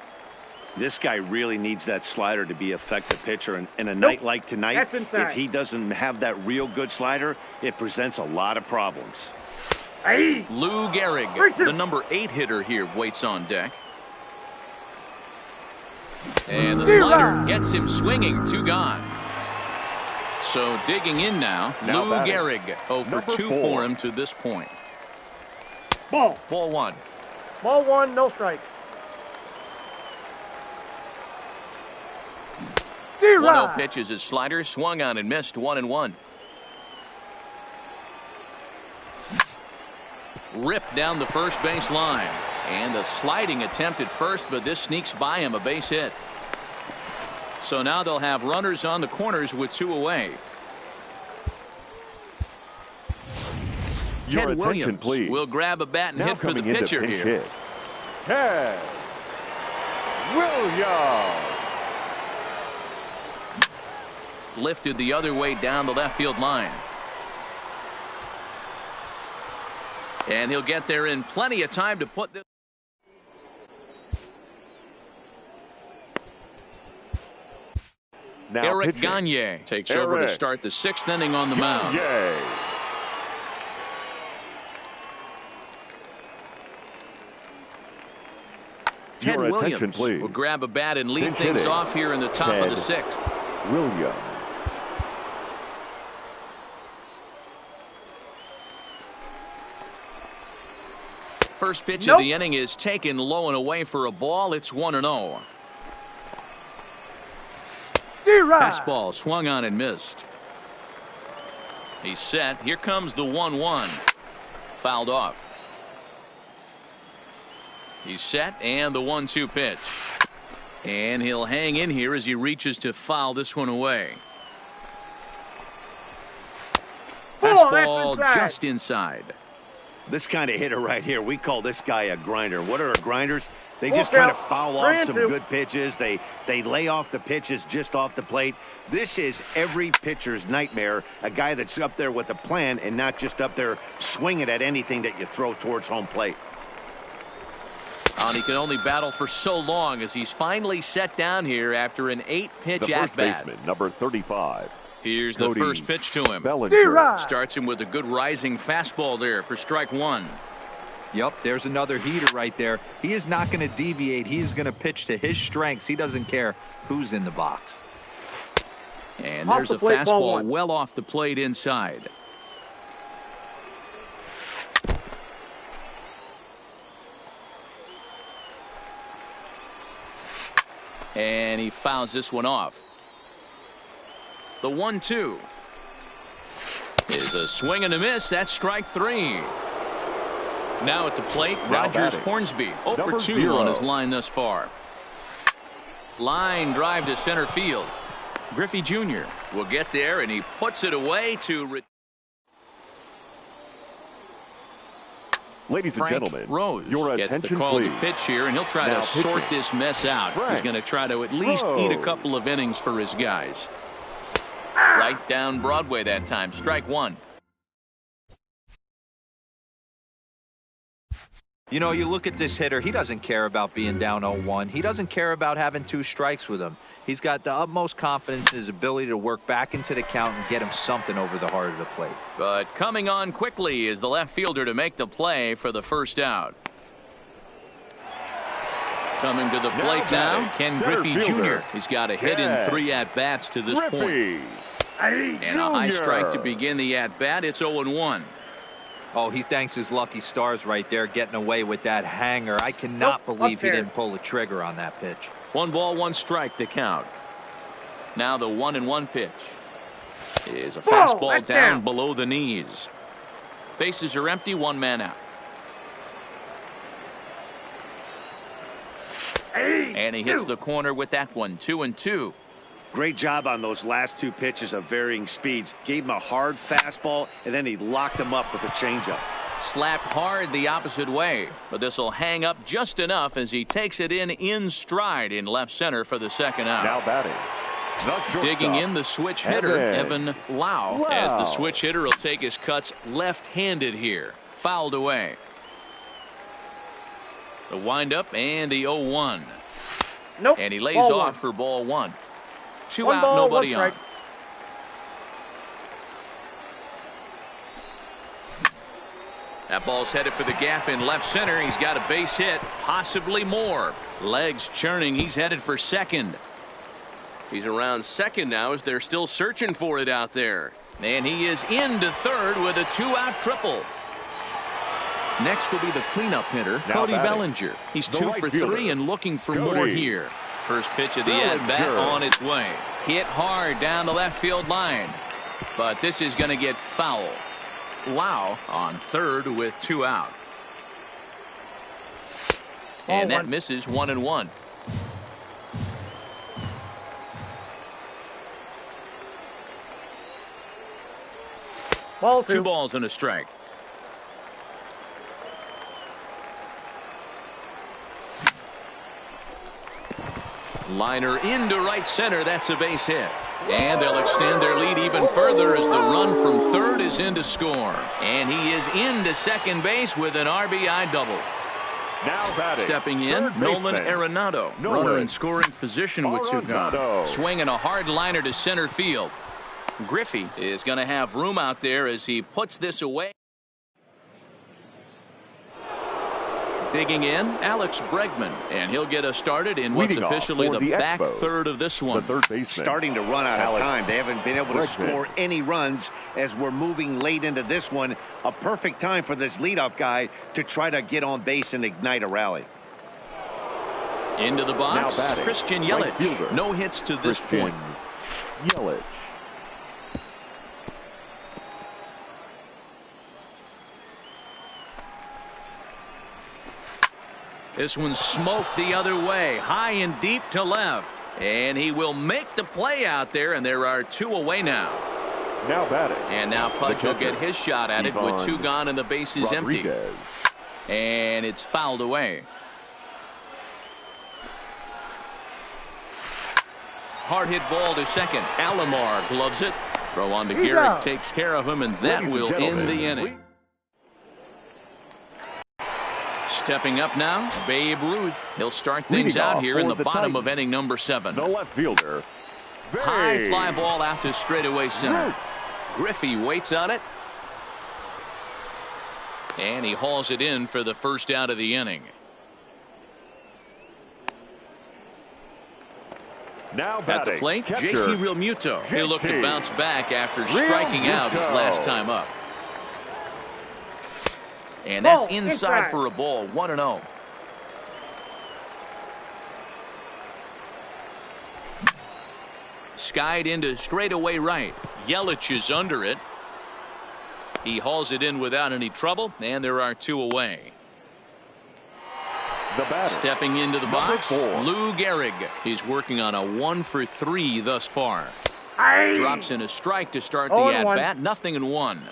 This guy really needs that slider to be an effective pitcher. And in a night like tonight, if he doesn't have that real good slider, it presents a lot of problems. Lou Gehrig, the number 8 hitter here, waits on deck. And the slider gets him swinging. 2 gone. So digging in now Lou Gehrig. 0 for 2 for him to this point. Ball 1. Ball 1, no strike. 1-0 pitch is his slider, swung on and missed. 1-1. Ripped down the first base line, and a sliding attempt at first, but this sneaks by him, a base hit. So now they'll have runners on the corners with 2 away. Ted Williams please. Will grab a bat and now hit for the pitcher here. Ted Williams. Lifted the other way down the left field line. And he'll get there in plenty of time to put this. Now Eric pitching. Gagne takes over to start the 6th inning on the mound. Ted Williams will grab a bat and lead things off here in the top of the 6th. Williams. First pitch of the inning is taken low and away for a ball. It's 1-0. Fastball swung on and missed. He's set. Here comes the 1-1. Fouled off. He's set, and the 1-2 pitch. And he'll hang in here as he reaches to foul this one away. Fastball just inside. This kind of hitter right here, we call this guy a grinder. What are grinders? They just kind of foul off some good pitches. They lay off the pitches just off the plate. This is every pitcher's nightmare, a guy that's up there with a plan and not just up there swinging at anything that you throw towards home plate. And he can only battle for so long as he's finally set down here after an 8-pitch at-bat. The first baseman, number 35. Here's Cody the first pitch to him. Bellinger. Starts him with a good rising fastball there for strike 1. Yep, there's another heater right there. He is not going to deviate. He is going to pitch to his strengths. He doesn't care who's in the box. And there's a fastball well off the plate inside. And he fouls this one off. The 1-2 is a swing and a miss. That's strike 3. Now at the plate, Rogers Hornsby 0 for 2 on his line thus far. Line drive to center field. Griffey Jr. will get there, and he puts it away to Ladies and gentlemen, Rose your gets attention, the call please. to pitch here, and he'll try to sort this mess out. He's going to try to at least eat a couple of innings for his guys. Right down Broadway that time. Strike 1. You know, you look at this hitter, he doesn't care about being down 0-1. He doesn't care about having 2 strikes with him. He's got the utmost confidence in his ability to work back into the count and get him something over the heart of the plate. But coming on quickly is the left fielder to make the play for the first out. Coming to the plate now, Ken Griffey Jr. He's got a hit in 3 at-bats to this point. And a high strike to begin the at-bat. It's 0-1. Oh, he thanks his lucky stars right there getting away with that hanger. I cannot believe he didn't pull the trigger on that pitch. 1 ball, 1 strike to count. Now the 1-1 pitch is a fastball down below the knees. Bases are empty, 1 man out. And he hits the corner with that one. 2-2. Great job on those last 2 pitches of varying speeds. Gave him a hard fastball, and then he locked him up with a changeup. Slapped hard the opposite way, but this will hang up just enough as he takes it in stride in left center for the second out. Now batting. Digging in the switch hitter, Evan Lau, as the switch hitter will take his cuts left-handed here. Fouled away. The windup and the 0-1. Nope. And he lays off for ball 1. 2 out, nobody on. That ball's headed for the gap in left center. He's got a base hit, possibly more. Legs churning. He's headed for second. He's around second now as they're still searching for it out there. And he is into third with a 2-out triple. Next will be the cleanup hitter, Cody Bellinger. He's 2 for 3 and looking for more here. First pitch of the at-bat on its way. Hit hard down the left field line. But this is going to get foul. Lau on third with 2 out. And that misses 1-1. Ball 2 balls and a strike. Liner into right center. That's a base hit. And they'll extend their lead even further as the run from third is in to score. And he is into second base with an RBI double. Now batting. Stepping in, Nolan Arenado. Runner in scoring position with 2 gone. Swinging a hard liner to center field. Griffey is going to have room out there as he puts this away. Digging in, Alex Bregman, and he'll get us started in what's officially the back third of this one. The third baseman. Starting to run out of time. They haven't been able to score any runs as we're moving late into this one. A perfect time for this leadoff guy to try to get on base and ignite a rally. Into the box, Christian Yelich. No hits to this point. Yelich. This one smoked the other way, high and deep to left. And he will make the play out there, and there are 2 away now. Now batting. And now Pudge will get his shot at it with 2 gone and the bases empty. And it's fouled away. Hard hit ball to second. Alomar gloves it. Throw on to Garrett takes care of him, and that will end the inning. Stepping up now, Babe Ruth. He'll start things out here in the bottom of inning number 7. The left fielder. High fly ball out to straightaway center. Griffey waits on it. And he hauls it in for the first out of the inning. Now batting. At the plate, JT Realmuto. He'll look to bounce back after striking out his last time up. And that's inside for a ball, 1-0. Skied into straightaway right. Yelich is under it. He hauls it in without any trouble, and there are 2 away. The batter. Stepping into the box, Lou Gehrig. He's working on a 1 for 3 thus far. Drops in a strike to start the at-bat, 0-1.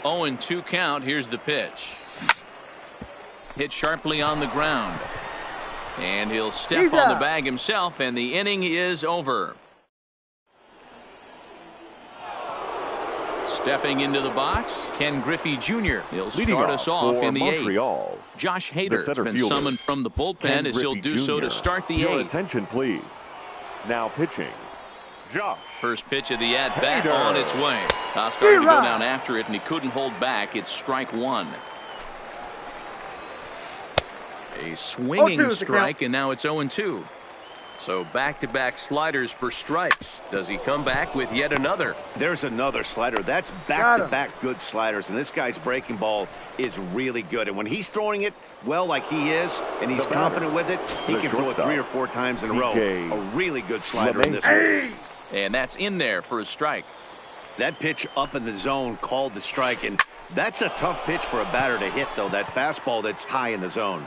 0-2 count. Here's the pitch. Hit sharply on the ground. And he'll step on the bag himself, and the inning is over. Stepping into the box, Ken Griffey Jr. He'll start us off in the 8th. Josh Hader has been summoned from the bullpen as he'll do so to start the 8th. Attention, please. Now pitching, Josh. First pitch of the at-bat on its way. Starting to go down after it, and he couldn't hold back. It's strike 1. A swinging strike, and now it's 0-2. So back-to-back sliders for strikes. Does he come back with yet another? There's another slider. That's back-to-back good sliders, and this guy's breaking ball is really good. And when he's throwing it well like he is, and he's confident with it, he can throw it 3 or 4 times in a row. A really good slider in this one. And that's in there for a strike. That pitch up in the zone called the strike, and that's a tough pitch for a batter to hit, though, that fastball that's high in the zone.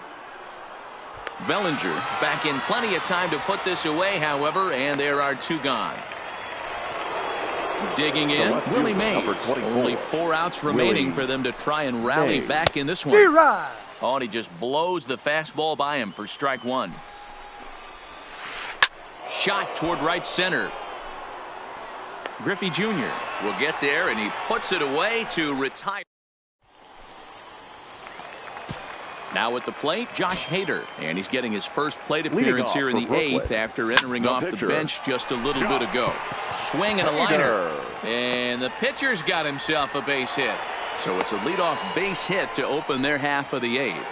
Bellinger back in plenty of time to put this away, however, and there are 2 gone. Digging in, Willie Mays. Only 4 outs remaining for them to try and rally back in this one. Oh, and he just blows the fastball by him for strike 1. Shot toward right center. Griffey Jr. will get there, and he puts it away to retire. Now at the plate, Josh Hader, and he's getting his first plate appearance here in the 8th after entering off the bench just a little bit ago. Swing and a liner, and the pitcher's got himself a base hit. So it's a leadoff base hit to open their half of the 8th.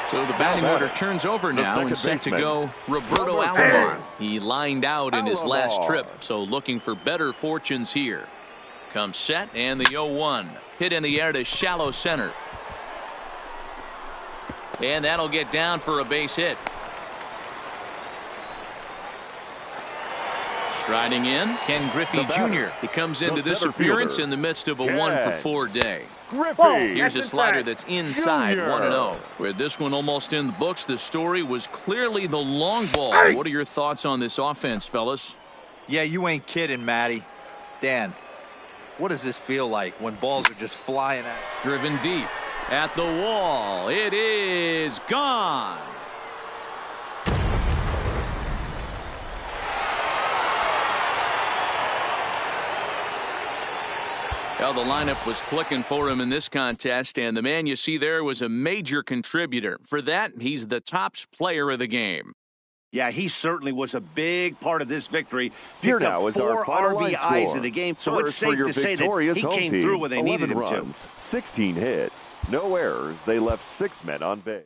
So the batting order turns over now and set to go Roberto Alomar. He lined out in his last trip, so looking for better fortunes here. Comes set and the 0-1. Hit in the air to shallow center. And that'll get down for a base hit. Striding in, Ken Griffey Jr. He comes into this appearance in the midst of a 1-for-4 day. Griffey. Here's a slider that's inside 1-0. With this one almost in the books, the story was clearly the long ball. What are your thoughts on this offense, fellas? Yeah, you ain't kidding, Matty. Dan, what does this feel like when balls are just flying at you? Driven deep at the wall. It is gone. Well, the lineup was clicking for him in this contest, and the man you see there was a major contributor. For that, he's the top player of the game. Yeah, he certainly was a big part of this victory. Here Picked now up is our 4 final RBIs in the game, so it's safe to say that he came through when they needed him to. 16 hits, no errors. They left 6 men on base.